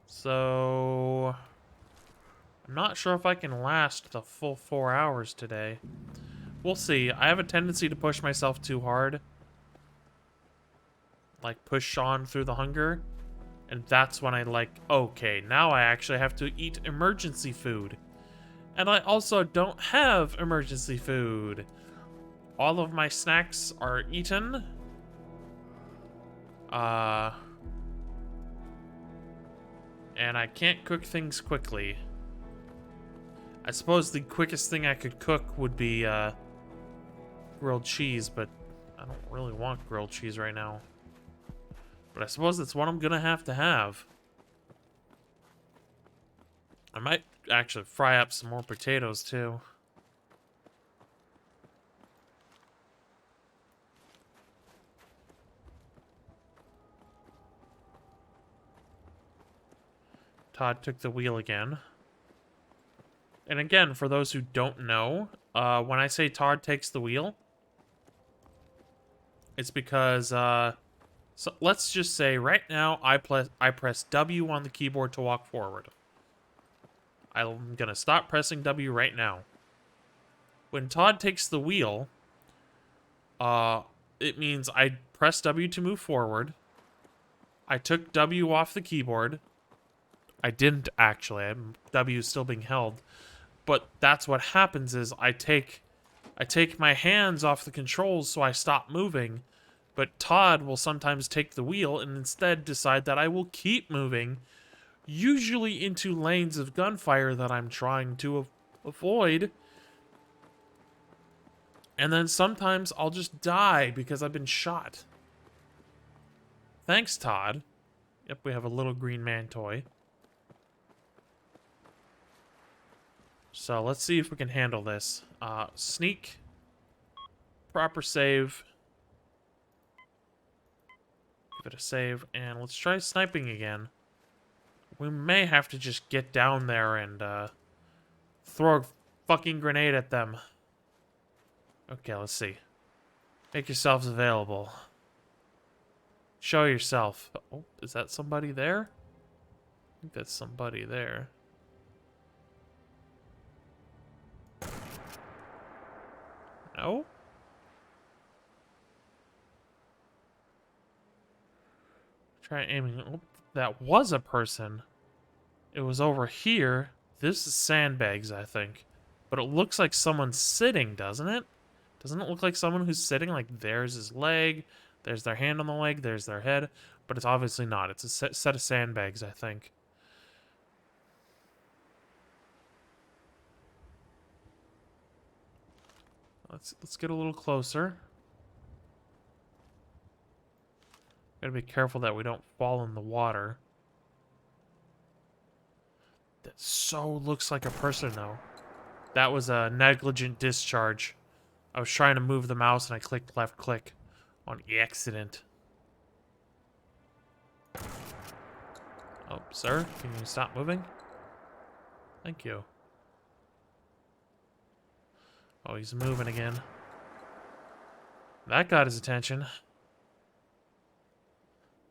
So I'm not sure if I can last the full 4 hours today. We'll see. I have a tendency to push myself too hard. Like, push on through the hunger. And that's when I like, okay, now I actually have to eat emergency food. And I also don't have emergency food. All of my snacks are eaten. And I can't cook things quickly. I suppose the quickest thing I could cook would be, grilled cheese, but I don't really want grilled cheese right now. But I suppose that's what I'm gonna have to have. I might actually fry up some more potatoes, too. Todd took the wheel again. And again, for those who don't know, when I say Todd takes the wheel, it's because, so let's just say right now I press W on the keyboard to walk forward. I'm gonna stop pressing W right now. When Todd takes the wheel, it means I press W to move forward. I took W off the keyboard. I didn't actually. W is still being held. But that's what happens is I take my hands off the controls so I stop moving. But Todd will sometimes take the wheel and instead decide that I will keep moving, usually into lanes of gunfire that I'm trying to avoid. And then sometimes I'll just die because I've been shot. Thanks, Todd. Yep, we have a little green man toy. So let's see if we can handle this. Sneak. Proper save. Give it a save. And let's try sniping again. We may have to just get down there and throw a fucking grenade at them. Okay, let's see. Make yourselves available. Show yourself. Oh, is that somebody there? I think that's somebody there. No? Try aiming. Oh, that was a person. It was over here. This is sandbags, I think. But it looks like someone's sitting, doesn't it? Doesn't it look like someone who's sitting? Like, there's his leg, there's their hand on the leg, there's their head. But it's obviously not. It's a set of sandbags, I think. Let's get a little closer. Gotta be careful that we don't fall in the water. That so looks like a person, though. That was a negligent discharge. I was trying to move the mouse and I clicked left click on accident. Oh, sir, can you stop moving? Thank you. Oh, he's moving again. That got his attention.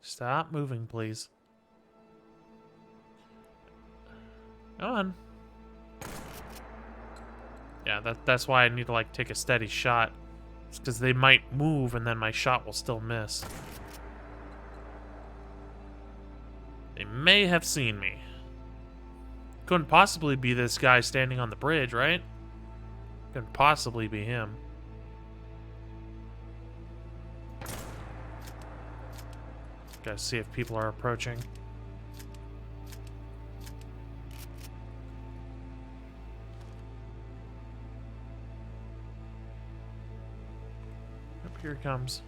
Stop moving, please. Come on. Yeah, that's why I need to, like, take a steady shot. It's because they might move and then my shot will still miss. They may have seen me. Couldn't possibly be this guy standing on the bridge, right? Couldn't possibly be him. Gotta see if people are approaching. Yep, here he comes.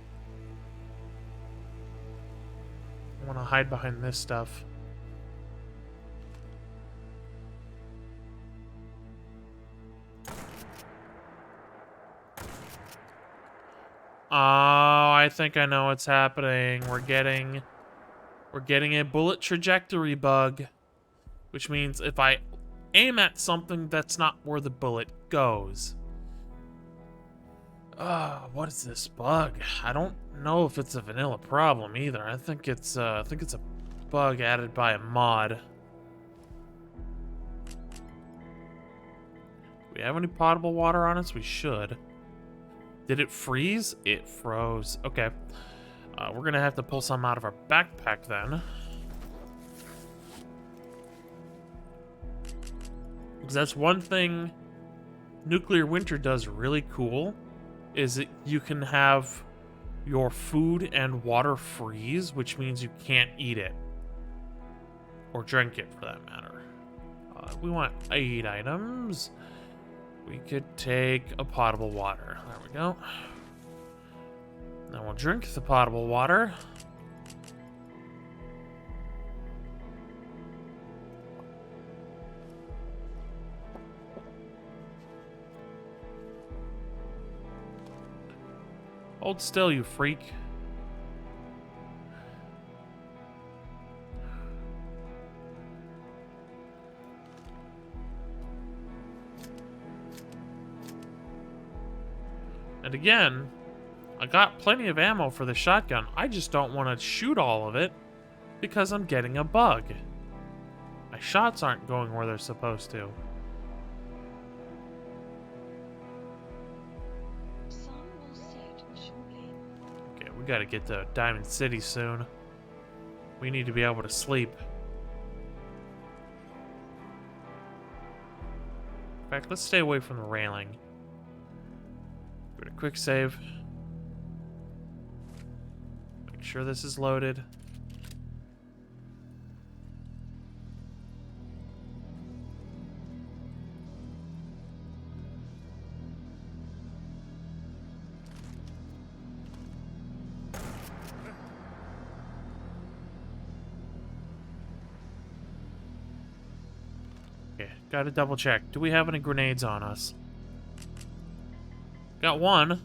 I want to hide behind this stuff. Oh, I think I know what's happening. We're getting a bullet trajectory bug, which means if I aim at something, that's not where the bullet goes. What is this bug? I don't know if it's a vanilla problem either. I think it's a bug added by a mod. Do we have any potable water on us? We should. Did it freeze? It froze. Okay. We're gonna have to pull some out of our backpack then. Because that's one thing Nuclear Winter does really cool, is that you can have your food and water freeze, which means you can't eat it. Or drink it, for that matter. We want 8 items. We could take a potable water. There we go. Then we'll drink the potable water. Hold still, you freak. And again, I got plenty of ammo for the shotgun. I just don't want to shoot all of it because I'm getting a bug. My shots aren't going where they're supposed to. Sun will set shortly. Okay, we gotta get to Diamond City soon. We need to be able to sleep. In fact, let's stay away from the railing. Give it a quick save. Make sure this is loaded. Okay, gotta double check. Do we have any grenades on us? Got one.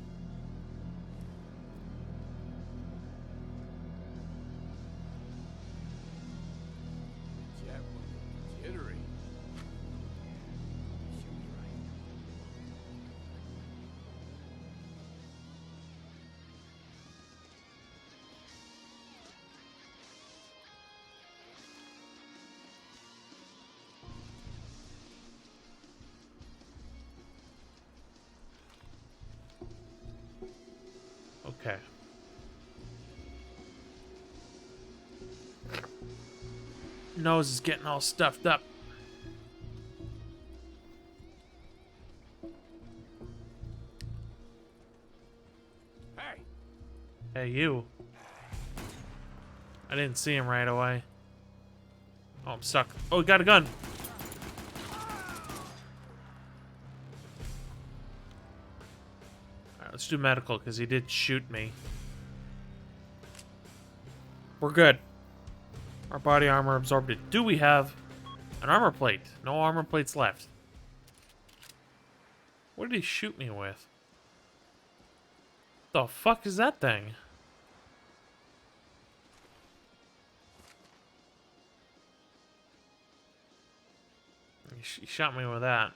Jet was jittery. Should be right. Okay. Nose is getting all stuffed up. Hey, Hey, you. I didn't see him right away. Oh, I'm stuck. Oh, he got a gun. Alright, let's do medical, because he did shoot me. We're good. Our body armor absorbed it. Do we have an armor plate? No armor plates left. What did he shoot me with? The fuck is that thing? He shot me with that.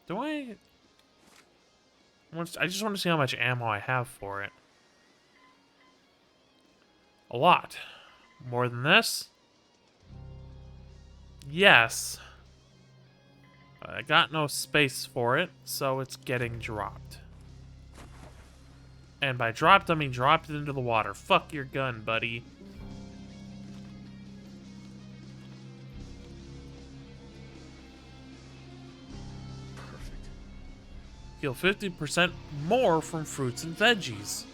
Do I just want to see how much ammo I have for it. A lot. More than this? Yes. I got no space for it, so it's getting dropped. And by dropped, I mean dropped it into the water. Fuck your gun, buddy. perfect. Heal 50% more from fruits and veggies.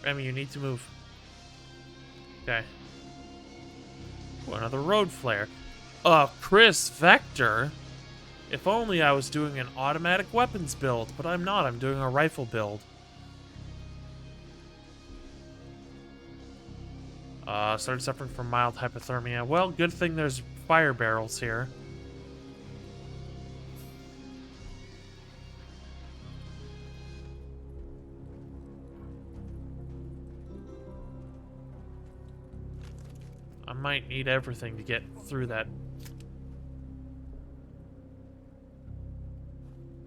Remy, you need to move. Okay. Ooh, another road flare. Chris Vector. If only I was doing an automatic weapons build, but I'm not. I'm doing a rifle build. Started suffering from mild hypothermia. Well, good thing there's fire barrels here. I'm might need everything to get through that.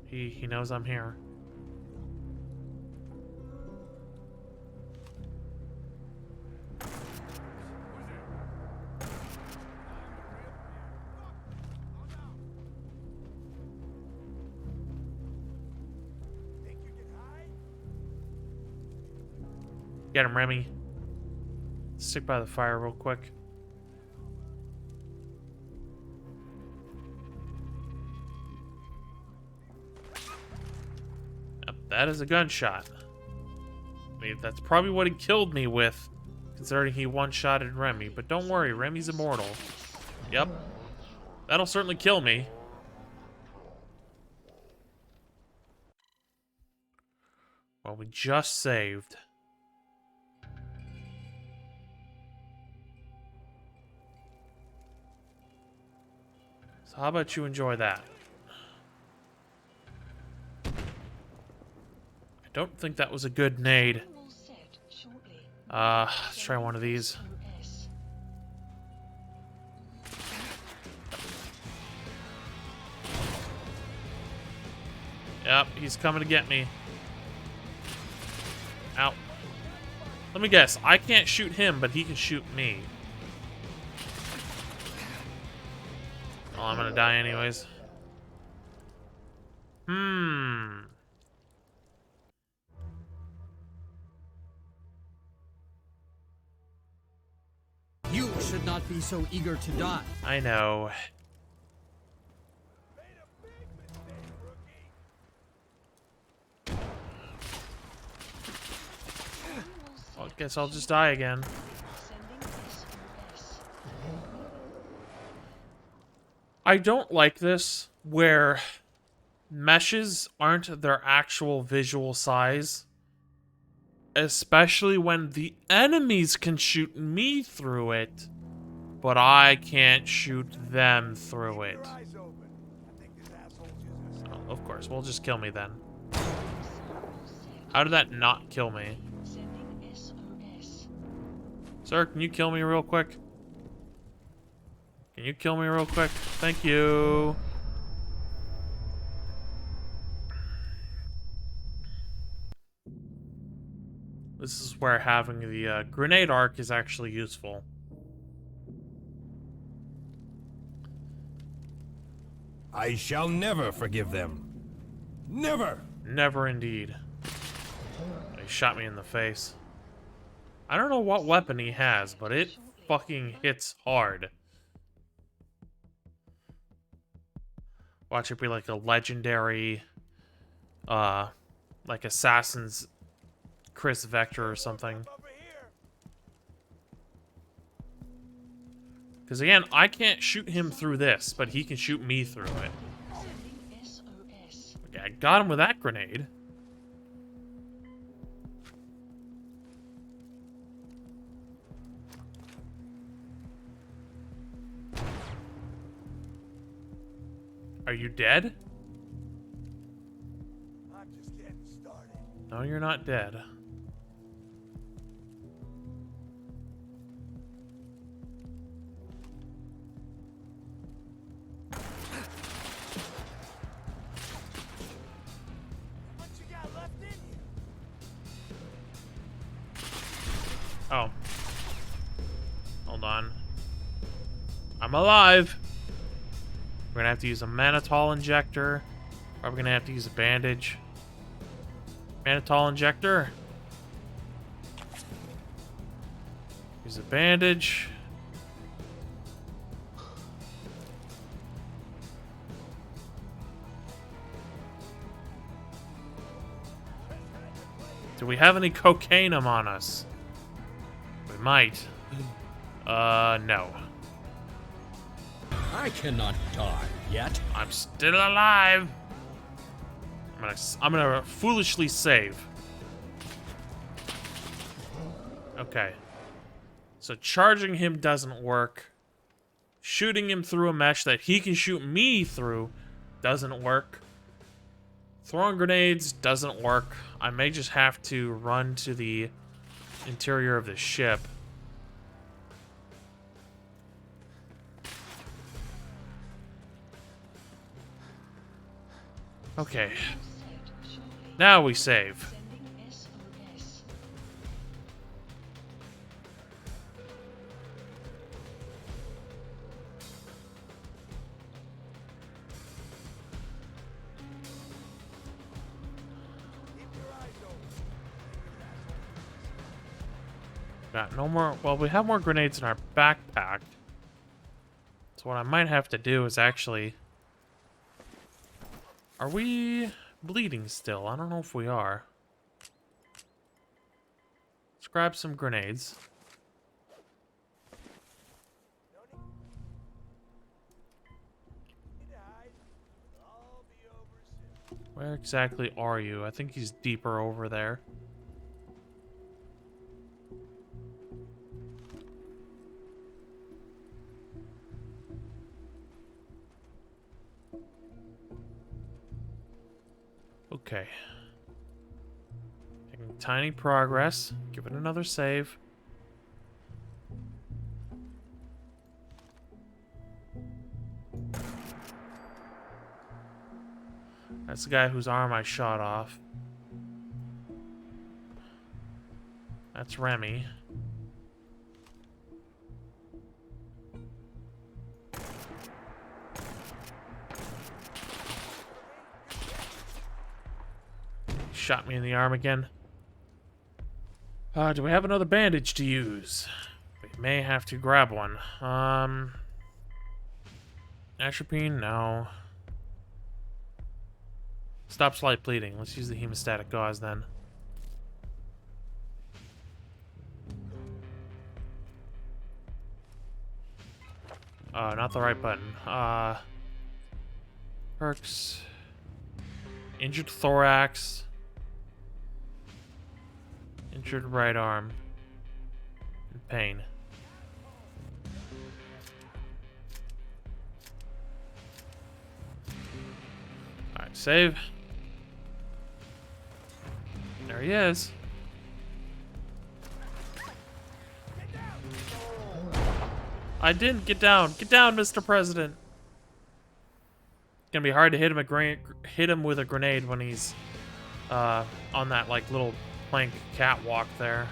He knows I'm here. Get him, Remy. Stick by the fire real quick. Yep, that is a gunshot. I mean, that's probably what he killed me with, considering he one-shotted Remy. But don't worry, Remy's immortal. Yep. That'll certainly kill me. Well, we just saved. So how about you enjoy that? I don't think that was a good nade. Let's try one of these. Yep, he's coming to get me. Ow. Let me guess, I can't shoot him, but he can shoot me. Well, I'm gonna die anyways. You should not be so eager to die. I know. Well, I guess I'll just die again. I don't like this, where meshes aren't their actual visual size. Especially when the enemies can shoot me through it, but I can't shoot them through it. Oh, of course, well, just kill me then. How did that not kill me? Sir, can you kill me real quick? Can you kill me real quick? Thank you. This is where having the grenade arc is actually useful. I shall never forgive them. Never! Never indeed. He shot me in the face. I don't know what weapon he has, but it fucking hits hard. Watch it be like a legendary, like Assassin's Chris Vector or something. Because again, I can't shoot him through this, but he can shoot me through it. Okay, I got him with that grenade. Are you dead? I'm just getting started. No, you're not dead. What you got left in you? Oh. Hold on. I'm alive. We're gonna have to use a mannitol injector. Probably gonna have to use a bandage. Mannitol injector. Use a bandage. Do we have any cocaine on us? We might. No. I cannot die yet. I'm still alive. I'm gonna foolishly save. Okay. So charging him doesn't work. Shooting him through a mesh that he can shoot me through doesn't work. Throwing grenades doesn't work. I may just have to run to the interior of the ship. Okay. Now we save. Got no more. Well, we have more grenades in our backpack. So what I might have to do is actually. Are we bleeding still? I don't know if we are. Let's grab some grenades. Where exactly are you? I think he's deeper over there. Okay. Making tiny progress. Give it another save. That's the guy whose arm I shot off. That's Remy. Shot me in the arm again. Do we have another bandage to use? We may have to grab one. Atropine? No. Stop slight bleeding. Let's use the hemostatic gauze then. Not the right button. Perks. Injured thorax. Injured right arm. And pain. Alright, save. There he is. I didn't get down. Get down, Mr. President. It's gonna be hard to hit him with a grenade when he's on that like little plank catwalk there.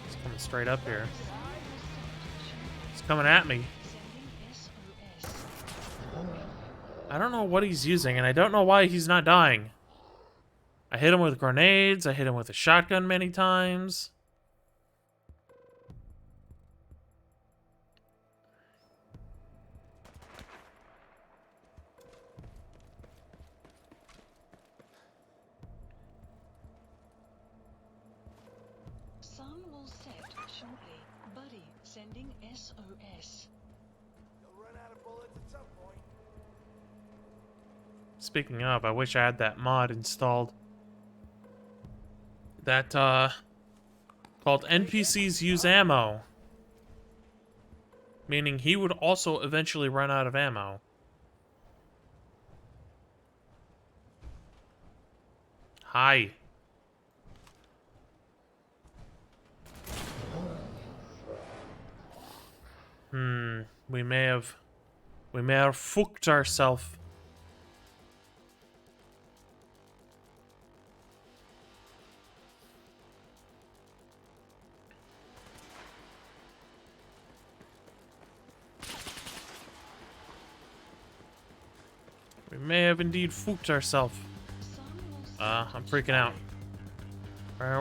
He's coming straight up here. He's coming at me. I don't know what he's using, and I don't know why he's not dying. I hit him with grenades, I hit him with a shotgun many times. Sun will set shortly. Buddy, sending SOS. You'll run out of bullets at some point. Speaking of, I wish I had that mod installed. That, called NPCs use ammo. Meaning he would also eventually run out of ammo. Hi. We may have fucked ourselves. We may have indeed fooked ourselves. I'm freaking out.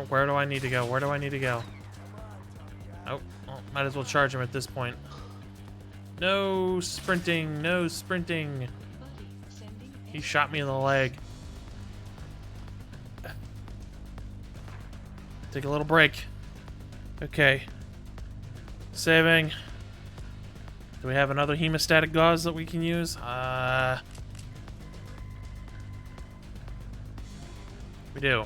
Where do I need to go? Where do I need to go? Oh, well, might as well charge him at this point. No sprinting, no sprinting. He shot me in the leg. Take a little break. Okay. Saving. Do we have another hemostatic gauze that we can use? We do.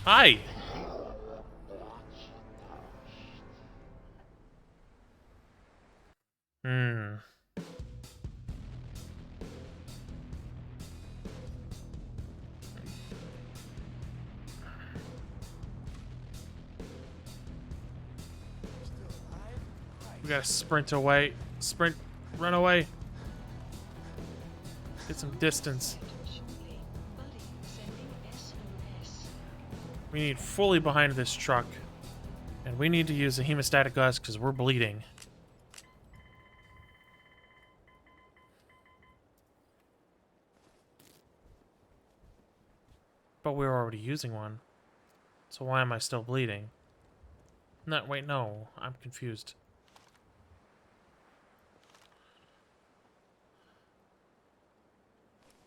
Hi! We gotta sprint away. Sprint. Run away. Get some distance. Shortly. Buddy, sending SOS. We need fully behind this truck. And we need to use a hemostatic gauze because we're bleeding. But we were already using one. So why am I still bleeding? No, wait, no. I'm confused.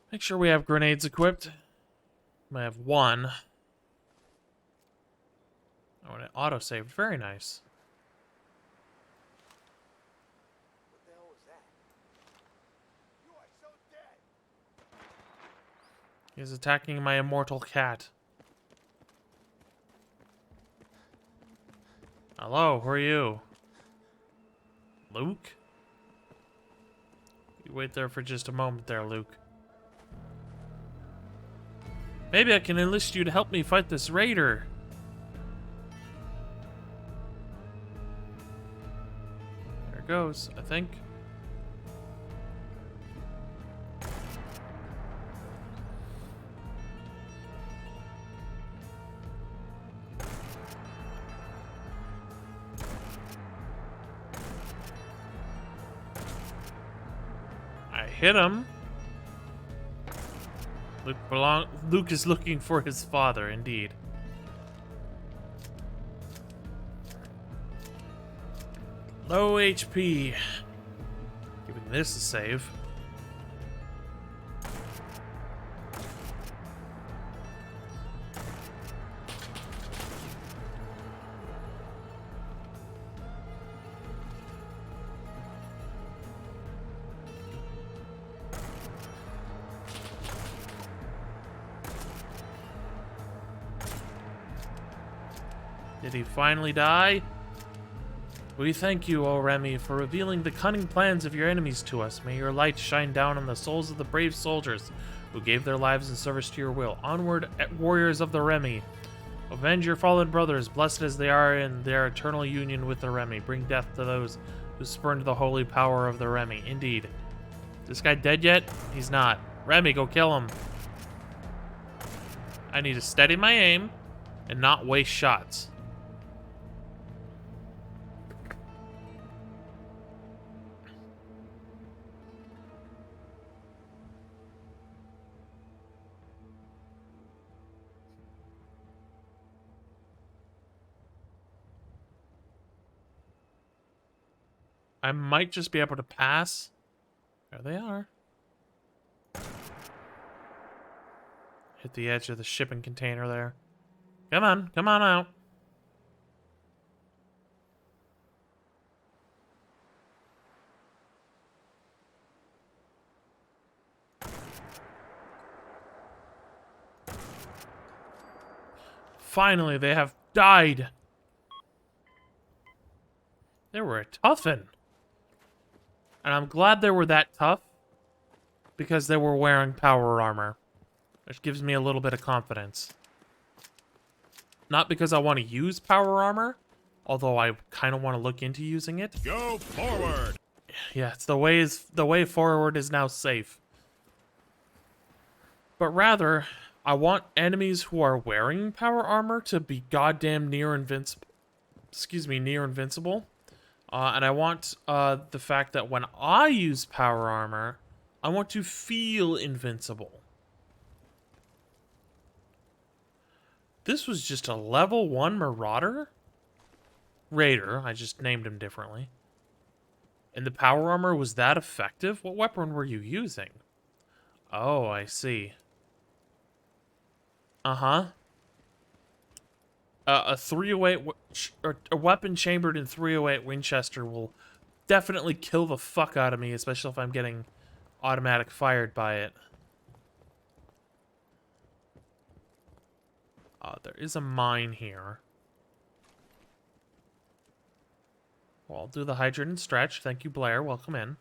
Make sure we have grenades equipped. I have one. Oh, and it auto-saved. Very nice. What the hell was that? You are so dead! He's attacking my immortal cat. Hello, who are you? Luke? You wait there for just a moment there, Luke. Maybe I can enlist you to help me fight this raider. There it goes, I think. I hit him. Luke is looking for his father, indeed. Low HP. Giving this a save. Did he finally die? We thank you, O Remy, for revealing the cunning plans of your enemies to us. May your light shine down on the souls of the brave soldiers who gave their lives in service to your will. Onward, warriors of the Remy. Avenge your fallen brothers, blessed as they are in their eternal union with the Remy. Bring death to those who spurned the holy power of the Remy. Indeed. This guy dead yet? He's not. Remy, go kill him. I need to steady my aim and not waste shots. I might just be able to pass. There they are. Hit the edge of the shipping container there. Come on out. Finally, they have died. They were a toughin'. And I'm glad they were that tough because they were wearing power armor, which gives me a little bit of confidence. Not because I want to use power armor, although I kind of want to look into using it. Go forward! Yeah, it's the way forward is now safe. But rather, I want enemies who are wearing power armor to be goddamn near invincible. Near invincible. And I want the fact that when I use power armor, I want to feel invincible. This was just a level 1 Marauder? Raider, I just named him differently. And the power armor was that effective? What weapon were you using? Oh, I see. Uh-huh. A 308, a weapon chambered in 308 Winchester will definitely kill the fuck out of me, especially if I'm getting automatic fired by it. There is a mine here. Well, I'll do the hydrant and stretch. Thank you, Blair. Welcome in.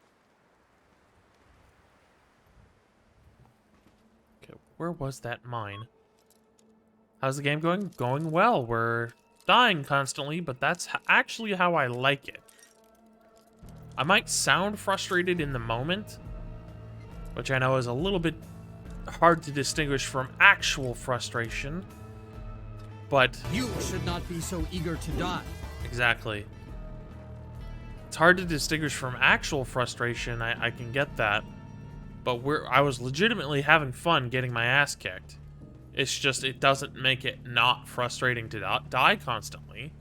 Okay, where was that mine? How's the game going? Going well. We're dying constantly, but that's actually how I like it. I might sound frustrated in the moment, which I know is a little bit hard to distinguish from actual frustration, but... You should not be so eager to die. Exactly. It's hard to distinguish from actual frustration, I can get that, but I was legitimately having fun getting my ass kicked. It's just, it doesn't make it not frustrating to die constantly.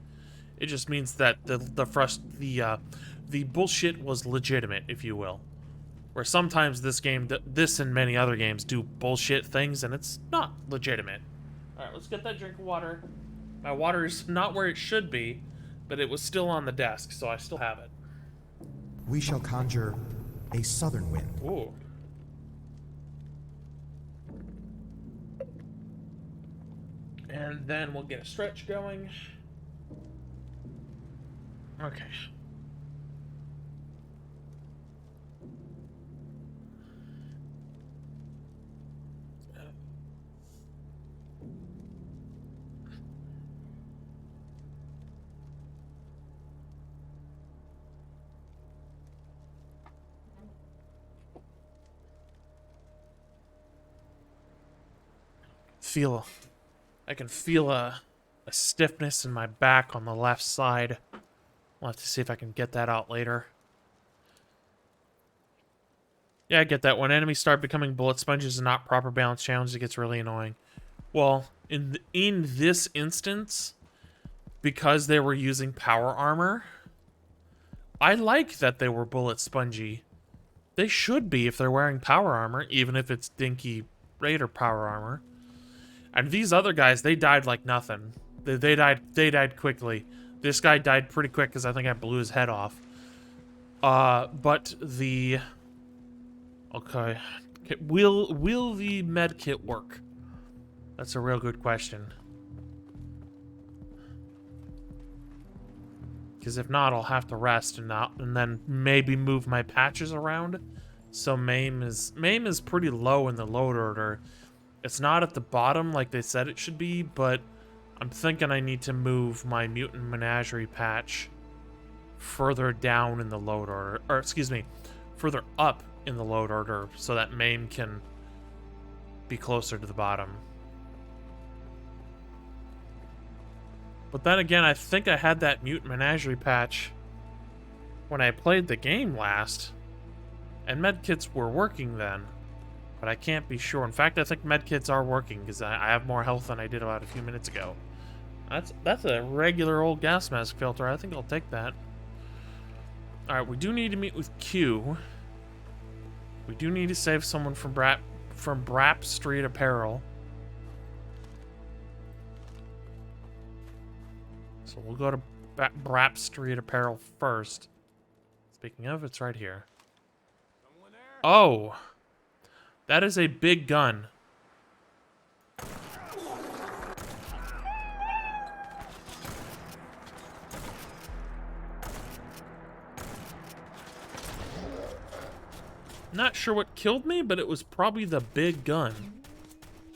It just means that the bullshit was legitimate, if you will. Where sometimes this game, this and many other games, do bullshit things, and it's not legitimate. Alright, let's get that drink of water. My water is not where it should be, but it was still on the desk, so I still have it. We shall conjure a southern wind. Ooh. And then we'll get a stretch going. Okay. I can feel a stiffness in my back on the left side. We'll have to see if I can get that out later. Yeah, I get that. When enemies start becoming bullet sponges and not proper balance challenges, it gets really annoying. Well, in this instance, because they were using power armor, I like that they were bullet spongy. They should be if they're wearing power armor, even if it's dinky Raider power armor. And these other guys, they died like nothing. They died quickly. This guy died pretty quick because I think I blew his head off. But the... Okay. Will the med kit work? That's a real good question. Because if not, I'll have to rest and then maybe move my patches around. So MAME is pretty low in the load order. It's not at the bottom like they said it should be, but I'm thinking I need to move my Mutant Menagerie patch further down in the load order, or excuse me, further up in the load order so that MAME can be closer to the bottom. But then again, I think I had that Mutant Menagerie patch when I played the game last, and medkits were working then. But I can't be sure. In fact, I think medkits are working because I have more health than I did about a few minutes ago. That's a regular old gas mask filter. I think I'll take that. Alright, we do need to meet with Q. We do need to save someone from Brap Street Apparel. So we'll go to Brap Street Apparel first. Speaking of, it's right here. Oh! That is a big gun. Not sure what killed me, but it was probably the big gun.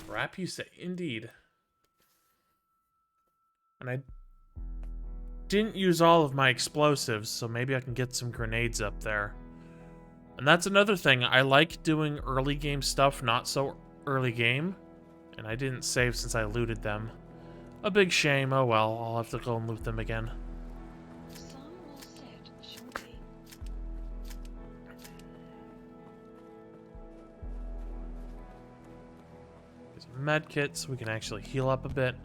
Rap, you say? Indeed. And I didn't use all of my explosives, so maybe I can get some grenades up there. And that's another thing. I like doing early game stuff, not so early game. And I didn't save since I looted them. A big shame. Oh well, I'll have to go and loot them again. The sun will set shortly. Get some med kits. We can actually heal up a bit.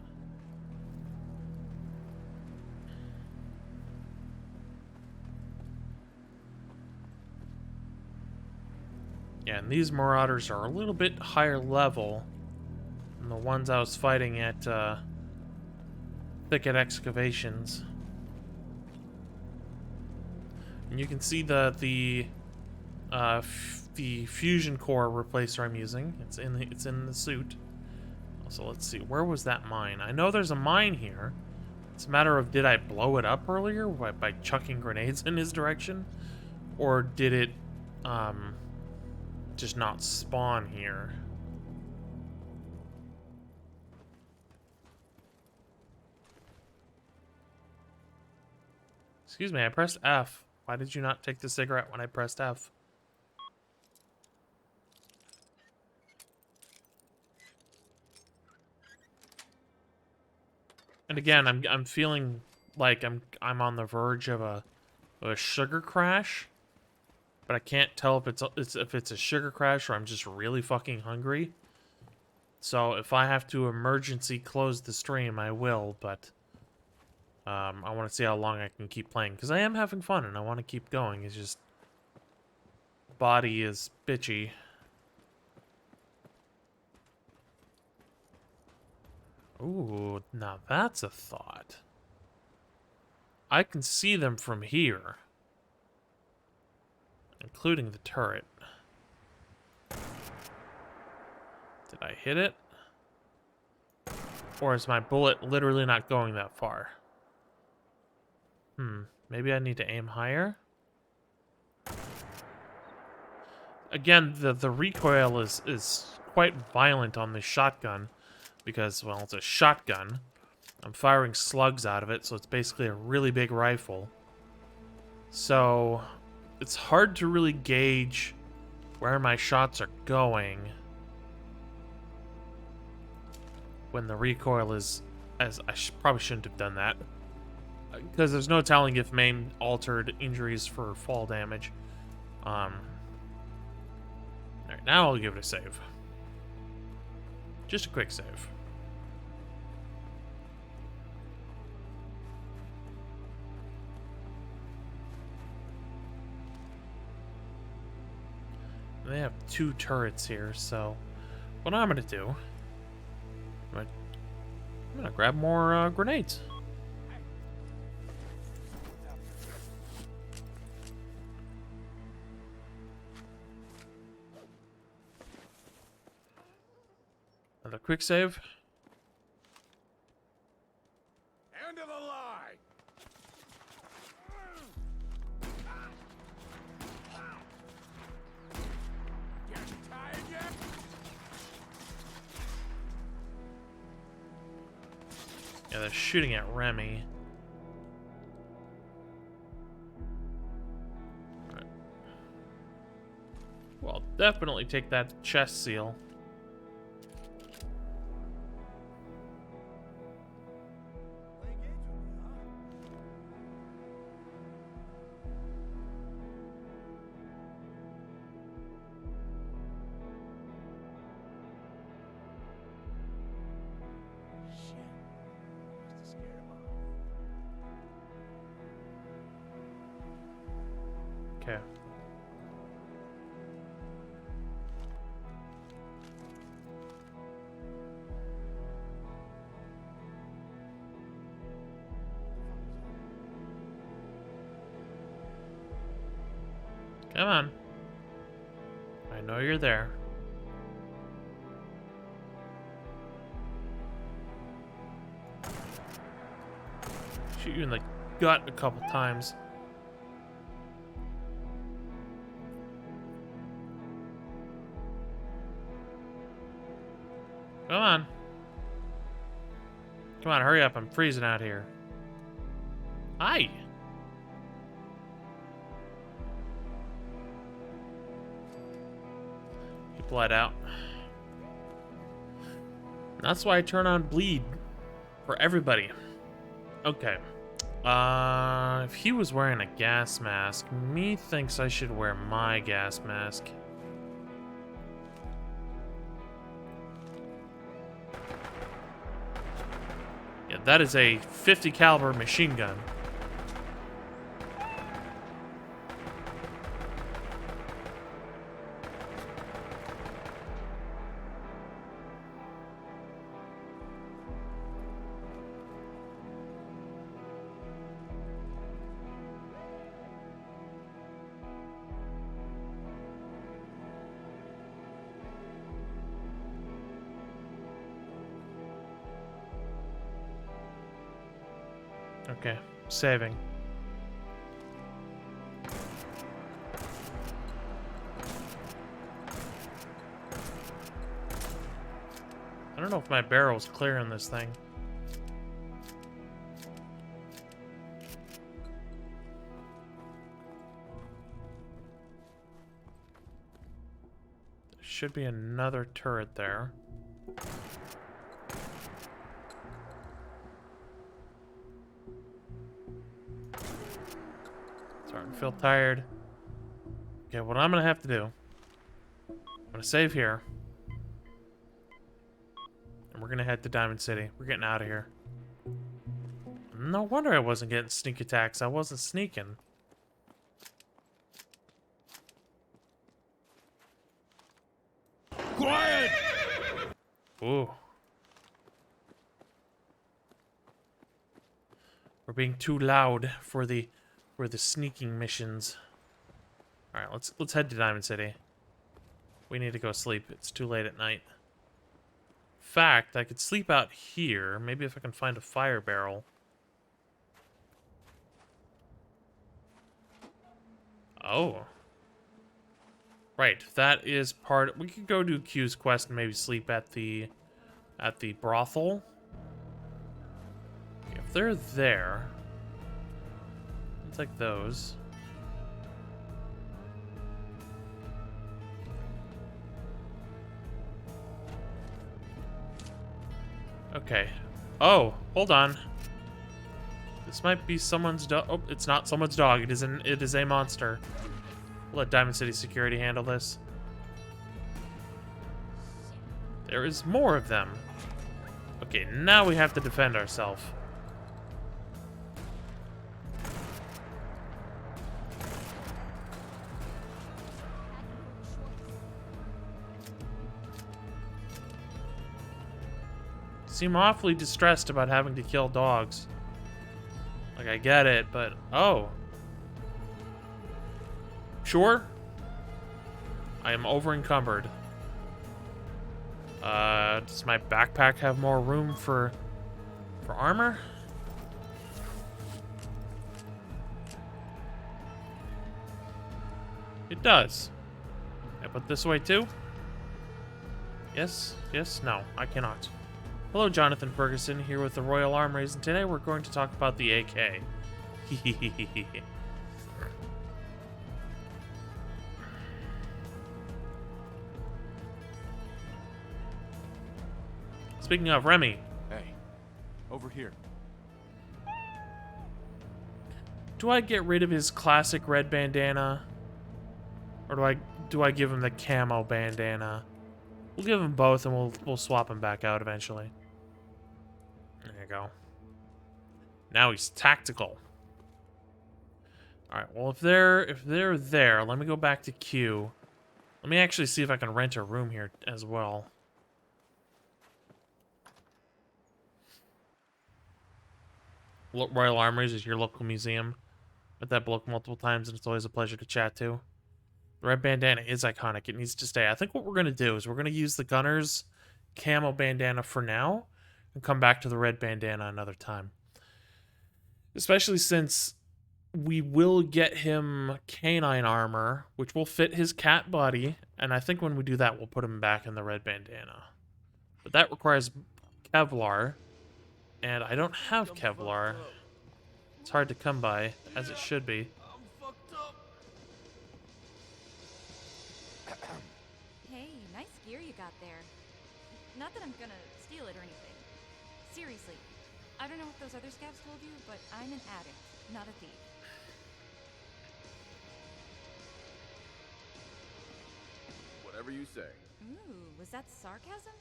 Yeah, and these Marauders are a little bit higher level than the ones I was fighting at Thicket Excavations. And you can see the fusion core replacer I'm using. It's in the suit. So let's see, where was that mine? I know there's a mine here. It's a matter of, did I blow it up earlier by chucking grenades in his direction, or did it just not spawn here? Excuse me, I pressed F. Why did you not take the cigarette when I pressed F? And again, I'm feeling like I'm on the verge of a sugar crash, but I can't tell if it's a sugar crash or I'm just really fucking hungry. So if I have to emergency close the stream, I will. But I want to see how long I can keep playing because I am having fun and I want to keep going. It's just body is bitchy. Ooh, now that's a thought. I can see them from here, including the turret. Did I hit it? Or is my bullet literally not going that far? Maybe I need to aim higher? Again, the recoil is quite violent on this shotgun because, well, it's a shotgun. I'm firing slugs out of it, so it's basically a really big rifle. So it's hard to really gauge where my shots are going when the recoil is, as I probably shouldn't have done that, because there's no telling if main altered injuries for fall damage. Alright, now I'll give it a save. Just a quick save. They have 2 turrets here, so what I'm gonna do, I'm gonna grab more grenades. Another quick save. End of the line. Getting tired yet? Yeah, they're shooting at Remy. Alright. Well, definitely take that chest seal. Play games with me, huh? Shit. Must have scared him off. Okay. Come on. I know you're there. Shoot you in the gut a couple times. Come on. Come on, hurry up. I'm freezing out here. Hi. He bled out. That's why I turn on bleed for everybody. Okay. If he was wearing a gas mask, me thinks I should wear my gas mask. Yeah, that is a 50 caliber machine gun. Okay, saving. I don't know if my barrel's clear on this thing. should be another turret there. Starting to feel tired. Okay, what I'm gonna have to do, I'm gonna save here. And we're gonna head to Diamond City. We're getting out of here. No wonder I wasn't getting sneak attacks. I wasn't sneaking. Quiet! Ooh. We're being too loud for the sneaking missions. All right, let's head to Diamond City. We need to go sleep. It's too late at night. In fact, I could sleep out here. Maybe if I can find a fire barrel. Oh. Right, that is part. We could go do Q's quest and maybe sleep at the brothel. Okay, if they're there, let's take those. Okay. Oh, hold on. This might be someone's dog. Oh, it's not someone's dog. It is a monster. We'll let Diamond City Security handle this. There is more of them. Okay, now we have to defend ourselves. Seem awfully distressed about having to kill dogs. Like, I get it, but... Oh. Sure. I am over-encumbered. Does my backpack have more room for armor? It does. Can I put this away too? Yes, yes, no, I cannot. Hello, Jonathan Ferguson, here with the Royal Armories, and today we're going to talk about the AK. Speaking of, Remy. Hey, over here. Do I get rid of his classic red bandana? Or do I give him the camo bandana? We'll give him both and we'll swap him back out eventually. There you go. Now he's tactical. Alright, well if they're there, let me go back to Q. Let me actually see if I can rent a room here as well. Royal Armories is your local museum. Met that bloke multiple times and it's always a pleasure to chat to. The red bandana is iconic. It needs to stay. I think what we're going to do is we're going to use the gunner's camo bandana for now and come back to the red bandana another time. Especially since we will get him canine armor, which will fit his cat body. And I think when we do that, we'll put him back in the red bandana. But that requires Kevlar. And I don't have Kevlar. It's hard to come by, as it should be. Hey, nice gear you got there. Not that I'm gonna steal it or anything. Seriously, I don't know what those other scavs told you, but I'm an addict, not a thief. Whatever you say. Ooh, was that sarcasm?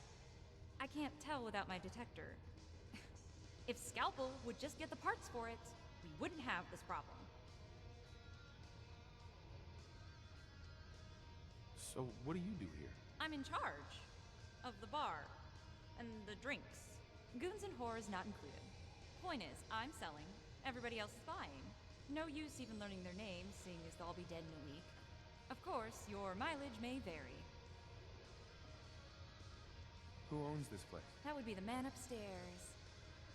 I can't tell without my detector. If Scalpel would just get the parts for it, we wouldn't have this problem. So what do you do here? I'm in charge of the bar and the drinks. Goons and whores not included. Point is, I'm selling, everybody else is buying. No use even learning their names, seeing as they'll all be dead in a week. Of course, your mileage may vary. Who owns this place? That would be the man upstairs.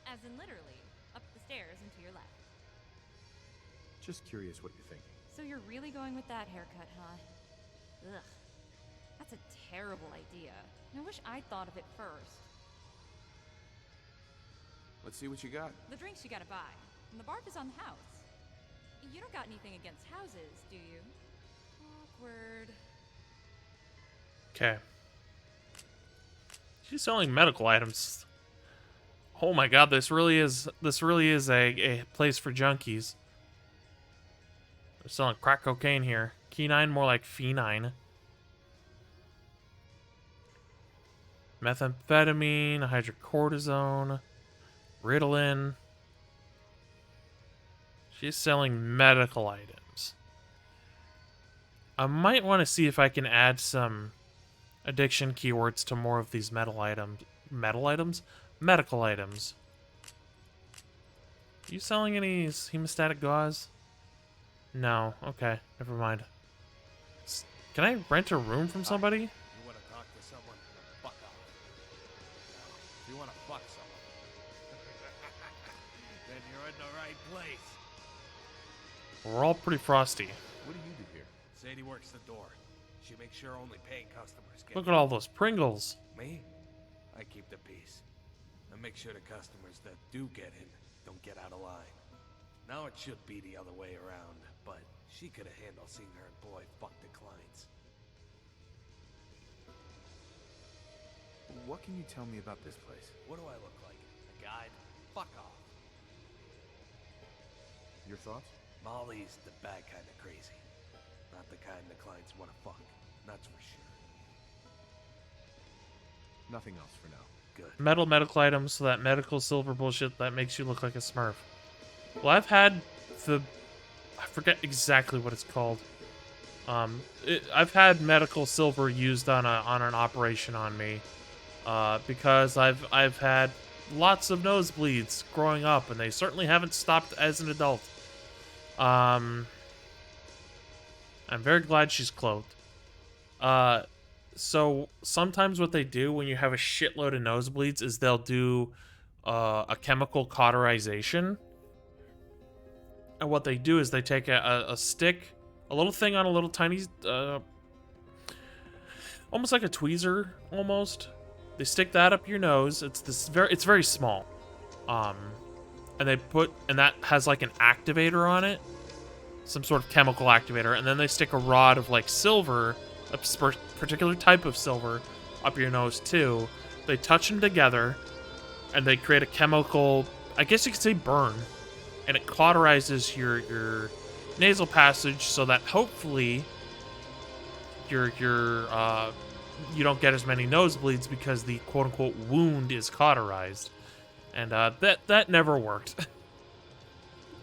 As in literally, up the stairs and to your left. Just curious what you're thinking. So you're really going with that haircut, huh? Ugh. That's a terrible idea. I wish I'd thought of it first. Let's see what you got. The drinks you gotta buy. And the barf is on the house. You don't got anything against houses, do you? Awkward. Okay. She's selling medical items. Oh my god, this really is a place for junkies. They're selling crack cocaine here. Quinine, more like phenine. Methamphetamine, hydrocortisone, Ritalin. She's selling medical items. I might want to see if I can add some addiction keywords to more of these medical items. Medical items. Are you selling any hemostatic gauze? No. Okay, never mind. Can I rent a room from somebody? You want to talk to someone? Fuck off. Now, if you want to fuck someone, then you're in the right place. We're all pretty frosty. What do you do here? Sadie works the door. She makes sure only paying customers get Look at all those Pringles. Me? I keep the peace. I make sure the customers that do get in don't get out of line. Now it should be the other way around, but she could have handled seeing her employee fuck the clients. What can you tell me about this place? What do I look like? A guide? Fuck off. Your thoughts? Molly's the bad kind of crazy. Not the kind the clients want to fuck. That's for sure. Nothing else for now. Good. Medical items, so that medical silver bullshit that makes you look like a Smurf. Well, I've had I forget exactly what it's called. I've had medical silver used on an operation on me, because I've had lots of nosebleeds growing up, and they certainly haven't stopped as an adult. I'm very glad she's clothed. So sometimes what they do when you have a shitload of nosebleeds is they'll do a chemical cauterization. And what they do is they take a stick, a little thing on a little tiny, almost like a tweezer, almost. They stick that up your nose. It's very small, and that has like an activator on it, some sort of chemical activator, and then they stick a rod of like silver, a particular type of silver, up your nose too. They touch them together, and they create a chemical, I guess you could say, burn. And it cauterizes your nasal passage so that hopefully you don't get as many nosebleeds because the quote-unquote wound is cauterized. And that never worked.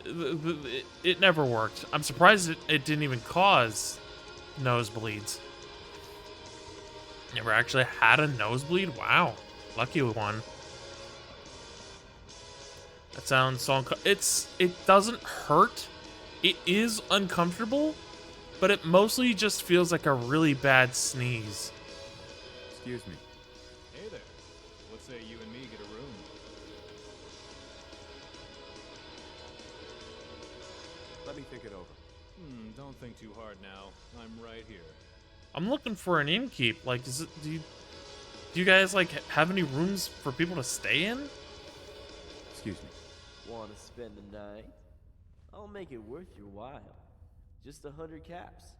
It never worked. I'm surprised it didn't even cause nosebleeds. Never actually had a nosebleed? Wow. Lucky one. That sounds so it doesn't hurt. It is uncomfortable, but it mostly just feels like a really bad sneeze. Excuse me. Hey there. What say you and me get a room? Let me think it over. Don't think too hard now. I'm right here. I'm looking for an innkeep. Like, do you guys like have any rooms for people to stay in? Excuse me. Want to spend the night? I'll make it worth your while. Just 100 caps.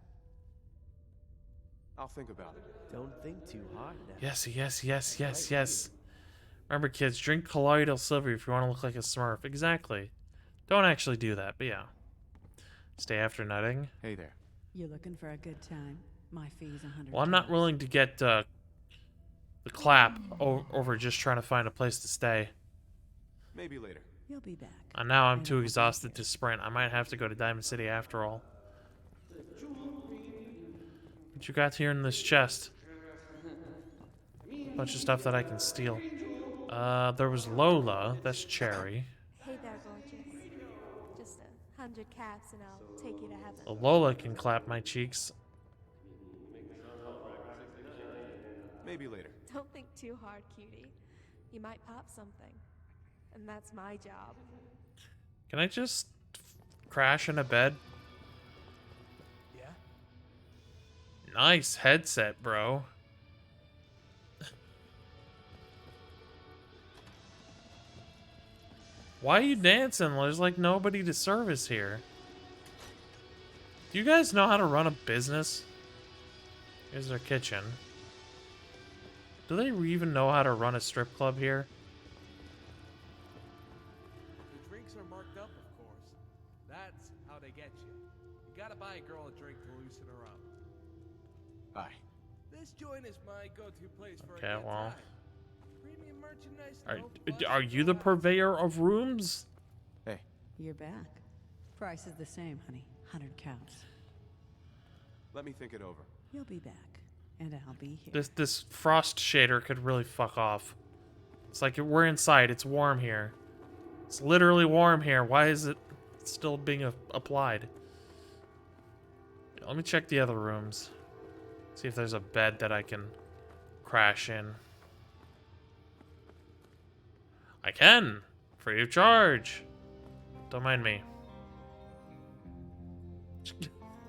I'll think about it. Don't think too hard now. Yes. Remember, kids, drink colloidal silver if you want to look like a Smurf. Exactly. Don't actually do that, but yeah. Stay after nutting. Hey there. You're looking for a good time. My fee's 100. Well, I'm not willing to get the clap over just trying to find a place to stay. Maybe later. You'll be back. And now I'm too exhausted to sprint. I might have to go to Diamond City after all. What you got here in this chest? Bunch of stuff that I can steal. There was Lola. That's Cherry. Hey there, gorgeous. Just 100 caps and I'll take you to heaven. Well, Lola can clap my cheeks. Maybe later. Don't think too hard, cutie. You might pop something. And that's my job. Can I just crash in a bed? Yeah? Nice headset, bro. Why are you dancing? There's like nobody to service here. Do you guys know how to run a business? Here's their kitchen. Do they even know how to run a strip club here? The drinks are marked up, of course. That's how they get you. You gotta buy a girl a drink to loosen her up. Hi. This joint is my go-to place for Okay, a good well. time. Premium merchandise, no fuss, Are you the no hassle. purveyor of rooms? Hey. You're back. Price is the same, honey. 100 counts. Let me think it over. You'll be back, and I'll be here. This frost shader could really fuck off. It's like we're inside. It's warm here. It's literally warm here. Why is it still being applied? Let me check the other rooms. See if there's a bed that I can crash in. I can! Free of charge! Don't mind me.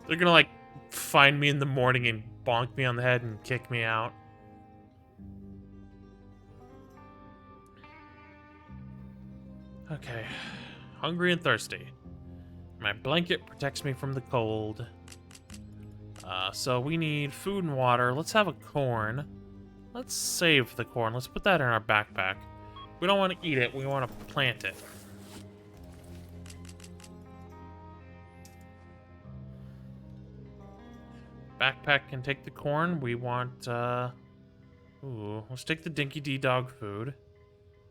They're gonna, like, find me in the morning and bonk me on the head and kick me out. Okay. Hungry and thirsty. My blanket protects me from the cold. So we need food and water. Let's have a corn. Let's save the corn. Let's put that in our backpack. We don't want to eat it. We want to plant it. Backpack can take the corn. We want, ooh, let's take the Dinky D dog food.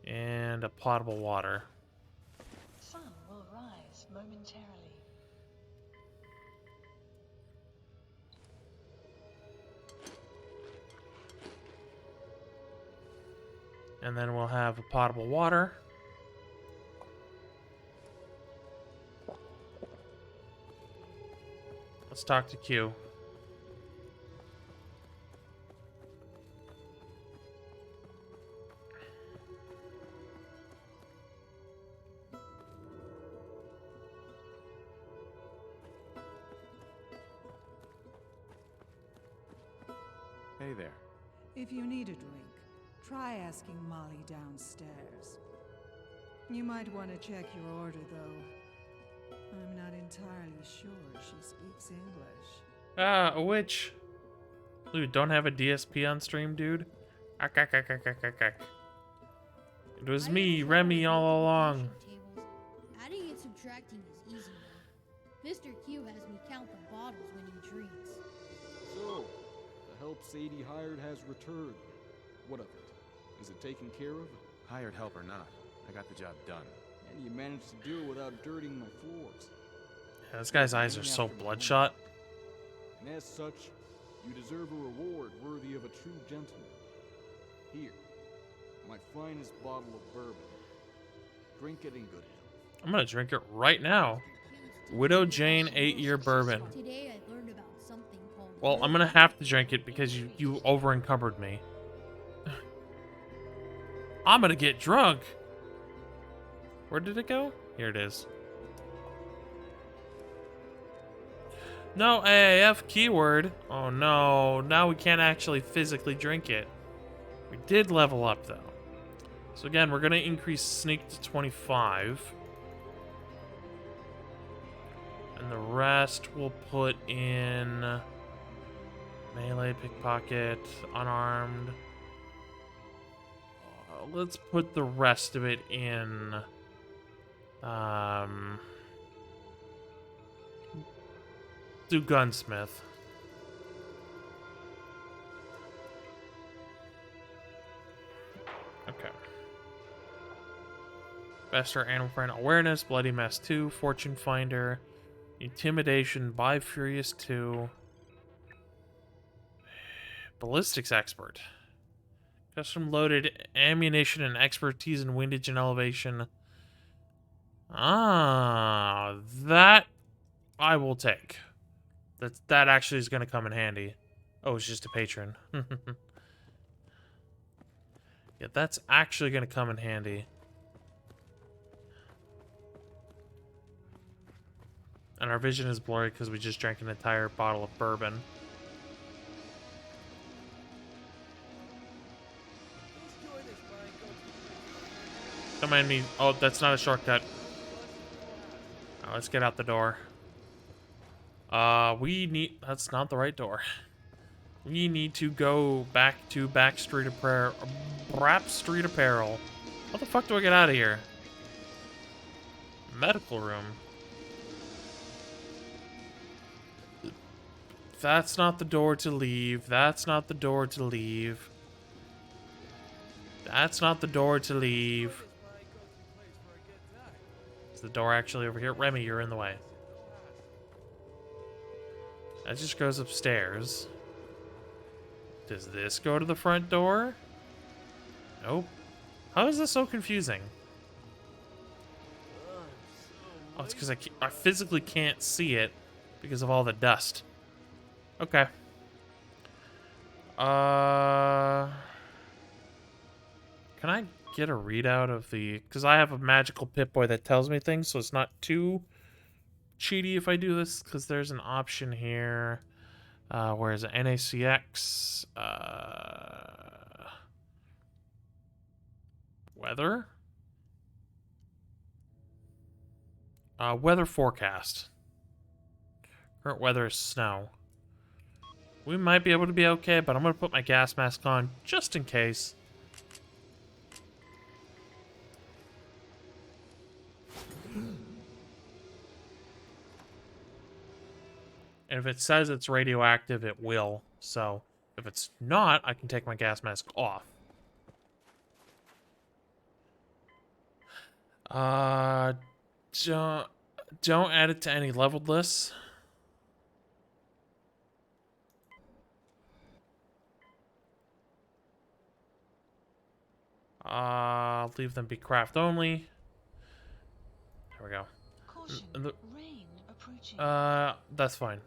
And a potable water. Sun will rise momentarily. And then we'll have a potable water. Let's talk to Q. Hey there. If you need a drink, try asking Molly downstairs. You might want to check your order, though. I'm not entirely sure she speaks English. Ah, a witch. Dude, don't have a DSP on stream, dude. It was me, Remy, all along. Adding and subtracting is easy now. Mr. Q has me count the bottles when he drinks. So, the help Sadie hired has returned. What of it? Is it taken care of? Hired help or not, I got the job done. And you managed to do it without dirtying my floors. Yeah, this guy's eyes are so bloodshot. And as such, you deserve a reward worthy of a true gentleman. Here, my finest bottle of bourbon. Drink it in good health. I'm gonna drink it right now. Widow Jane 8-year bourbon. Today I learned about something called... Well, I'm gonna have to drink it because you over encumbered me. I'm gonna get drunk. Where did it go? Here it is. No AAF keyword. Oh no, now we can't actually physically drink it. We did level up though. So again, we're gonna increase sneak to 25. And the rest we'll put in melee, pickpocket, unarmed. Let's put the rest of it in do gunsmith. Okay. Best or animal friend awareness, bloody mess 2, fortune finder, intimidation, by furious 2, ballistics expert, custom loaded ammunition and expertise in windage and elevation. Ah, that I will take. That actually is going to come in handy. Oh, it's just a patron. Yeah, that's actually going to come in handy. And our vision is blurry because we just drank an entire bottle of bourbon. Don't mind me. Oh, that's not a shortcut. Now, let's get out the door. We need... That's not the right door. We need to go back to Backstreet Apparel. Brap Street Apparel. How the fuck do I get out of here? Medical room. That's not the door to leave. That's not the door to leave. That's not the door to leave. Is the door actually over here? Remy, you're in the way. That just goes upstairs. Does this go to the front door? Nope. How is this so confusing? Oh, it's because I physically can't see it because of all the dust. Okay. Can I get a readout of the... Because I have a magical Pip-Boy that tells me things, so it's not too cheaty if I do this, because there's an option here. Where is it? NACX. Weather? Weather forecast. Current weather is snow. We might be able to be okay, but I'm going to put my gas mask on just in case. And if it says it's radioactive, it will. So, if it's not, I can take my gas mask off. Don't add it to any leveled lists. I'll leave them be craft only. There we go. Caution, rain approaching. That's fine.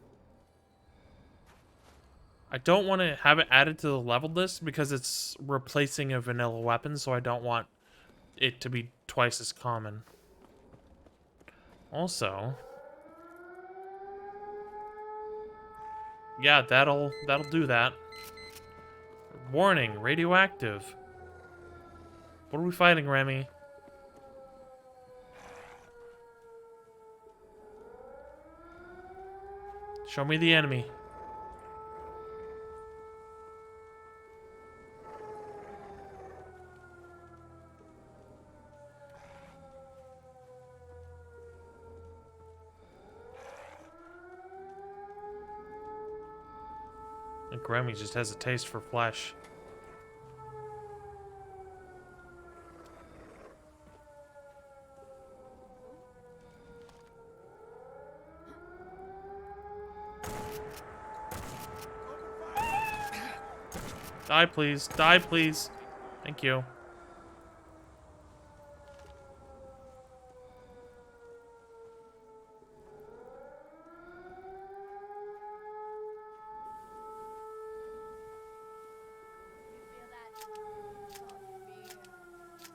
I don't want to have it added to the leveled list because it's replacing a vanilla weapon, so I don't want it to be twice as common. Also, yeah, that'll do that. Warning, radioactive. What are we fighting, Remy? Show me the enemy. I think Remy just has a taste for flesh. Die, please. Die, please. Thank you.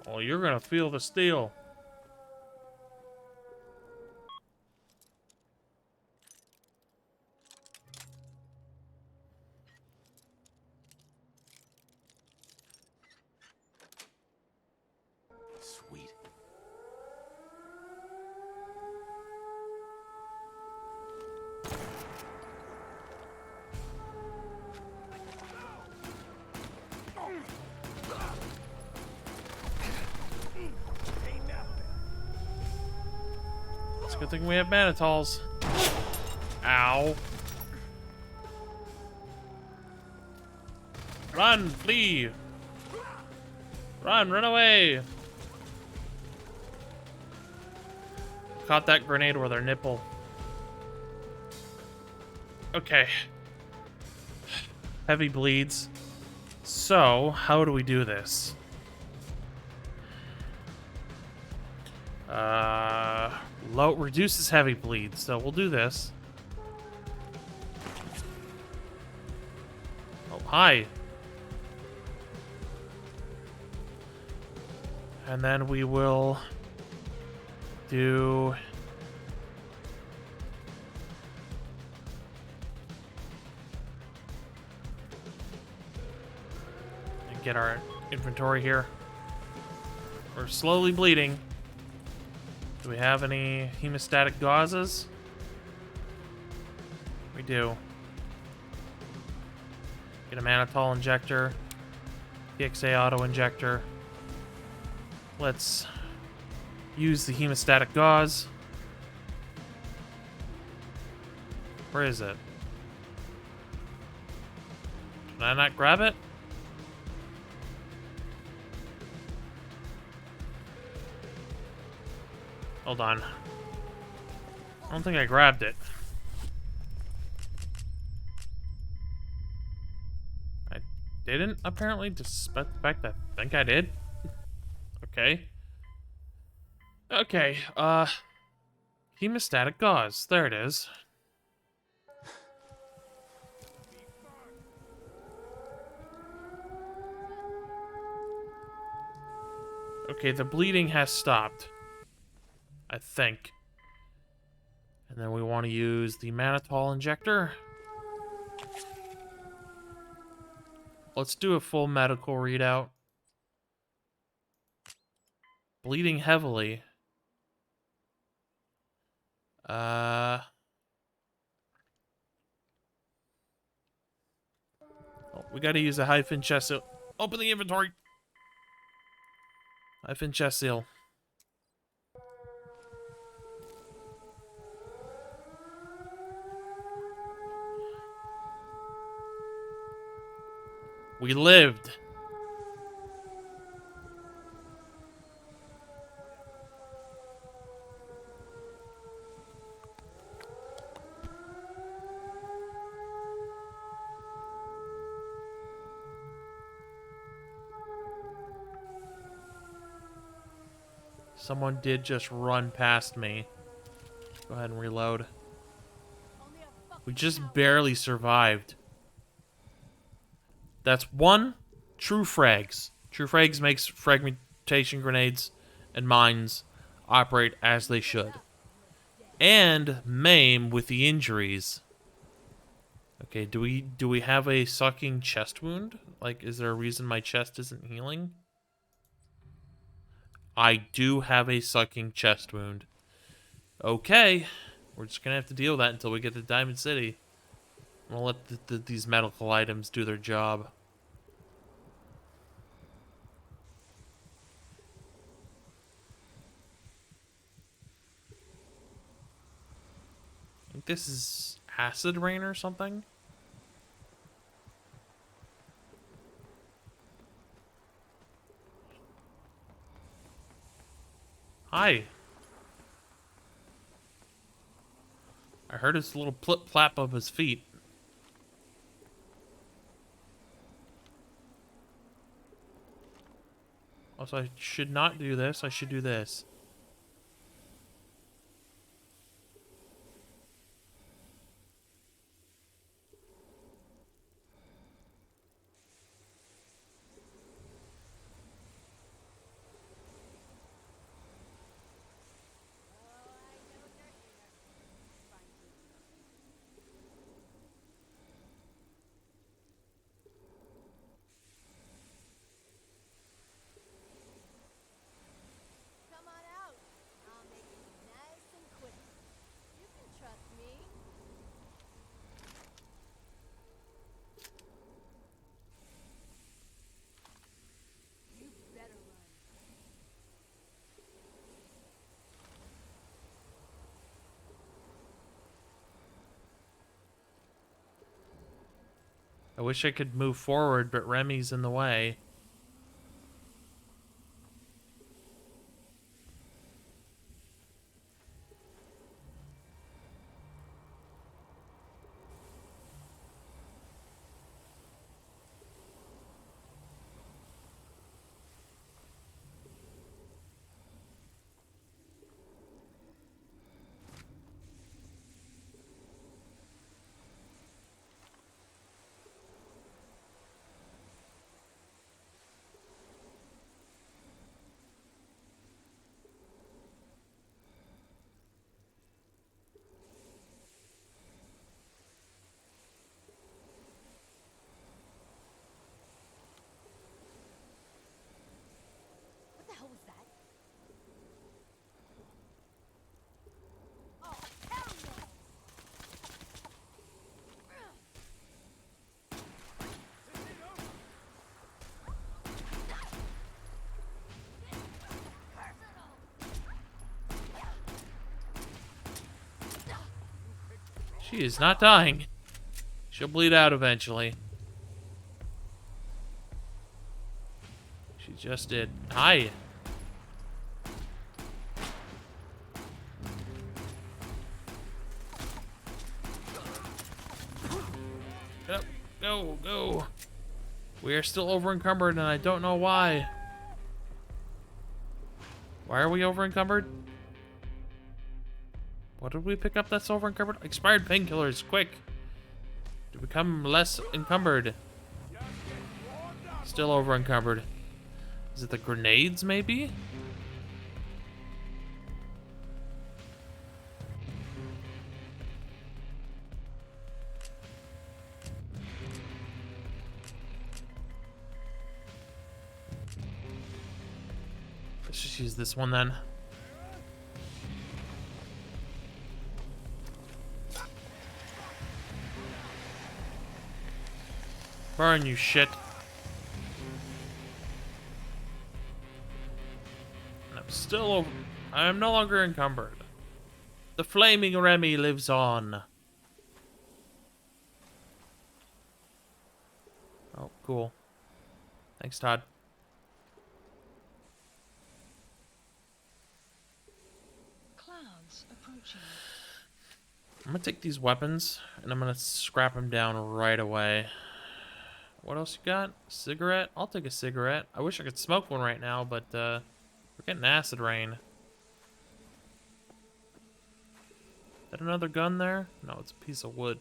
Oh, you're gonna feel the steel. Sweet. It's a good thing we have manitols. Ow. Run, flee. Run away. Caught that grenade with her nipple. Okay. Heavy bleeds. So, how do we do this? Low reduces heavy bleed, so we'll do this. Oh, hi. And then we will do and get our inventory here. We're slowly bleeding. Do we have any hemostatic gauzes? We do. Get a mannitol injector. PXA auto injector. Let's use the hemostatic gauze. Where is it? Can I not grab it? Hold on. I don't think I grabbed it. I didn't, apparently, despite the fact that I think I did. Okay. Okay, hemostatic gauze. There it is. Okay, the bleeding has stopped. I think. And then we want to use the mannitol injector. Let's do a full medical readout. Bleeding heavily. Oh, we gotta use a hyphen chest seal. Open the inventory. Hyphen chest seal. We lived. Someone did just run past me. Go ahead and reload. We just barely survived. That's one. True frags. True frags makes fragmentation grenades and mines operate as they should. And maim with the injuries. Okay, do we have a sucking chest wound? Like, is there a reason my chest isn't healing? I do have a sucking chest wound. Okay, we're just gonna have to deal with that until we get to Diamond City. I'm gonna let these medical items do their job. I think this is acid rain or something. Hi. I heard his little plip-plap of his feet. Also, I should not do this. I should do this. Come on out. I'll make it nice and quick. You can trust me. You better run. I wish I could move forward, but Remy's in the way. She is not dying. She'll bleed out eventually. She just did. Hi. Go, go, go. We are still over encumbered, and I don't know why. Why are we over encumbered? What did we pick up that's over encumbered? Expired painkillers, quick. To become less encumbered. Still over encumbered. Is it the grenades, maybe? Let's just use this one then. Burn, you shit. And I'm still over. I am no longer encumbered. The flaming Remy lives on. Oh, cool. Thanks, Todd. Clouds approaching. I'm gonna take these weapons and I'm gonna scrap them down right away. What else you got? Cigarette? I'll take a cigarette. I wish I could smoke one right now, but we're getting acid rain. Is that another gun there? No, it's a piece of wood.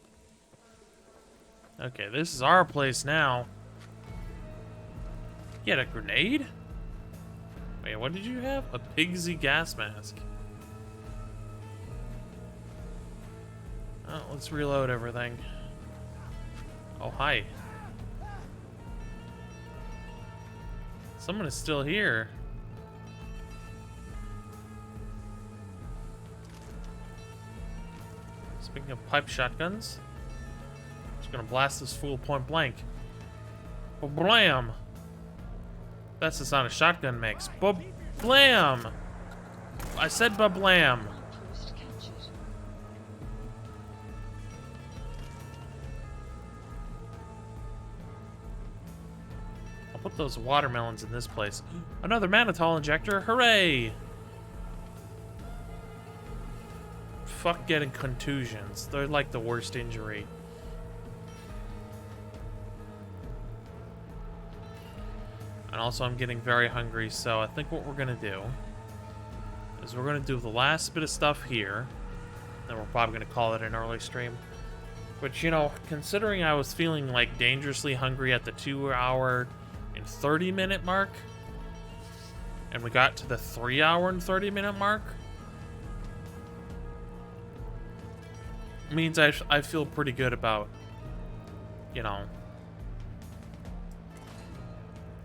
Okay, this is our place now. You had a grenade? Wait, what did you have? A Pigsy gas mask. Oh, let's reload everything. Oh, hi. Someone is still here. Speaking of pipe shotguns, I'm just gonna blast this fool point blank. Blam! That's the sound a shotgun makes. Blam! I said blam. I'll put those watermelons in this place. Another mannitol injector. Hooray! Fuck getting contusions. They're like the worst injury. And also I'm getting very hungry, so I think what we're gonna do is we're gonna do the last bit of stuff here. Then we're probably gonna call it an early stream. Which, you know, considering I was feeling like dangerously hungry at the 2-hour and 30-minute mark, and we got to the 3-hour and 30-minute mark, means I feel pretty good about, you know,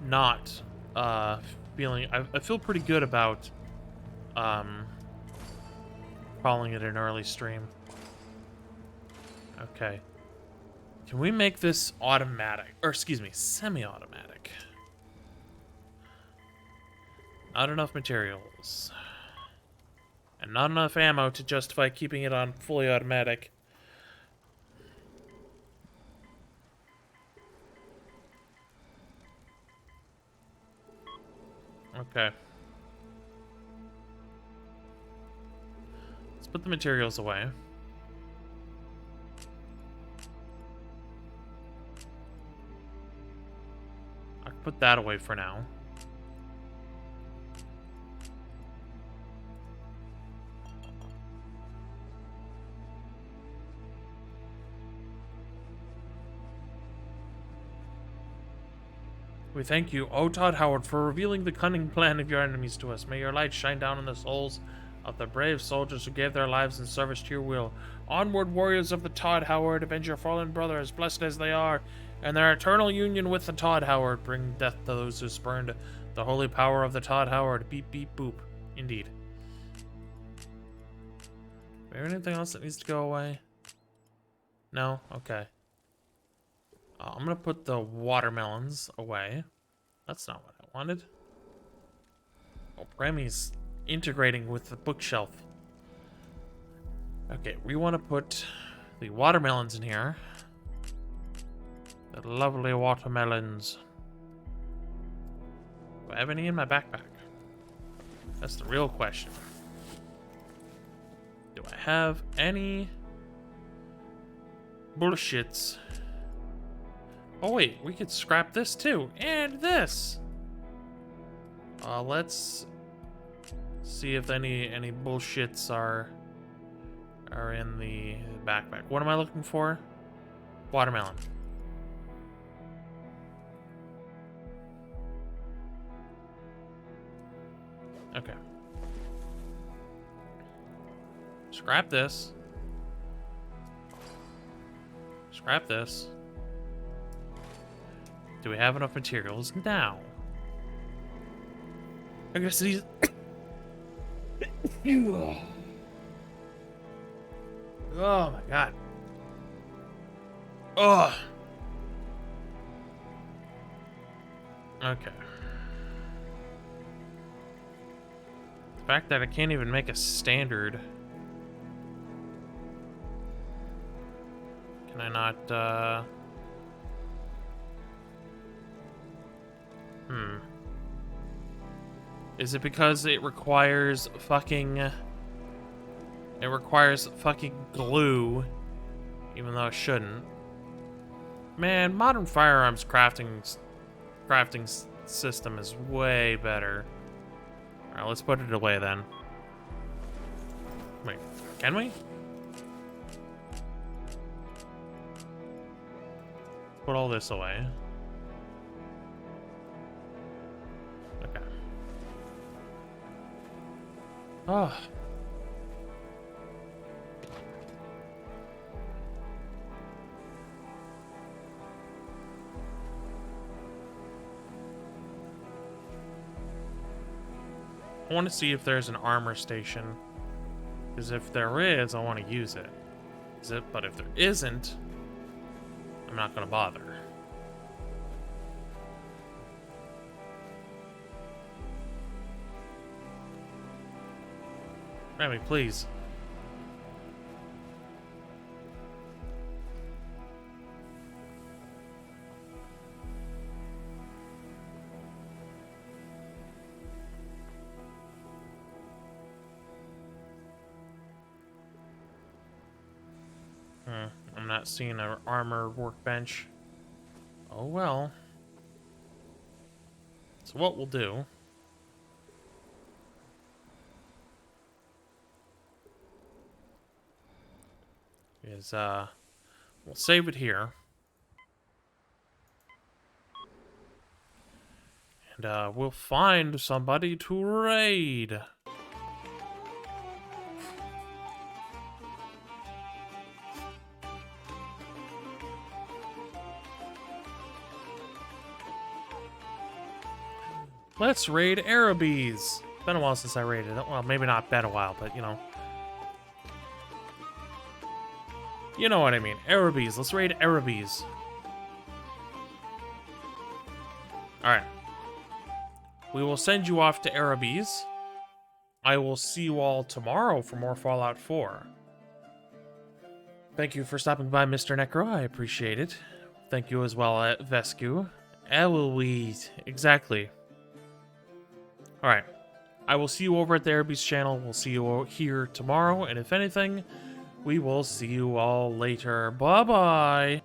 not feeling. I feel pretty good about calling it an early stream. Okay, can we make this automatic, or excuse me, semi-automatic? Not enough materials and not enough ammo to justify keeping it on fully automatic. Okay. Let's put the materials away. I can put that away for now. We thank you, O Todd Howard, for revealing the cunning plan of your enemies to us. May your light shine down on the souls of the brave soldiers who gave their lives in service to your will. Onward, warriors of the Todd Howard, avenge your fallen brothers, blessed as they are, and their eternal union with the Todd Howard. Bring death to those who spurned the holy power of the Todd Howard. Beep, beep, boop. Indeed. Is there anything else that needs to go away? No? Okay. I'm gonna put the watermelons away. That's not what I wanted. Oh, Remy's integrating with the bookshelf. Okay, we want to put The watermelons in here. The lovely watermelons. Do I have any in my backpack? That's the real question. Do I have any bullshits? Oh wait, we could scrap this too, and this. Let's see if any bullshits are in the backpack. What am I looking for? Watermelon. Okay. Scrap this. Scrap this. Do we have enough materials now? I guess these. Oh my god. Ugh. Okay. The fact that I can't even make a standard. Can I not, Is it because it requires fucking... It requires fucking glue, even though it shouldn't. Man, modern firearms crafting system is way better. Alright, let's put it away then. Wait, can we? Put all this away. Okay. Oh. I want to see if there's an armor station. Because if there is, I want to use it. But if there isn't, I'm not going to bother. Remy, please. I'm not seeing an armor workbench. Oh well. So what we'll do is we'll save it here. And we'll find somebody to raid. Let's raid Arabies. Been a while since I raided it. Well, maybe not been a while, but you know. You know what I mean. Arabies. Let's raid Arabies. Alright. We will send you off to Arabies. I will see you all tomorrow for more Fallout 4. Thank you for stopping by, Mr. Necro. I appreciate it. Thank you as well, Vescu. Eloise. Exactly. Alright. I will see you over at the Arabies channel. We'll see you here tomorrow. And if anything, we will see you all later. Bye-bye.